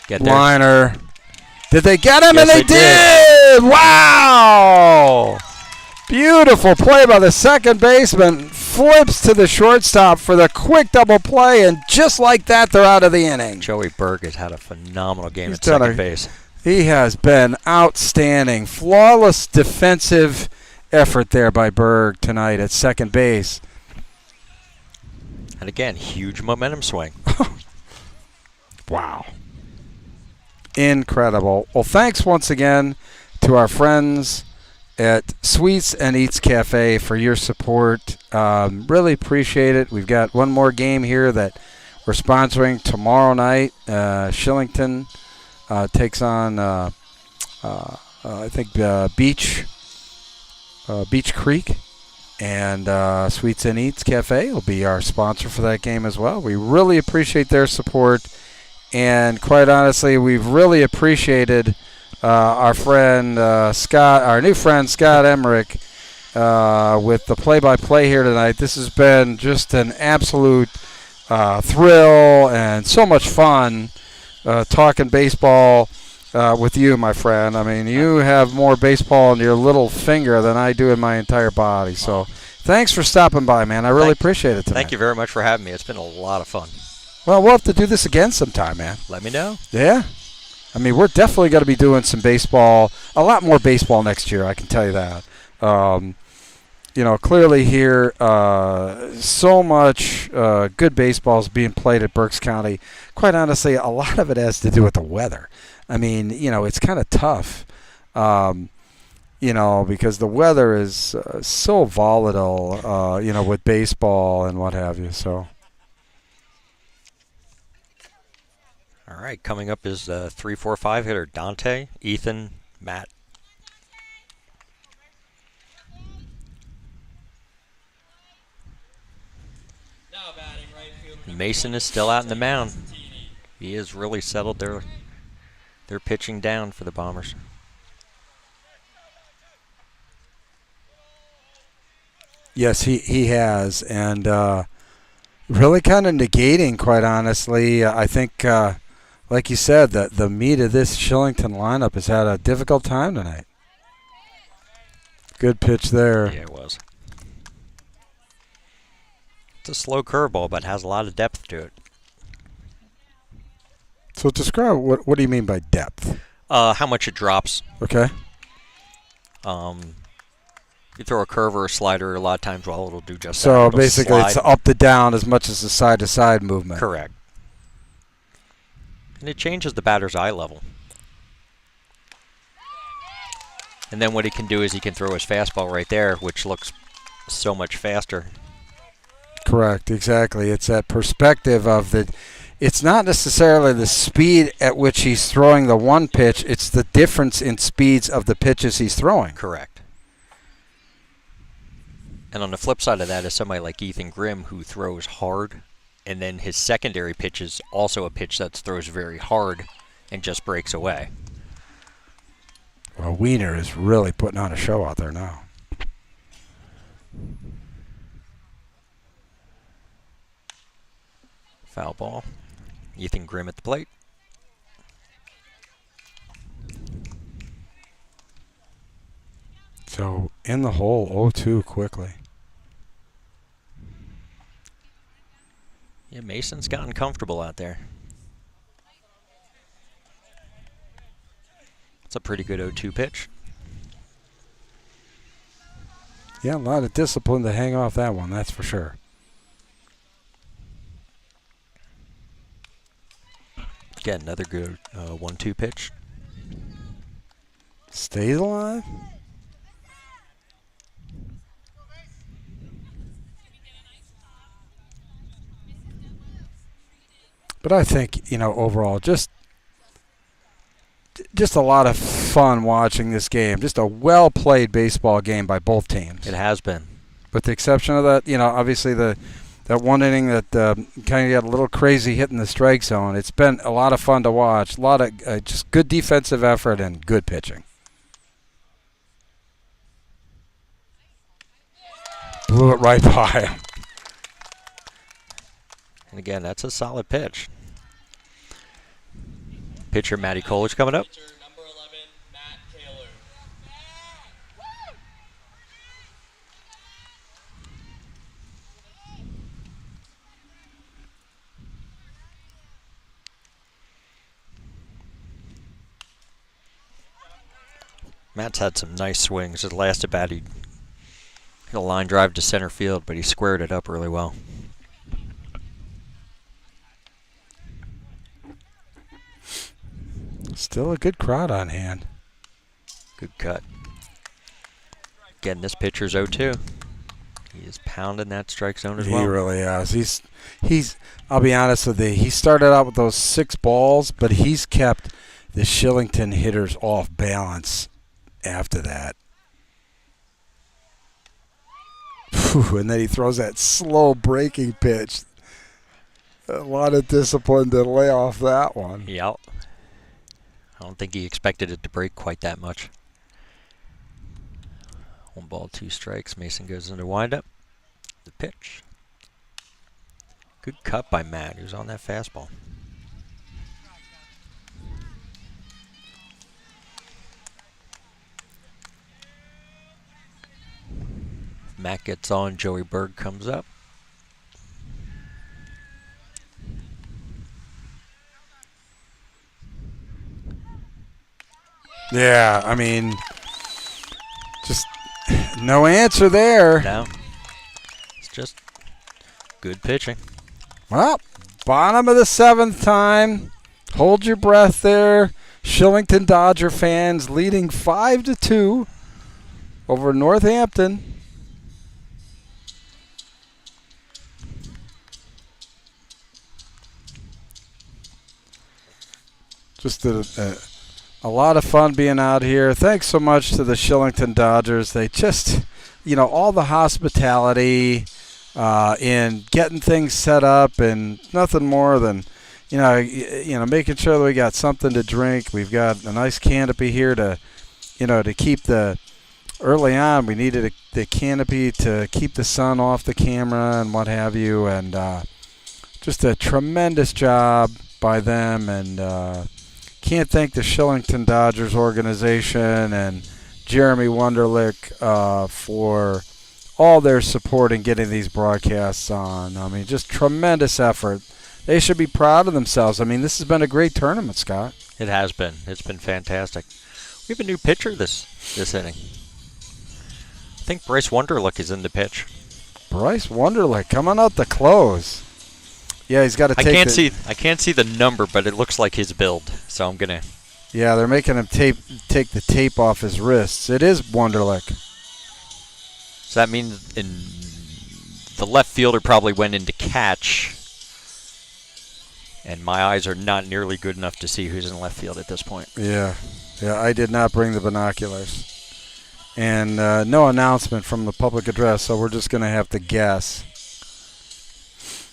Get there. Liner. Did they get him? Yes, And they did! Wow! Beautiful play by the second baseman. Flips to the shortstop for the quick double play, and just like that, they're out of the inning. Joey Berg has had a phenomenal game He's at second base. He has been outstanding. Flawless defensive effort there by Berg tonight at second base. And again, huge momentum swing. Wow. Incredible. Well, thanks once again to our friends at Sweets and Eats Cafe for your support. Really appreciate it. We've got one more game here that we're sponsoring tomorrow night. Shillington takes on, I think, Beach Creek. And Sweets and Eats Cafe will be our sponsor for that game as well. We really appreciate their support. And quite honestly, we've really appreciated our friend Scott, our new friend Scott Emmerich, with the play-by-play here tonight. This has been just an absolute thrill and so much fun talking baseball with you, my friend. I mean, you have more baseball in your little finger than I do in my entire body. So thanks for stopping by, man. I really appreciate it tonight. Thank you very much for having me. It's been a lot of fun. Well, we'll have to do this again sometime, man. Let me know. Yeah. I mean, we're definitely going to be doing some baseball, a lot more baseball next year, I can tell you that. You know, clearly here, so much good baseball is being played at Berks County. Quite honestly, a lot of it has to do with the weather. I mean, you know, it's kind of tough, you know, because the weather is so volatile, you know, with baseball and what have you. So. All right, coming up is 3-4-5 hitter Dante, Ethan, Matt. Now batting right fielder. Mason is still out in the mound. He has really settled their pitching down for the Bombers. Yes, he has, and really kind of negating, quite honestly. I think, like you said, that the meat of this Shillington lineup has had a difficult time tonight. Good pitch there. Yeah, it was. It's a slow curveball, but has a lot of depth to it. So describe what do you mean by depth? How much it drops. Okay. You throw a curve or a slider, a lot of times, well, it'll do just that. So It'll basically, slide. it's up to down as much as the side-to-side movement. Correct. And it changes the batter's eye level. And then what he can do is he can throw his fastball right there, which looks so much faster. Correct, exactly. It's that perspective of the. It's not necessarily the speed at which he's throwing the one pitch. It's the difference in speeds of the pitches he's throwing. Correct. And on the flip side of that is somebody like Ethan Grimm, who throws hard, and then his secondary pitch is also a pitch that throws very hard and just breaks away. Well, Wiener is really putting on a show out there now. Foul ball. Ethan Grimm at the plate. So in the hole, 0-2 quickly. Yeah, Mason's gotten comfortable out there. It's a pretty good 0-2 pitch. Yeah, a lot of discipline to hang off that one, that's for sure. Again, another good 1-2 pitch. Stays alive? But I think, you know, overall, just a lot of fun watching this game. Just a well-played baseball game by both teams. It has been. With the exception of that, you know, obviously that one inning that kind of got a little crazy hitting the strike zone. It's been a lot of fun to watch. A lot of just good defensive effort and good pitching. Blew it right by him. And again, that's a solid pitch. Pitcher Matty Colich coming up. Pitcher number 11, Matt Taylor. Matt's had some nice swings. His last at bat, he hit a line drive to center field, but he squared it up really well. Still a good crowd on hand. Good cut. Again, this pitcher's 0-2. He is pounding that strike zone as well. He really is. He's. I'll be honest with you. He started out with those 6 balls, but he's kept the Shillington hitters off balance after that. Whew, and then he throws that slow breaking pitch. A lot of discipline to lay off that one. Yep. I don't think he expected it to break quite that much. 1 ball, 2 strikes. Mason goes into windup. The pitch. Good cut by Matt. He was on that fastball. Matt gets on, Joey Berg comes up. Yeah, I mean, just no answer there. No. It's just good pitching. Well, bottom of the 7th time. Hold your breath there. Shillington Dodger fans leading 5-2 over Northampton. Just a lot of fun being out here. Thanks so much to the Shillington Dodgers. They just, all the hospitality in getting things set up, and nothing more than, making sure that we got something to drink. We've got a nice canopy here to keep the. Early on, we needed the canopy to keep the sun off the camera and what have you, and just a tremendous job by them, and can't thank the Shillington Dodgers organization and Jeremy Wunderlich for all their support in getting these broadcasts on. I mean, just tremendous effort. They should be proud of themselves. I mean, this has been a great tournament, Scott. It has been. It's been fantastic. We have a new pitcher this inning. I think Bryce Wunderlich is in the pitch. Bryce Wunderlich coming out to close. Yeah, he's got to take. I can't see the number, but it looks like his build. So I'm gonna. Yeah, they're making him take the tape off his wrists. It is Wunderlich. So that means the left fielder probably went in to catch, and my eyes are not nearly good enough to see who's in left field at this point. Yeah, I did not bring the binoculars, and no announcement from the public address, so we're just gonna have to guess.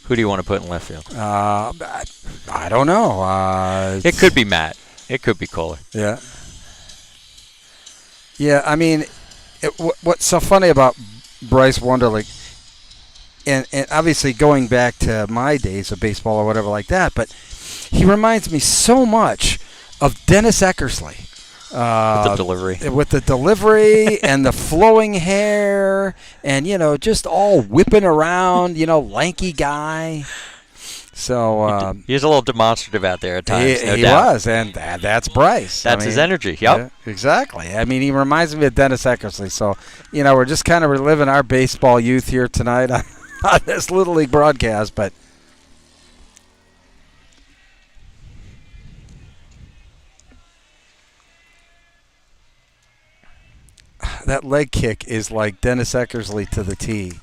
Who do you want to put in left field? I don't know. It could be Matt. It could be Kohler. Yeah. Yeah, I mean, what's so funny about Bryce Wunderlich, and obviously going back to my days of baseball or whatever like that, but he reminds me so much of Dennis Eckersley. With the delivery and the flowing hair and, just all whipping around, lanky guy. So he's a little demonstrative out there at times. He was, and that's Bryce. That's his energy. Yep. Yeah, exactly. I mean, he reminds me of Dennis Eckersley. So, we're just kind of reliving our baseball youth here tonight on this Little League broadcast, but that leg kick is like Dennis Eckersley to the tee.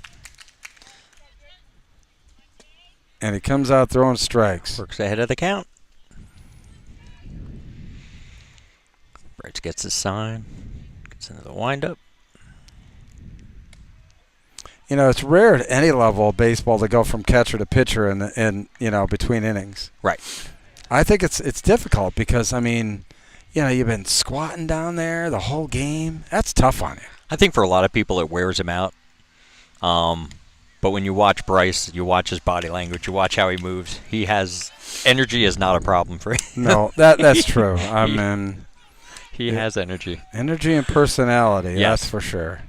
And he comes out throwing strikes. Works ahead of the count. Bryce gets his sign. Gets into the windup. It's rare at any level of baseball to go from catcher to pitcher in between innings. Right. I think it's difficult because, I mean, you've been squatting down there the whole game. That's tough on you. I think for a lot of people it wears him out. But when you watch Bryce, you watch his body language, you watch how he moves. Energy is not a problem for him. No, that's true. I mean, he has energy. Energy and personality, yes. That's for sure.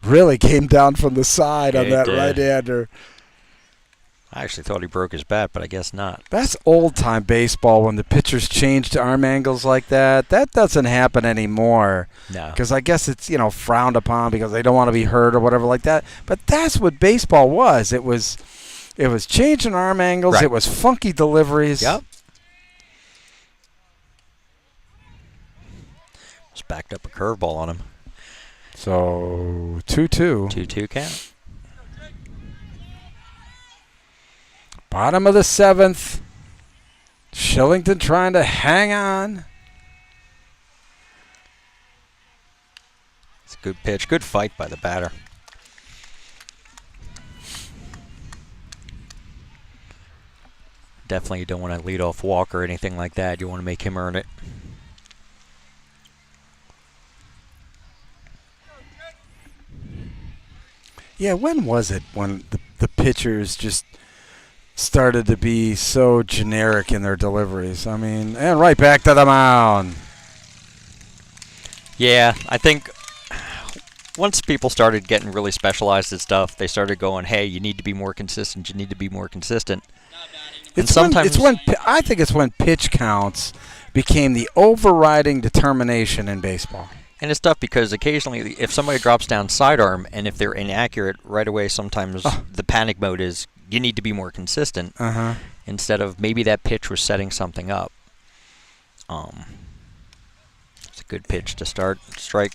Really came down from the side on that right-hander. I actually thought he broke his bat, but I guess not. That's old-time baseball when the pitchers change to arm angles like that. That doesn't happen anymore. No. Because I guess it's, frowned upon because they don't want to be hurt or whatever like that. But that's what baseball was. It was changing arm angles. Right. It was funky deliveries. Yep. Just backed up a curveball on him. So 2-2. 2-2 count. Bottom of the 7th. Shillington trying to hang on. It's a good pitch. Good fight by the batter. Definitely you don't want to lead off walk or anything like that. You want to make him earn it. Yeah, when was it when the pitchers just started to be so generic in their deliveries? I mean, and right back to the mound. Yeah, I think once people started getting really specialized at stuff, they started going, hey, you need to be more consistent, you need to be more consistent. And sometimes I think it's when pitch counts became the overriding determination in baseball. And it's tough because occasionally if somebody drops down sidearm and if they're inaccurate right away, sometimes the panic mode is you need to be more consistent instead of maybe that pitch was setting something up. It's a good pitch to start. Strike.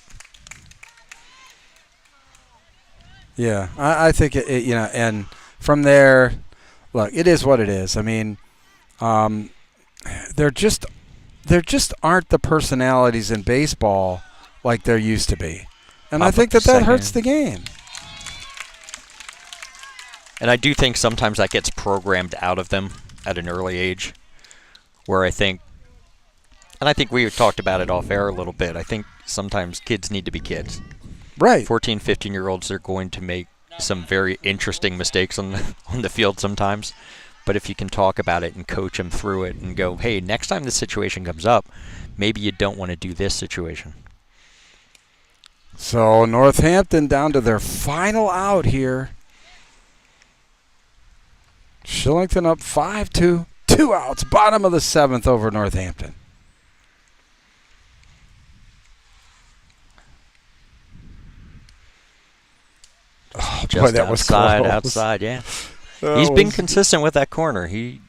Yeah, I think you know, and from there, look, it is what it is. I mean, there just aren't the personalities in baseball like there used to be, and I think that hurts the game. And I do think sometimes that gets programmed out of them at an early age, where I think we talked about it off air a little bit. I think sometimes kids need to be kids. Right. 14, 15-year-olds are going to make some very interesting mistakes on the field sometimes. But if you can talk about it and coach them through it and go, hey, next time this situation comes up, maybe you don't want to do this situation. So Northampton down to their final out here. Shillington up 5-2. 2 outs. Bottom of the 7th over Northampton. Oh, just boy, that was close. Outside, yeah. He's been consistent with that corner. He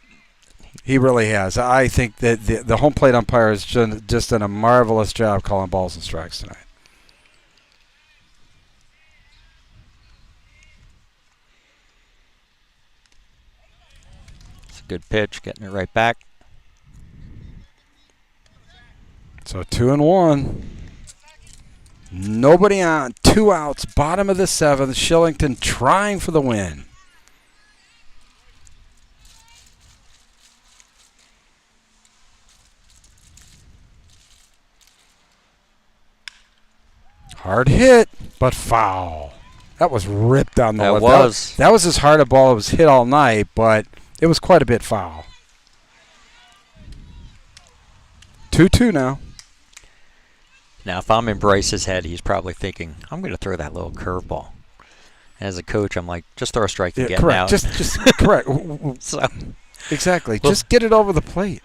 really has. I think that the home plate umpire has just done a marvelous job calling balls and strikes tonight. It's a good pitch, getting it right back. So 2-1. Nobody on. 2 outs. Bottom of the 7th. Shillington trying for the win. Hard hit, but foul. That was ripped on the left. That was as hard a ball that was hit all night, but it was quite a bit foul. 2-2 now. Now, if I'm in Bryce's head, he's probably thinking, I'm going to throw that little curveball. As a coach, I'm like, just throw a strike and get out. Just correct. So, exactly. Well, just get it over the plate.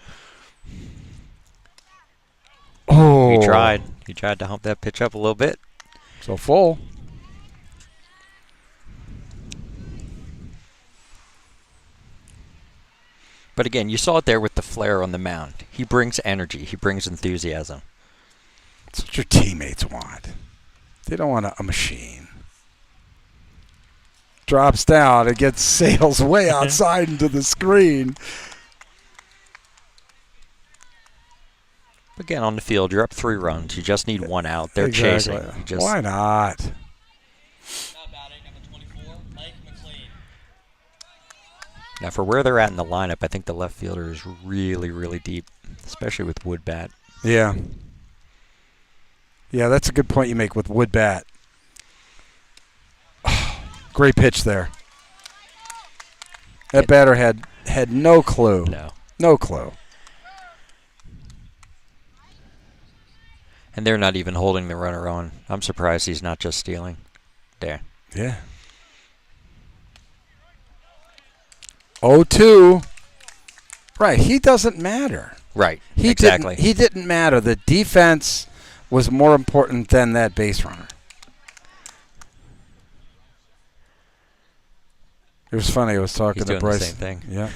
Oh. He tried. He tried to hump that pitch up a little bit. So full. But again, you saw it there with the flare on the mound. He brings energy. He brings enthusiasm. That's what your teammates want. They don't want a machine. Drops down. It gets sails way outside into the screen. Again, on the field, you're up 3 runs. You just need 1 out. They're chasing. Why not? Now, for where they're at in the lineup, I think the left fielder is really, really deep, especially with wood bat. Yeah. Yeah, that's a good point you make with wood bat. Oh, great pitch there. That batter had no clue. No clue. And they're not even holding the runner on. I'm surprised he's not just stealing. There. Yeah. 0-2. Right. He doesn't matter. Right. Exactly. He didn't matter. The defense was more important than that base runner. It was funny. I was talking to Bryce. He's doing the same thing. Yeah.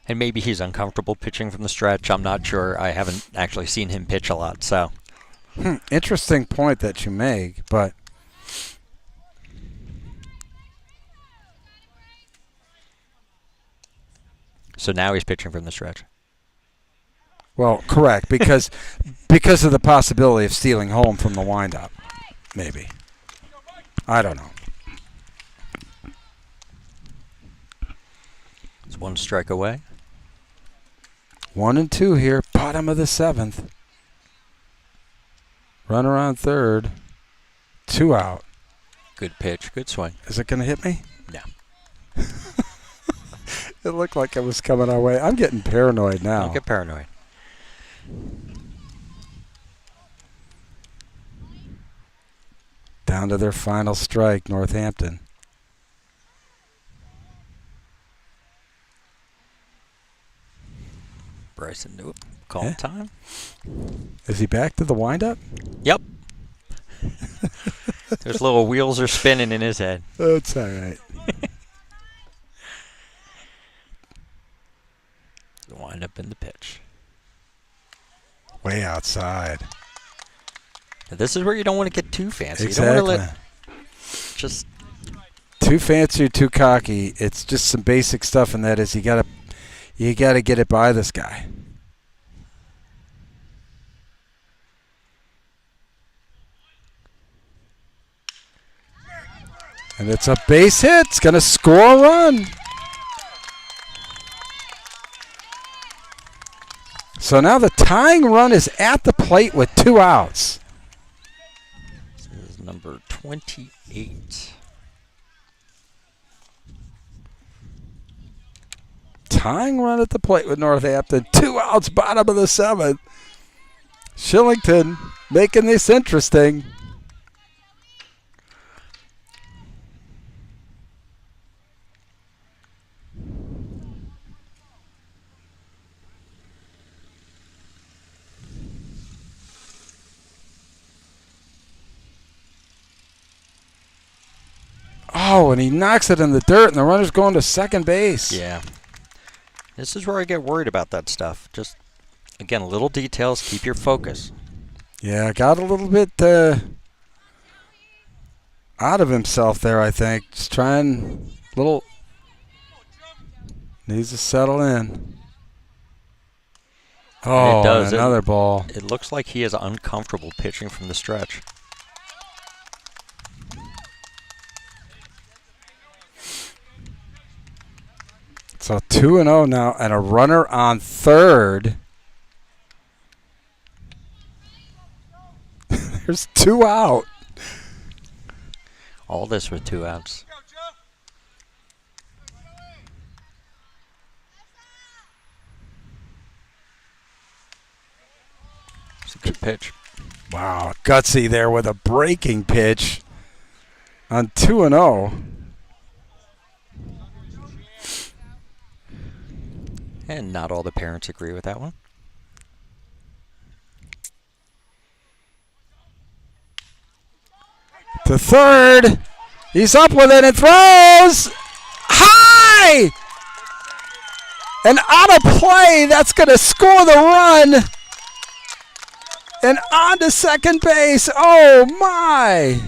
And maybe he's uncomfortable pitching from the stretch. I'm not sure. I haven't actually seen him pitch a lot, so. Interesting point that you make, but so now he's pitching from the stretch. Well, correct, because of the possibility of stealing home from the windup, maybe. I don't know. It's 1 strike away. 1-2 here, bottom of the 7th. Runner on third. 2 out. Good pitch. Good swing. Is it going to hit me? No. It looked like it was coming our way. I'm getting paranoid now. Don't get paranoid. Down to their final strike, Northampton. Bryson knew it. Call time. Is he back to the windup? Yep. Those little wheels are spinning in his head. That's all right. The windup in the pitch. Way outside. Now, this is where you don't want to get too fancy. Exactly. You don't want to let just too fancy or too cocky. It's just some basic stuff, and that is you gotta get it by this guy. And it's a base hit. It's going to score a run. So now the tying run is at the plate with 2 outs. This is number 28. Tying run at the plate with Northampton. 2 outs, bottom of the 7th. Shillington making this interesting. Oh, and he knocks it in the dirt, and the runner's going to second base. Yeah. This is where I get worried about that stuff. Just, again, little details. Keep your focus. Yeah, got a little bit out of himself there, I think. Just trying little. Needs to settle in. Oh, it does. another ball. It looks like he is uncomfortable pitching from the stretch. So 2-0 now, and a runner on third. There's 2 out. All this with 2 outs. It's a good pitch. Wow, gutsy there with a breaking pitch on 2-0. And not all the parents agree with that one. To third. He's up with it and throws high. And out of play. That's going to score the run. And on to second base. Oh, my.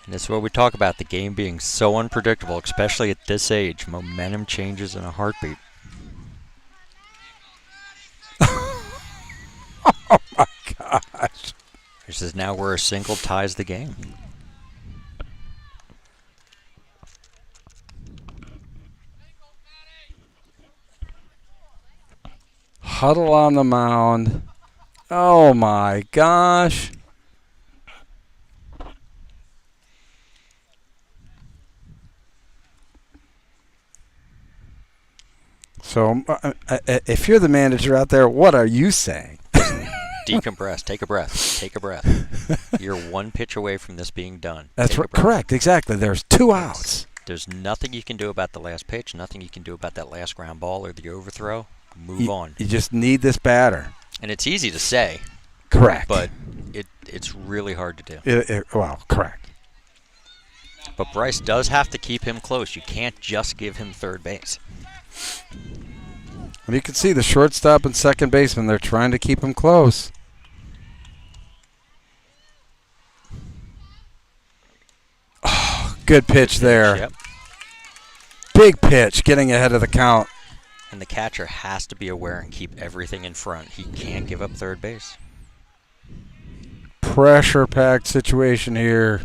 And this is what we talk about, the game being so unpredictable, especially at this age. Momentum changes in a heartbeat. Oh, my gosh. This is now where a single ties the game. Huddle on the mound. Oh, my gosh. So if you're the manager out there, what are you saying? Decompress. Take a breath. Take a breath. You're 1 pitch away from this being done. That's correct. Exactly. There's 2 outs. There's nothing you can do about the last pitch. Nothing you can do about that last ground ball or the overthrow. Move on. You just need this batter. And it's easy to say. Correct. But it's really hard to do. Well, correct. But Bryce does have to keep him close. You can't just give him third base. And you can see the shortstop and second baseman, they're trying to keep him close. Oh, good pitch there. Yep. Big pitch, getting ahead of the count. And the catcher has to be aware and keep everything in front. He can't give up third base. Pressure-packed situation here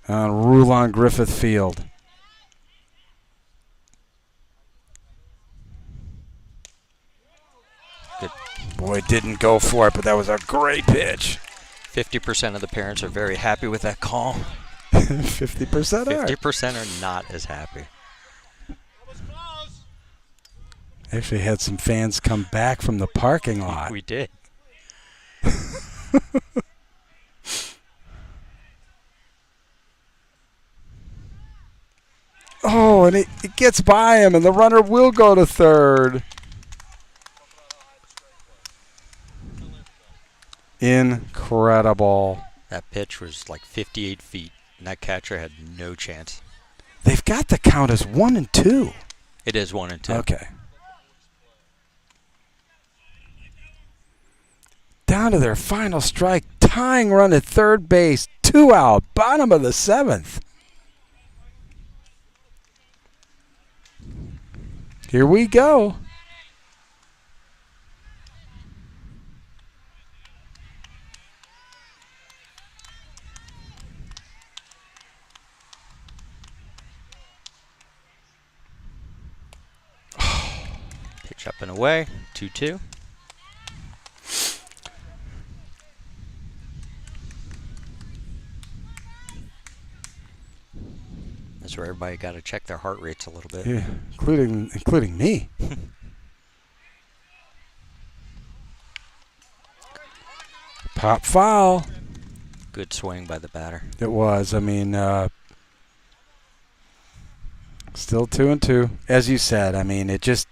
on RULON Griffith Field. Good. Boy, didn't go for it, but that was a great pitch. 50% of the parents are very happy with that call. 50% are. 50% are not as happy. Actually had some fans come back from the parking lot. We did. Oh, and it gets by him, and the runner will go to third. Incredible. That pitch was like 58 feet, and that catcher had no chance. They've got the count as 1-2. It is 1-2. Okay. Down to their final strike. Tying run at third base. 2 out. Bottom of the 7th. Here we go. Pitch up and away. 2-2. That's where everybody got to check their heart rates a little bit. Yeah, including me. Pop foul. Good swing by the batter. It was. I mean, still 2-2. As you said, I mean, it just,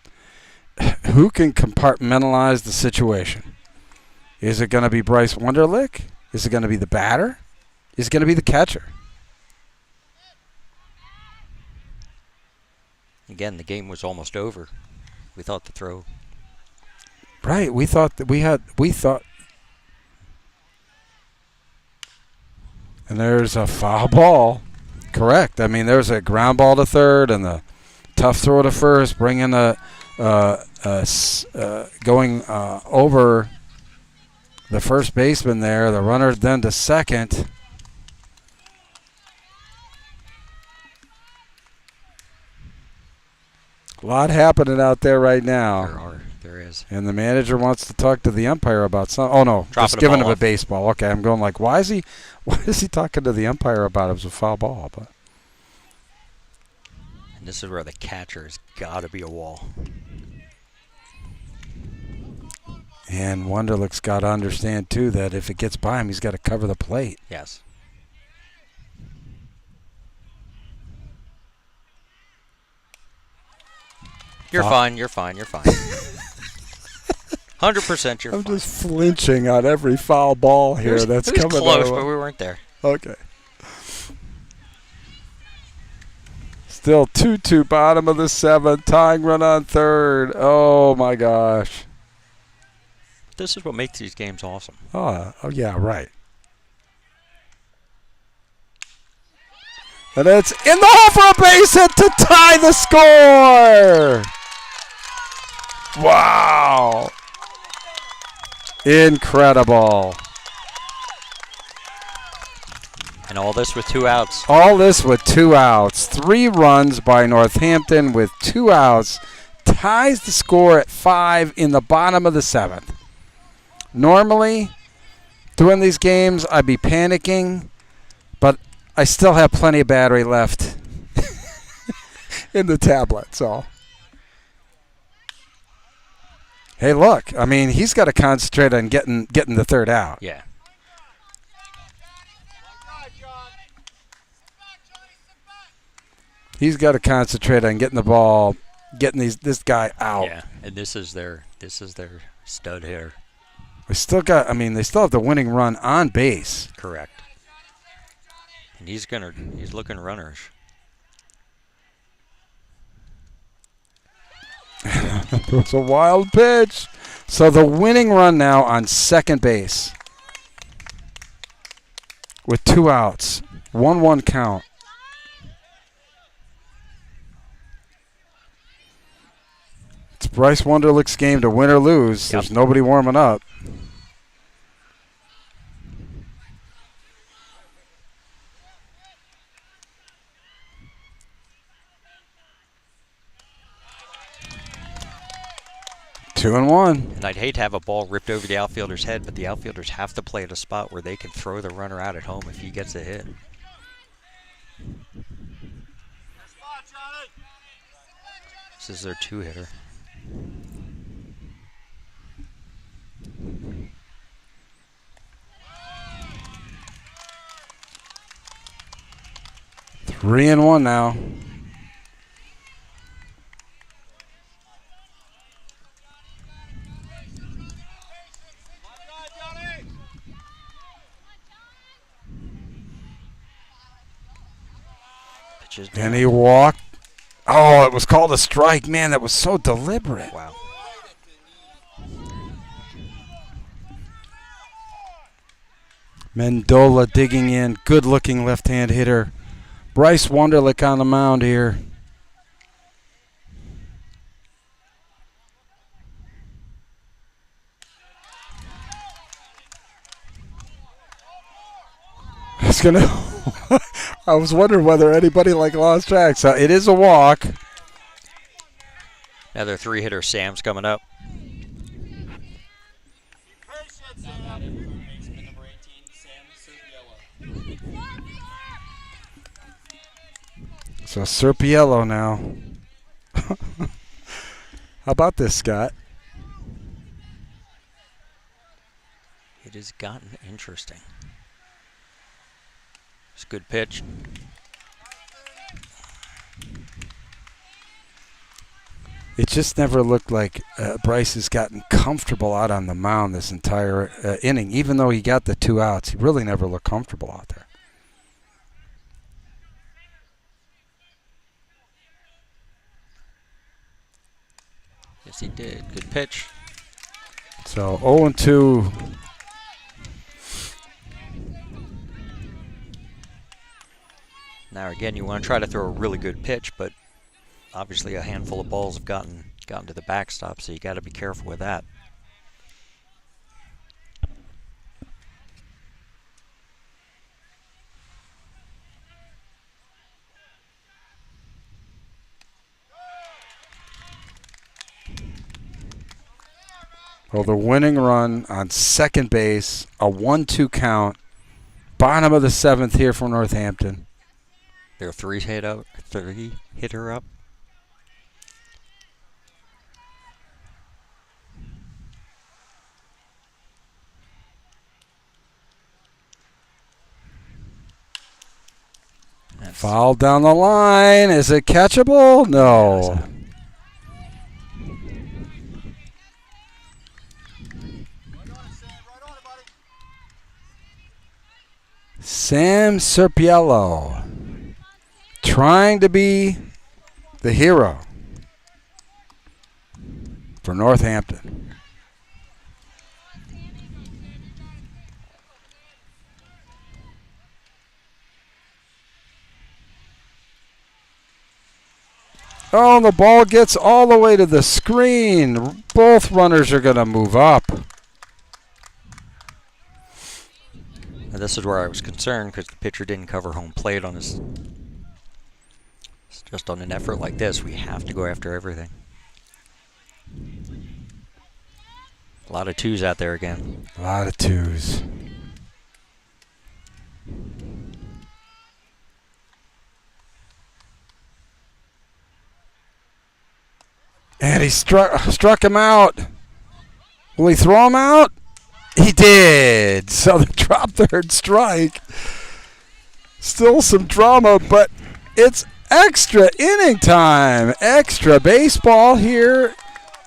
who can compartmentalize the situation? Is it going to be Bryce Wunderlich? Is it going to be the batter? Is it going to be the catcher? Again, the game was almost over. We thought the throw. Right. We thought that we thought. And there's a foul ball. Correct. I mean, there's a ground ball to third and the tough throw to first, bringing going over the first baseman there. The runner then to second. A lot happening out there right now. There is. And the manager wants to talk to the umpire about something. Oh no, just giving him a baseball. Okay, I'm going like, why is he talking to the umpire about it? It was a foul ball. But and this is where the catcher's got to be a wall. And Wunderlich's got to understand too that if it gets by him, he's got to cover the plate. Yes. You're fine. You're fine. You're fine. 100% you're fine. I'm just flinching on every foul ball here that's coming. It was close, but we weren't there. Okay. Still 2-2, bottom of the 7th, tying run on third. Oh my gosh. This is what makes these games awesome. Oh yeah, right. And it's in the hole for a base hit to tie the score. Wow. Incredible. And all this with 2 outs. All this with 2 outs. 3 runs by Northampton with 2 outs. Ties the score at 5 in the bottom of the 7th. Normally, during these games, I'd be panicking, but I still have plenty of battery left in the tablet, so. Hey, look, I mean, he's got to concentrate on getting the third out. Yeah. He's got to concentrate on getting the ball, getting this guy out. Yeah, and this is their stud here. They still have the winning run on base. Correct. And he's looking runnerish. It was a wild pitch. So the winning run now on second base with 2 outs, 1-1 count. It's Bryce Wunderlich's game to win or lose. Yep. There's nobody warming up. 2-1. And I'd hate to have a ball ripped over the outfielder's head, but the outfielders have to play at a spot where they can throw the runner out at home if he gets a hit. This is their 2-hitter. Three and one now. And he walked. Oh, it was called a strike. Man, that was so deliberate. Wow. Mendola digging in. Good-looking left-hand hitter. Bryce Wunderlich on the mound here. I was wondering whether anybody lost track. So it is a walk. Another 3-hitter, Sam's coming up. So Serpiello now. How about this, Scott? It has gotten interesting. It's a good pitch. It just never looked like Bryce has gotten comfortable out on the mound this entire inning. Even though he got the 2 outs, he really never looked comfortable out there. Yes, he did. Good pitch. So 0-2. Now again, you want to try to throw a really good pitch, but obviously a handful of balls have gotten to the backstop, so you got to be careful with that. Well, the winning run on second base, a 1-2 count, bottom of the 7th here for Northampton. They're 3-hitter up. Foul down the line. Is it catchable? No. Sam Serpiello trying to be the hero for Northampton. Oh, the ball gets all the way to the screen. Both runners are going to move up. Now this is where I was concerned because the pitcher didn't cover home plate on his. Just on an effort like this, we have to go after everything. A lot of 2s out there again. A lot of 2s. And he struck him out. Will he throw him out? He did. So the drop third strike. Still some drama, but it's extra inning time. Extra baseball here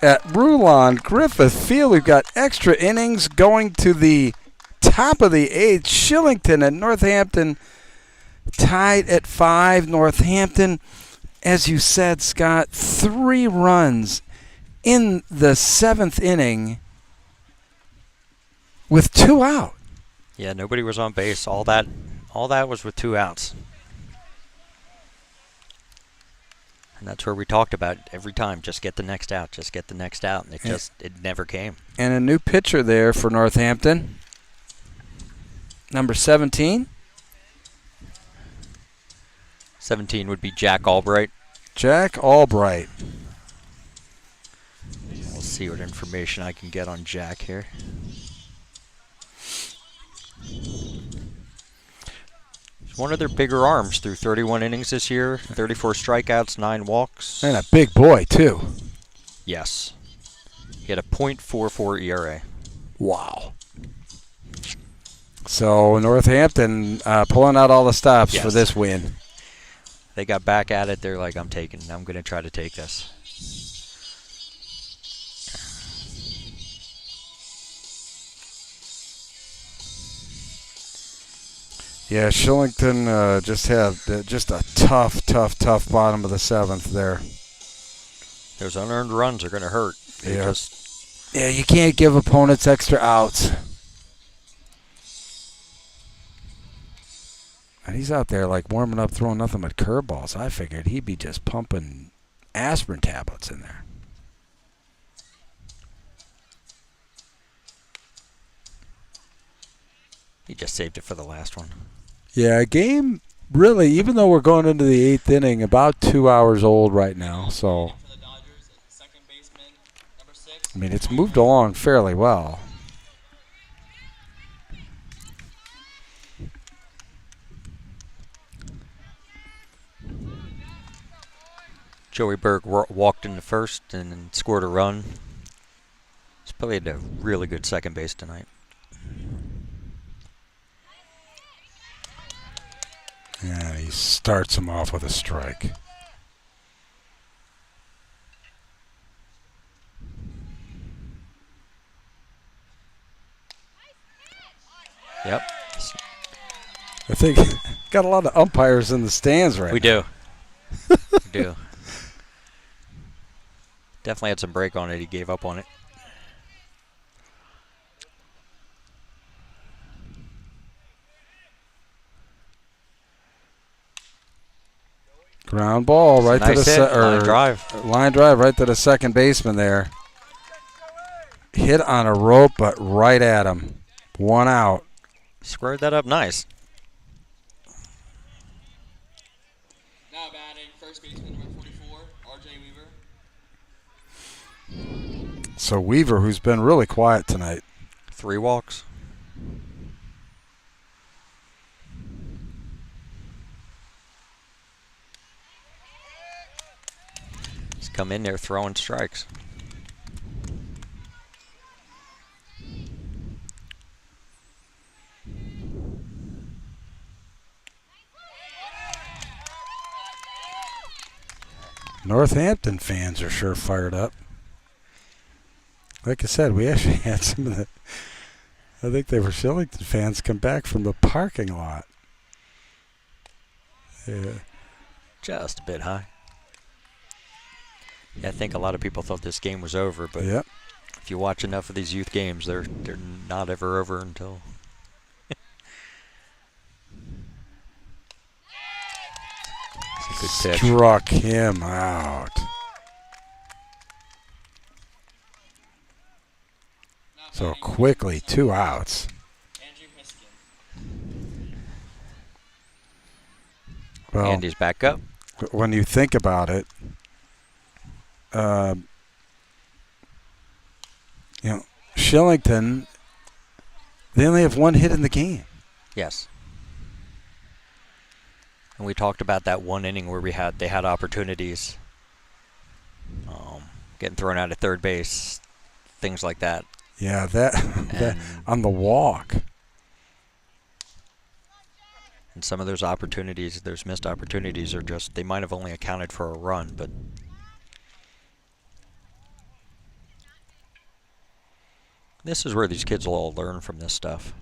at RULON Griffith Field. We've got extra innings going to the top of the 8th. Shillington and Northampton tied at 5. Northampton, as you said, Scott, 3 runs in the 7th inning with 2 out. Yeah, nobody was on base. All that was with 2 outs. And that's where we talked about every time. Just get the next out. Just get the next out. And it never came. And a new pitcher there for Northampton. Number 17. 17 would be Jack Albright. Jack Albright. We'll see what information I can get on Jack here. He's one of their bigger arms through 31 innings this year, 34 strikeouts, 9 walks. And a big boy, too. Yes. He had a .44 ERA. Wow. So Northampton pulling out all the stops for this win. They got back at it. They're like, I'm going to try to take this. Yeah, Shillington just had just a tough bottom of the 7th there. Those unearned runs are going to hurt. Yeah, you can't give opponents extra outs. And he's out there like warming up, throwing nothing but curveballs. I figured he'd be just pumping aspirin tablets in there. He just saved it for the last one. Yeah, a game really, even though we're going into the 8th inning, about 2 hours old right now. So, I mean, it's moved along fairly well. Joey Berg walked in the first and scored a run. He's played a really good second base tonight. And he starts him off with a strike. Yep. I think got a lot of umpires in the stands right now. We do. We do. Definitely had some break on it. He gave up on it. Ground ball right to the line drive. Line drive right to the second baseman there. Hit on a rope, but right at him. 1 out. Squared that up nice. Now batting, first baseman number 44, R.J. Weaver. So Weaver, who's been really quiet tonight. 3 walks. He's come in there throwing strikes. Northampton fans are sure fired up. Like I said, we actually had some of the, I think they were Shillington fans come back from the parking lot. Yeah. Just a bit high. Yeah, I think a lot of people thought this game was over, but yep. If you watch enough of these youth games, they're not ever over until. It's a good pitch. Struck him out. So quickly, 2 outs. Well, Andy's back up. When you think about it, you know, Shillington, they only have 1 hit in the game. Yes. And we talked about that 1 inning where they had opportunities, getting thrown out at third base, things like that. Yeah, that on the walk. And some of those opportunities, those missed opportunities, are just, they might have only accounted for a run, but this is where these kids will all learn from this stuff.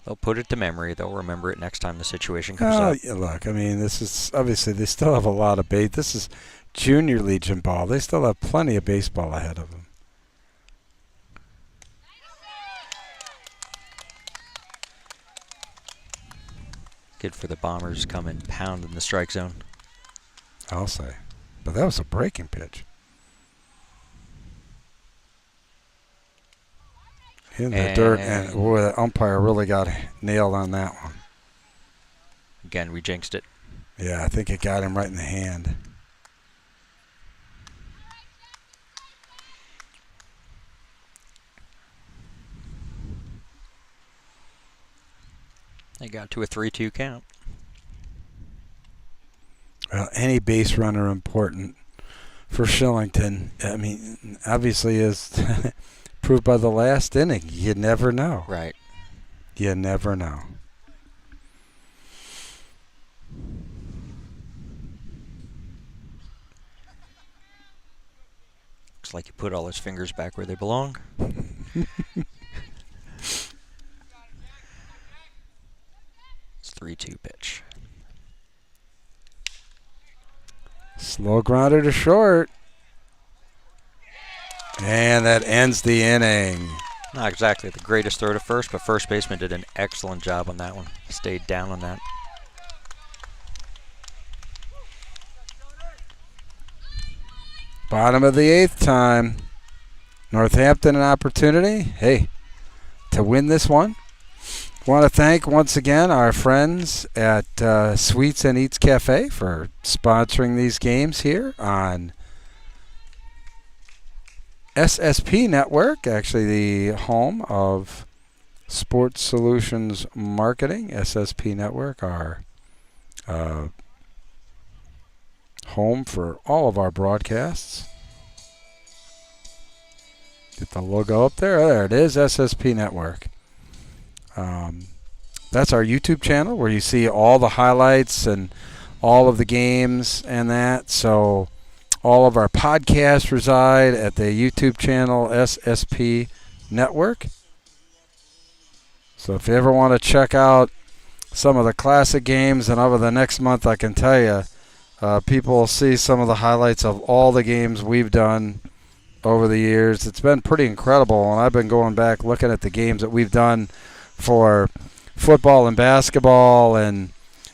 They'll put it to memory. They'll remember it next time the situation comes up. Yeah, look, I mean, this is obviously they still have a lot of base. This is junior legion ball. They still have plenty of baseball ahead of them. Good for the Bombers, coming pound in the strike zone. I'll say. But that was a breaking pitch. In the dirt, and boy, the umpire really got nailed on that one. Again, we jinxed it. Yeah, I think it got him right in the hand. They got to a 3-2 count. Well, any base runner important for Shillington. I mean, obviously, is proved by the last inning. You never know. Right. You never know. Looks like he put all his fingers back where they belong. It's 3-2 pitch. Slow grounder to short. And that ends the inning. Not exactly the greatest throw to first, but first baseman did an excellent job on that one. Stayed down on that. Bottom of the 8th time. Northampton an opportunity, hey, to win this one. Want to thank once again our friends at Sweets and Eats Cafe for sponsoring these games here on SSP Network, actually the home of Sports Solutions Marketing. SSP Network, our home for all of our broadcasts. Get the logo up there. There it is, SSP Network. That's our YouTube channel where you see all the highlights and all of the games and that. So all of our podcasts reside at the YouTube channel SSP Network. So if you ever want to check out some of the classic games, and over the next month I can tell you, people will see some of the highlights of all the games we've done over the years. It's been pretty incredible, and I've been going back looking at the games that we've done for football and basketball and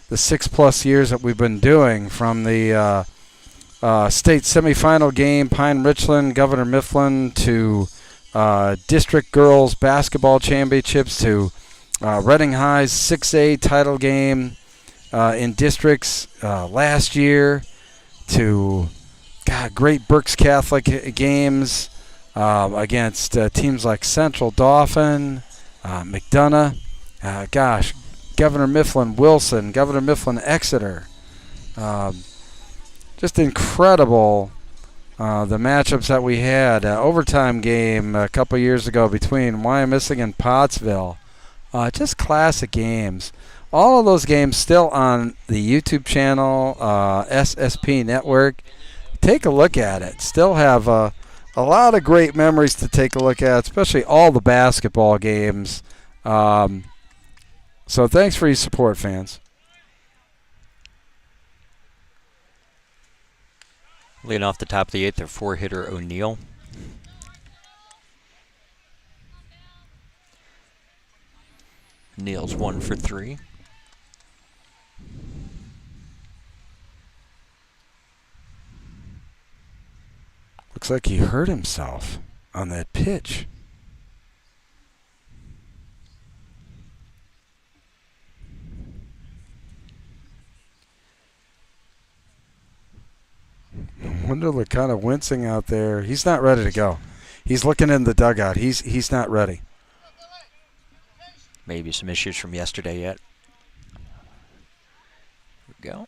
the 6+ years that we've been doing, from the state semifinal game, Pine Richland, Governor Mifflin, to district girls basketball championships, to Reading High's 6A title game in districts last year, to great Berks Catholic games against teams like Central Dauphin, McDonough, Governor Mifflin Wilson, Governor Mifflin Exeter. Just incredible the matchups that we had. Overtime game a couple years ago between Wyomissing and Pottsville. Just classic games. All of those games still on the YouTube channel, SSP Network. Take a look at it. Still have a lot of great memories to take a look at, especially all the basketball games. So thanks for your support, fans. Leading off the top of the 8th, their 4-hitter O'Neill. Neal's 1 for 3. Looks like he hurt himself on that pitch. I wonder what kind of wincing out there. He's not ready to go. He's looking in the dugout. He's not ready. Maybe some issues from yesterday yet. Here we go.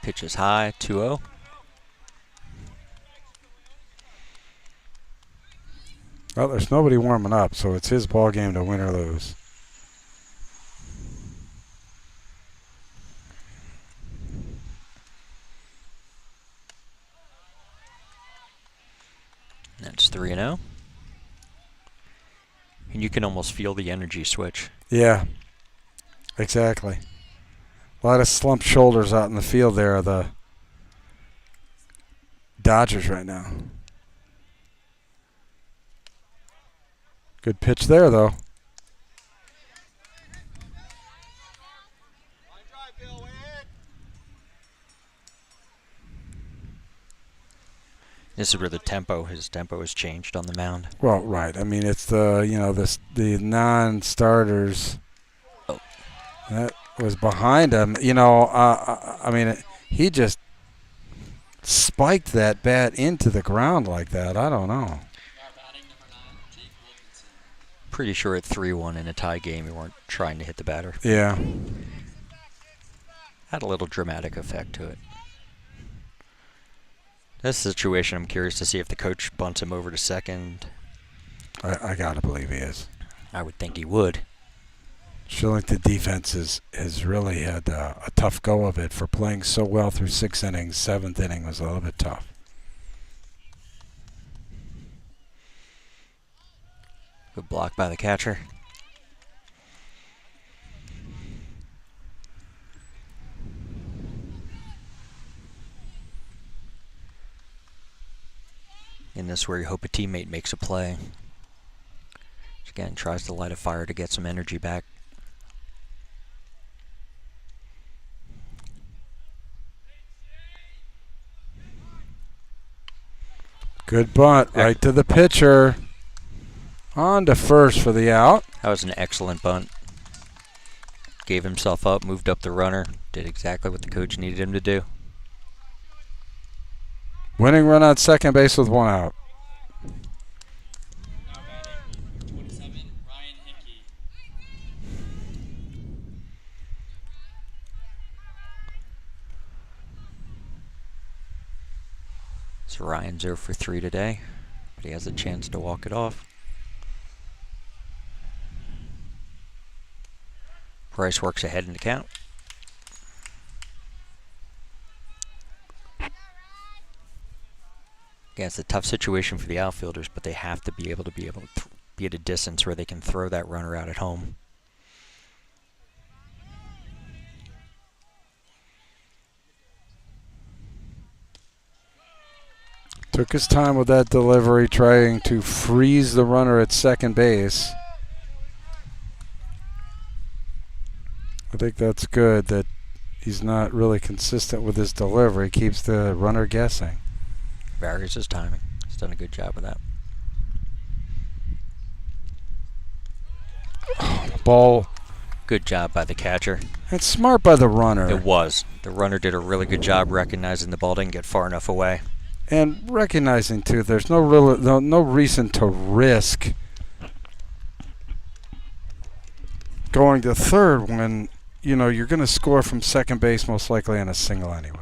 Pitch is high, 2-0. Well, there's nobody warming up, so it's his ball game to win or lose. That's 3-0. And you can almost feel the energy switch. Yeah, exactly. A lot of slumped shoulders out in the field there are the Dodgers right now. Good pitch there, though. This is where his tempo has changed on the mound. Well, right. I mean, it's the the non-starters that was behind him. I mean, he just spiked that bat into the ground like that. I don't know. Pretty sure at 3-1 in a tie game, you weren't trying to hit the batter. Yeah. Had a little dramatic effect to it. This situation, I'm curious to see if the coach bunts him over to second. I got to believe he is. I would think he would. Shillington defense has really had a tough go of it for playing so well through 6 innings. 7th inning was a little bit tough. Good block by the catcher. In this where you hope a teammate makes a play. Which again tries to light a fire to get some energy back. Good bunt right to the pitcher. On to first for the out. That was an excellent bunt. Gave himself up, moved up the runner, did exactly what the coach needed him to do. Winning run on second base with 1 out. Now batting, 27, Ryan Hickey. So Ryan's 0 for 3 today, but he has a chance to walk it off. Bryce works ahead in the count. Again, it's a tough situation for the outfielders, but they have to be able to be at a distance where they can throw that runner out at home. Took his time with that delivery, trying to freeze the runner at second base. I think that's good that he's not really consistent with his delivery. Keeps the runner guessing. Varies his timing. He's done a good job of that. Ball. Good job by the catcher. It's smart by the runner. It was. The runner did a really good job recognizing the ball didn't get far enough away. And recognizing, too, there's no reason to risk going to third when, you know, you're going to score from second base most likely on a single anyway.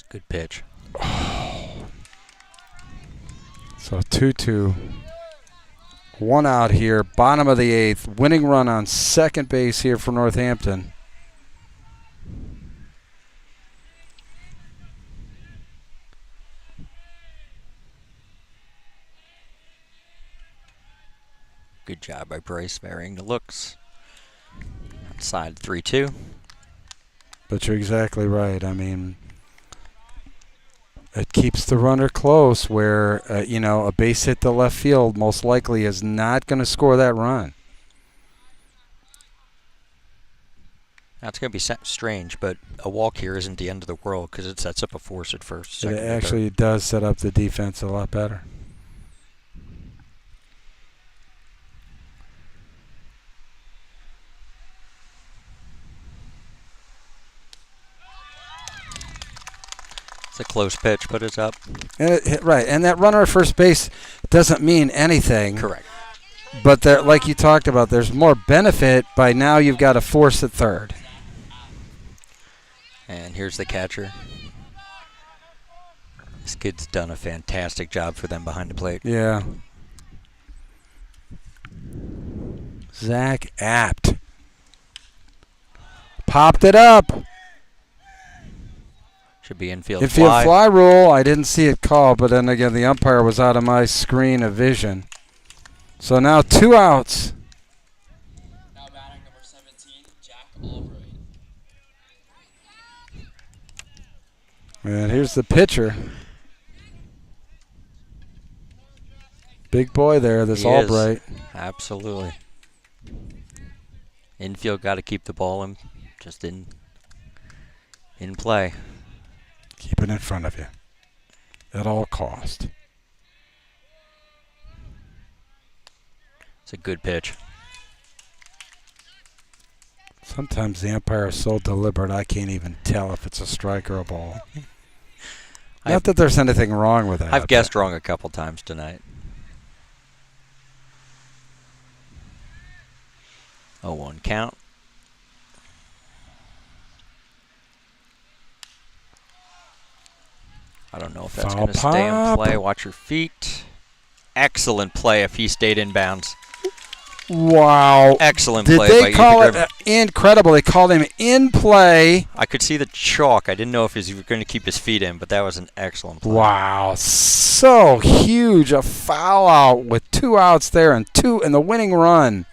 Good pitch. So 2-2. 1 out here. Bottom of the 8th. Winning run on second base here for Northampton. Good job by Bryce varying the looks. Outside 3-2. But you're exactly right. I mean, it keeps the runner close where, you know, a base hit to left field most likely is not going to score that run. That's going to be strange, but a walk here isn't the end of the world because it sets up a force at first. It Second, actually does set up the defense a lot better. It's a close pitch, but it's up. And right, and that runner at first base doesn't mean anything. Correct. But there, like you talked about, there's more benefit by now you've got a force at third. And here's the catcher. This kid's done a fantastic job for them behind the plate. Yeah. Zach Apt. Popped it up. Should be infield fly rule. I didn't see it called, but then again, the umpire was out of my screen of vision. So now 2 outs. Now batting number 17, Jack Albright. And here's the pitcher. Big boy there, this He is. Albright. Absolutely. Infield got to keep the ball in play. Keep it in front of you at all cost. It's a good pitch. So Sometimes the umpire is so deliberate I can't even tell if it's a strike or a ball. Not that there's anything wrong with that. I've guessed wrong a couple times tonight. 0-1 count. I don't know if that's going to stay in play. Watch your feet. Excellent play if he stayed inbounds. Wow. Excellent play. Did they call it incredible? They called him in play. I could see the chalk. I didn't know if he was going to keep his feet in, but that was an excellent play. Wow. So huge. A foul out with 2 outs there and the winning run.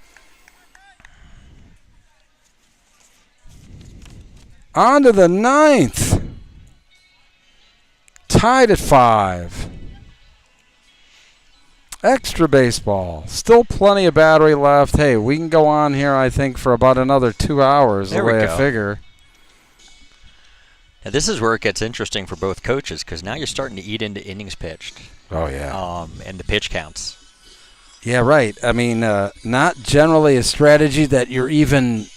On to the 9th. Tied at 5. Extra baseball. Still plenty of battery left. Hey, we can go on here, I think, for about another 2 hours, the way I figure. Now, this is where it gets interesting for both coaches because now you're starting to eat into innings pitched. Oh, yeah. And the pitch counts. Yeah, right. I mean, not generally a strategy that you're even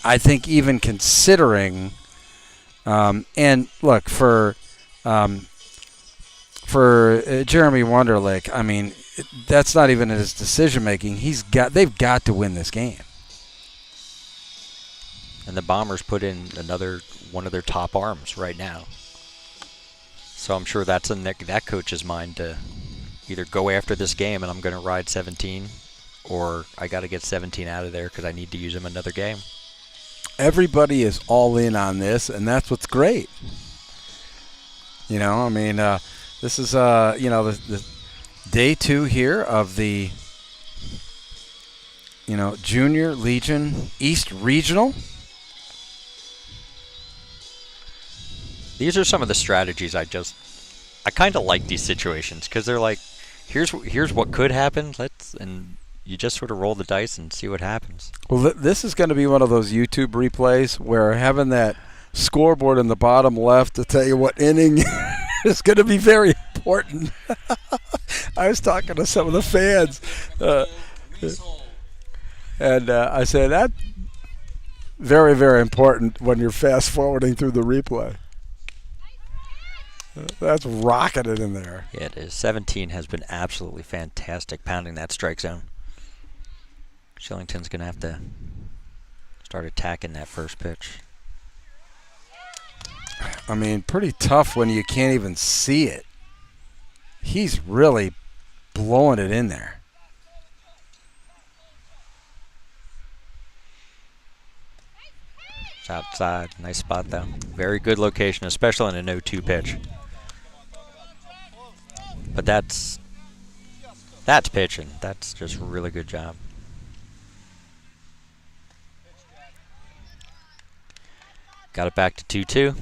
considering. And look, for Jeremy Wonderlick, I mean, that's not even his decision making. They've got to win this game. And the Bombers put in one of their top arms right now. So I'm sure that's in that coach's mind to either go after this game and I'm going to ride 17, or I got to get 17 out of there because I need to use him another game. Everybody is all in on this, and that's what's great. You know, I mean, this is the day 2 here of the Junior Legion East Regional. These are some of the strategies I kind of like these situations because they're like, here's what could happen. And you just sort of roll the dice and see what happens. Well, this is going to be one of those YouTube replays where having that scoreboard in the bottom left to tell you what inning is going to be very important. I was talking to some of the fans, and I said that's very, very important when you're fast forwarding through the replay. That's rocketed in there. Yeah, it is. 17 has been absolutely fantastic pounding that strike zone. Shillington's going to have to start attacking that first pitch. I mean, pretty tough when you can't even see it. He's really blowing it in there. It's outside. Nice spot, though. Very good location, especially in an 0-2 pitch. But that's pitching. That's just a really good job. Got it back to 2-2.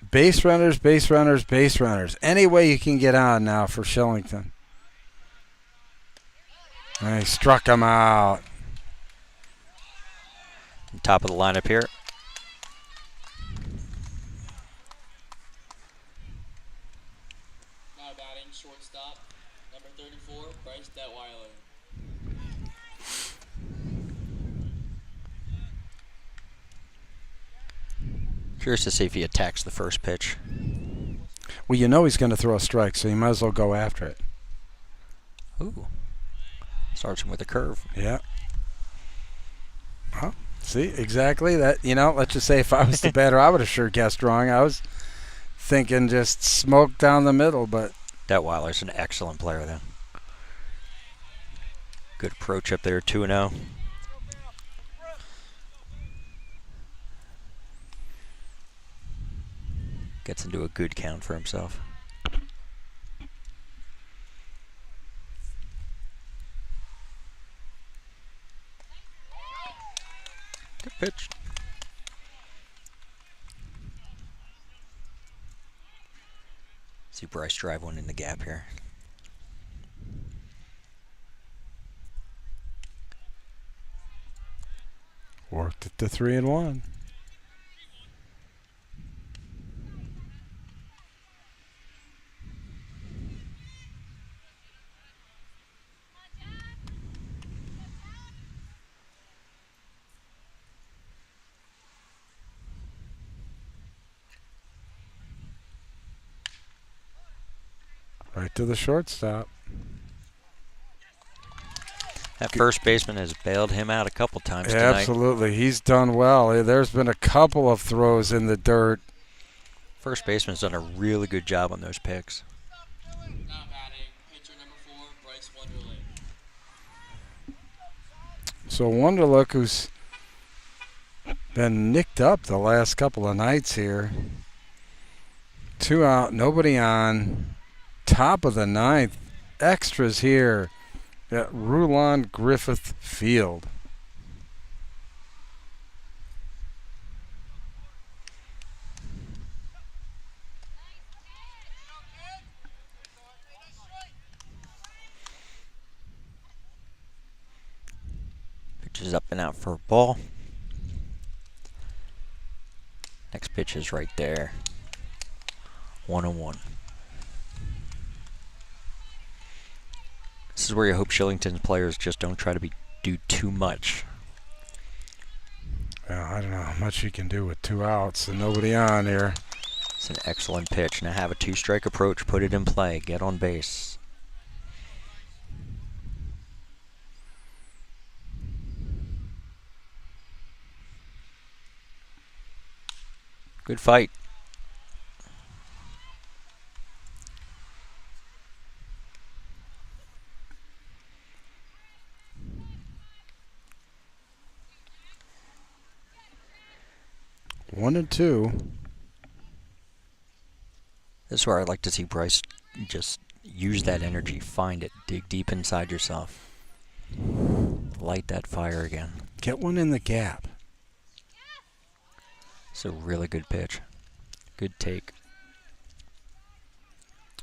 Base runners, base runners, base runners. Any way you can get on now for Shillington. And he struck him out. Top of the lineup here. Now batting shortstop, number 34, Bryce Detweiler. Curious to see if he attacks the first pitch. Well, you know he's going to throw a strike, so you might as well go after it. Ooh. Starts him with a curve. Yeah. Well, see, exactly. That, let's just say if I was the batter, I would have sure guessed wrong. I was thinking just smoke down the middle, but. Detweiler's an excellent player, though. Good approach up there, 2-0. Gets into a good count for himself. Good pitch. See Bryce drive one in the gap here. Worked it to 3-1. Right to the shortstop. That first baseman has bailed him out a couple times tonight. Absolutely. He's done well. There's been a couple of throws in the dirt. First baseman's done a really good job on those picks. Now batting, pitcher number 4, Bryce Wonderlick. So Wonderlick, who's been nicked up the last couple of nights here. 2 out, nobody on. Top of the 9th. Extras here at RULON Griffith Field. Pitch is up and out for a ball. Next pitch is right there. 1-1. This is where you hope Shillington's players just don't try to do too much. Well, I don't know how much you can do with 2 outs and nobody on here. It's an excellent pitch. Now have a 2-strike approach, put it in play, get on base. Good fight. One and two. This is where I'd like to see Bryce just use that energy, find it, dig deep inside yourself. Light that fire again. Get one in the gap. It's a really good pitch. Good take.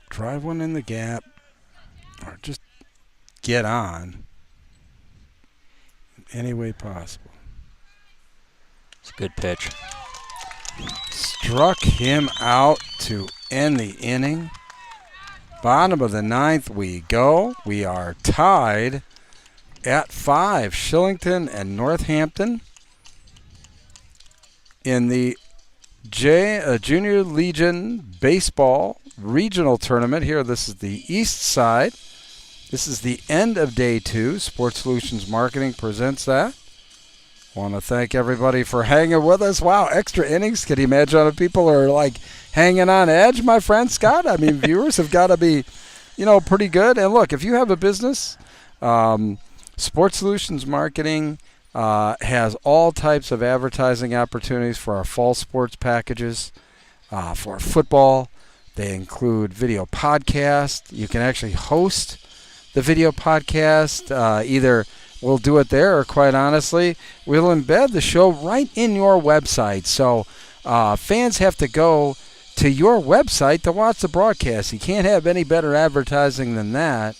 Drive one in the gap. Or just get on. Any way possible. It's a good pitch. Struck him out to end the inning. Bottom of the 9th we go. We are tied at 5. Shillington and Northampton in the Junior Legion Baseball Regional Tournament. Here, this is the east side. This is the end of day 2. Sports Solutions Marketing presents that. Want to thank everybody for hanging with us. Wow, extra innings. Can you imagine how people are like hanging on edge, my friend Scott? I mean, viewers have got to be, pretty good. And look, if you have a business, Sports Solutions Marketing has all types of advertising opportunities for our fall sports packages, for football. They include video podcast. You can actually host the video podcast. Either we'll do it there, or quite honestly, we'll embed the show right in your website. So fans have to go to your website to watch the broadcast. You can't have any better advertising than that.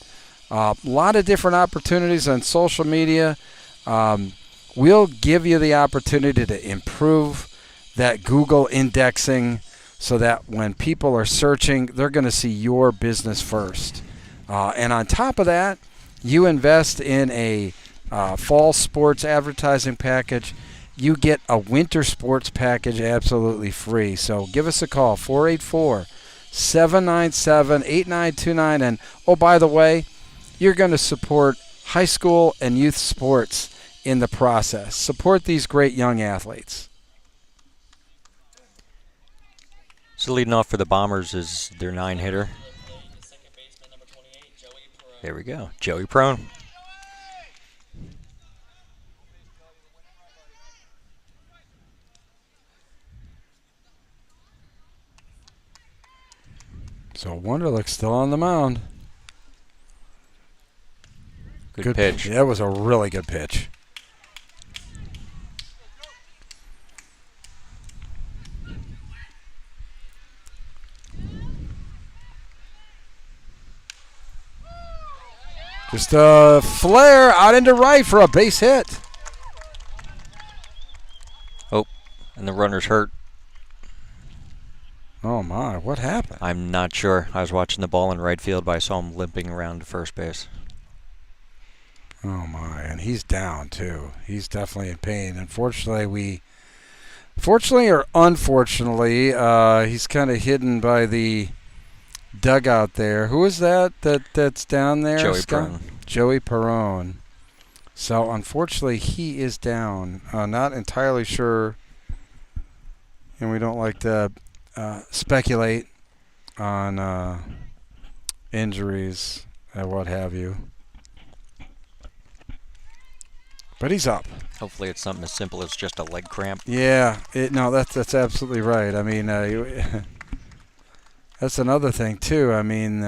A lot of different opportunities on social media. We'll give you the opportunity to improve that Google indexing so that when people are searching, they're going to see your business first. And on top of that, you invest in a fall sports advertising package. You get a winter sports package absolutely free. So give us a call, 484-797-8929. And, oh, by the way, you're going to support high school and youth sports in the process. Support these great young athletes. So leading off for the Bombers is their 9-hitter. There we go, Joey Prone. So Wonderlick's still on the mound. Good pitch. That was a really good pitch. Just a flare out into right for a base hit. Oh, and the runner's hurt. Oh, my. What happened? I'm not sure. I was watching the ball in right field, but I saw him limping around to first base. Oh, my. And he's down, too. He's definitely in pain. Unfortunately, Fortunately or unfortunately, he's kind of hidden by the dugout there. Who is that's down there? Joey Scott? Perrone. Joey Perrone. So, unfortunately, he is down. Not entirely sure, and we don't like to speculate on injuries and what have you. But he's up. Hopefully it's something as simple as just a leg cramp. Yeah. No, that's absolutely right. I mean, that's another thing, too. I mean,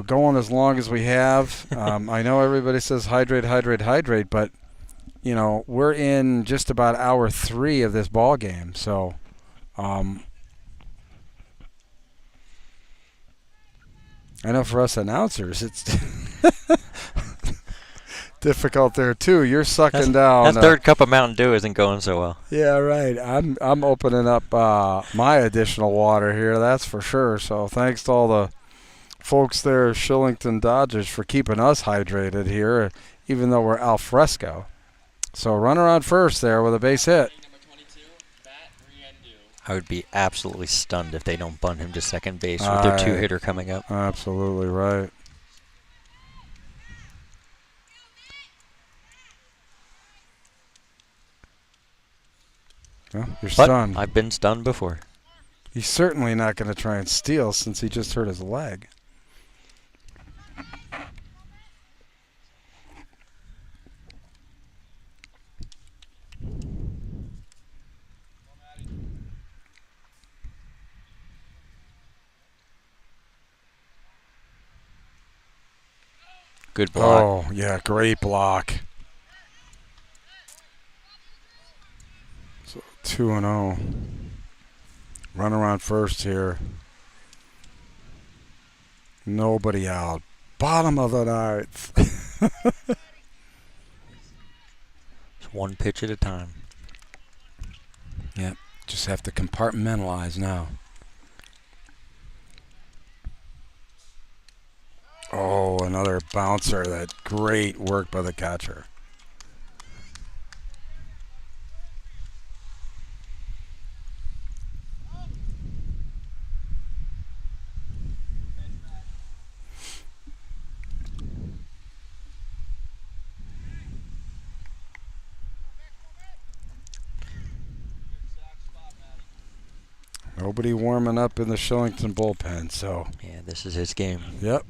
going as long as we have. I know everybody says hydrate, but, we're in just about hour 3 of this ball game. So, I know for us announcers, it's difficult there too. You're sucking down. That third cup of Mountain Dew isn't going so well. Yeah, right. I'm opening up my additional water here. That's for sure. So thanks to all the folks there at Shillington Dodgers for keeping us hydrated here, even though we're al fresco. So runner on first there with a base hit. I would be absolutely stunned if they don't bunt him to second base with their 2-hitter coming up. Absolutely right. Well, you're stunned. I've been stunned before. He's certainly not going to try and steal since he just hurt his leg. Good block. Oh, yeah, great block. So 2-0. Runner on first here. Nobody out. Bottom of the ninth. It's one pitch at a time. Yep, just have to compartmentalize now. Oh, another bouncer. That great work by the catcher. Nobody warming up in the Shillington bullpen, so. Yeah, this is his game. Yep.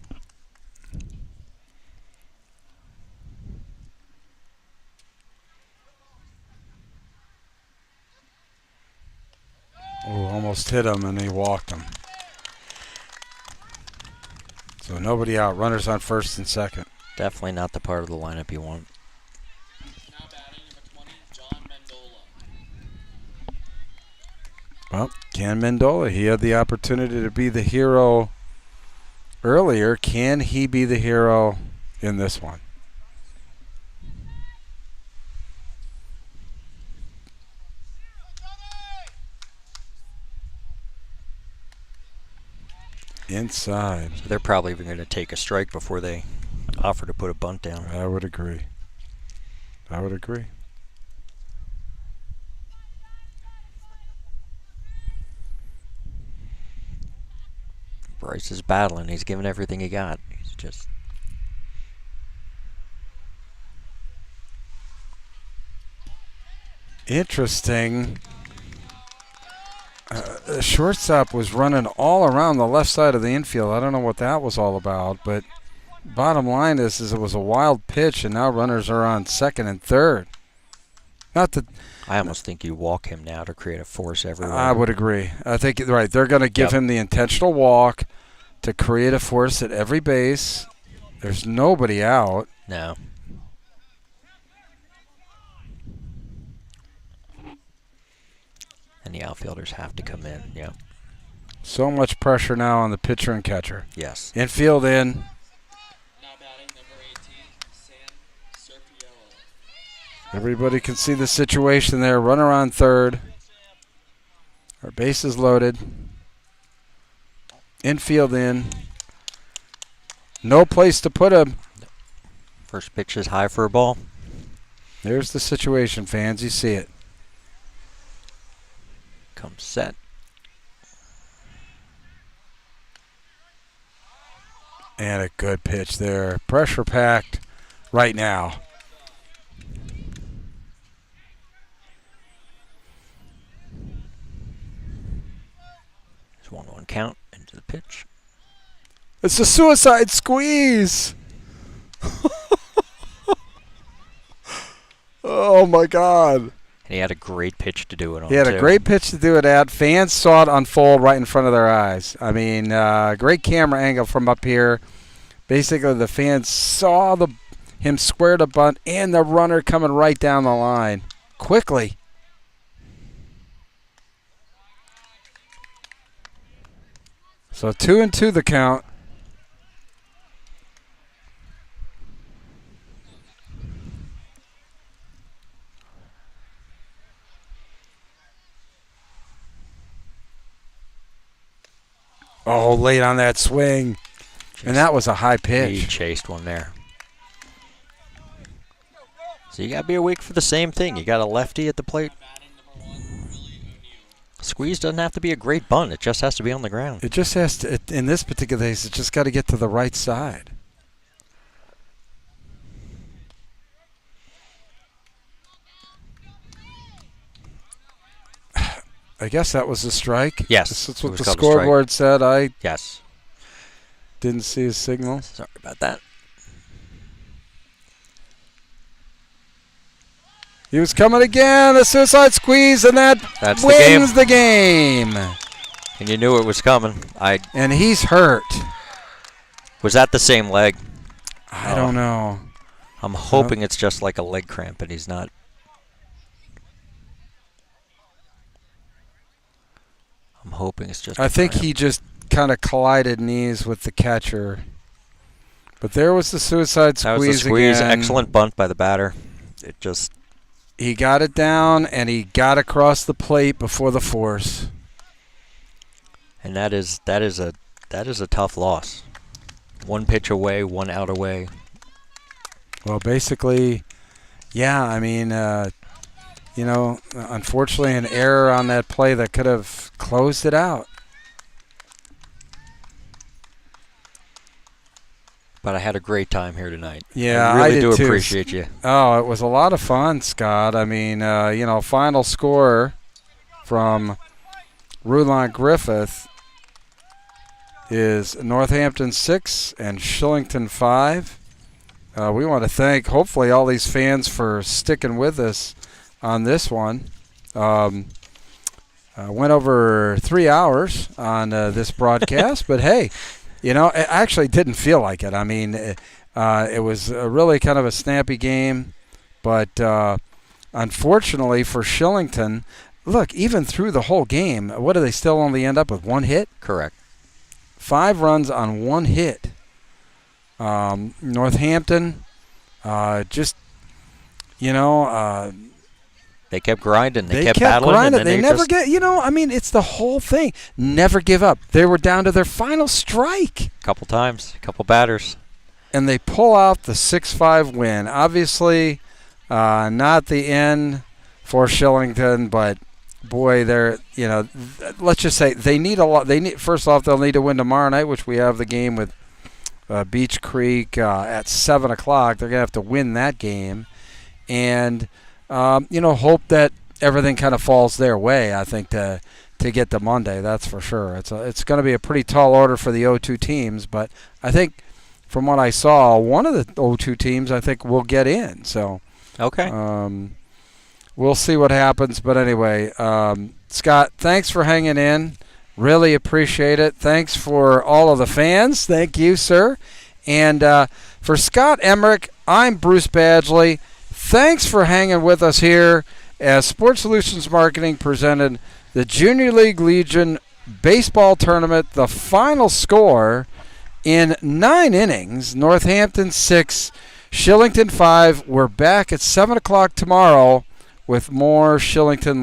Oh, almost hit him and he walked him. So nobody out. Runners on first and second. Definitely not the part of the lineup you want. Now batting number 20, John Mendola. Well, Ken Mendola, he had the opportunity to be the hero earlier. Can he be the hero in this one? Inside. So they're probably going to take a strike before they offer to put a bunt down. I would agree. I would agree. Bryce is battling. He's giving everything he got. He's just... Interesting. The shortstop was running all around the left side of the infield. I don't know what that was all about, but bottom line is it was a wild pitch, and now runners are on second and third. Not that I almost think you walk him now to create a force everywhere. I would agree. I think right. They're going to give him the intentional walk to create a force at every base. There's nobody out. No. And the outfielders have to come in. Yeah. So much pressure now on the pitcher and catcher. Yes. Infield in. Now batting number 18, Sam Serpiello. Everybody can see the situation there. Runner on third. Our base is loaded. Infield in. No place to put him. First pitch is high for a ball. There's the situation, fans. You see it. Comes set. And a good pitch there. Pressure packed right now. It's 1-1 count into the pitch. It's a suicide squeeze. Oh, my God. And he had a great pitch to do it on, He had too. a great pitch to do it at. Fans saw it unfold right in front of their eyes. I mean, great camera angle from up here. Basically, the fans saw him square the bunt and the runner coming right down the line quickly. So 2-2 the count. Oh, late on that swing. And that was a high pitch. He chased one there. So you got to be awake for the same thing. You got a lefty at the plate. Squeeze doesn't have to be a great bunt. It just has to be on the ground. It just has to, in this particular case, it just got to get to the right side. I guess that was a strike. Yes. That's what the scoreboard said. I Yes. didn't see a signal. Sorry about that. He was coming again, a suicide squeeze, and that wins the game. And you knew it was coming. And he's hurt. Was that the same leg? I don't know. I'm hoping it's just like a leg cramp, and he's not. I'm hoping it's just. I think he just kind of collided knees with the catcher. But there was the suicide squeeze. That was the squeeze. Again. Excellent bunt by the batter. It just. He got it down, and he got across the plate before the force. And that is a tough loss. One pitch away, one out away. Well, basically, yeah. I mean, unfortunately, an error on that play that could have closed it out. But I had a great time here tonight. Yeah, I really did do too. appreciate you. Oh, it was a lot of fun, Scott. I mean, final score from RULON Griffith is Northampton 6 and Shillington 5. We want to thank, hopefully, all these fans for sticking with us on this one. Went over 3 hours on this broadcast, but hey, it actually didn't feel like it. I mean, it was really kind of a snappy game, but unfortunately for Shillington, look, even through the whole game, what do they still only end up with? One hit? Correct. 5 runs on 1 hit. Northampton, they kept grinding. They kept kept battling. grinding. And They never get, it's the whole thing. Never give up. They were down to their final strike. A couple times, a couple batters. And they pull out the 6-5 win. Obviously, not the end for Shillington, but boy, they're, let's just say they need a lot. First off, they'll need to win tomorrow night, which we have the game with Beach Creek at 7 o'clock. They're going to have to win that game. And, hope that everything kind of falls their way, I think, to get to Monday. That's for sure. It's going to be a pretty tall order for the O2 teams, but I think from what I saw, one of the O2 teams I think will get in. So Okay. We'll see what happens. But anyway, Scott, thanks for hanging in. Really appreciate it. Thanks for all of the fans. Thank you, sir. And for Scott Emmerich, I'm Bruce Badgley. Thanks for hanging with us here as Sports Solutions Marketing presented the Junior League Legion Baseball Tournament. The final score in 9 innings, Northampton 6, Shillington 5. We're back at 7 o'clock tomorrow with more Shillington Legion.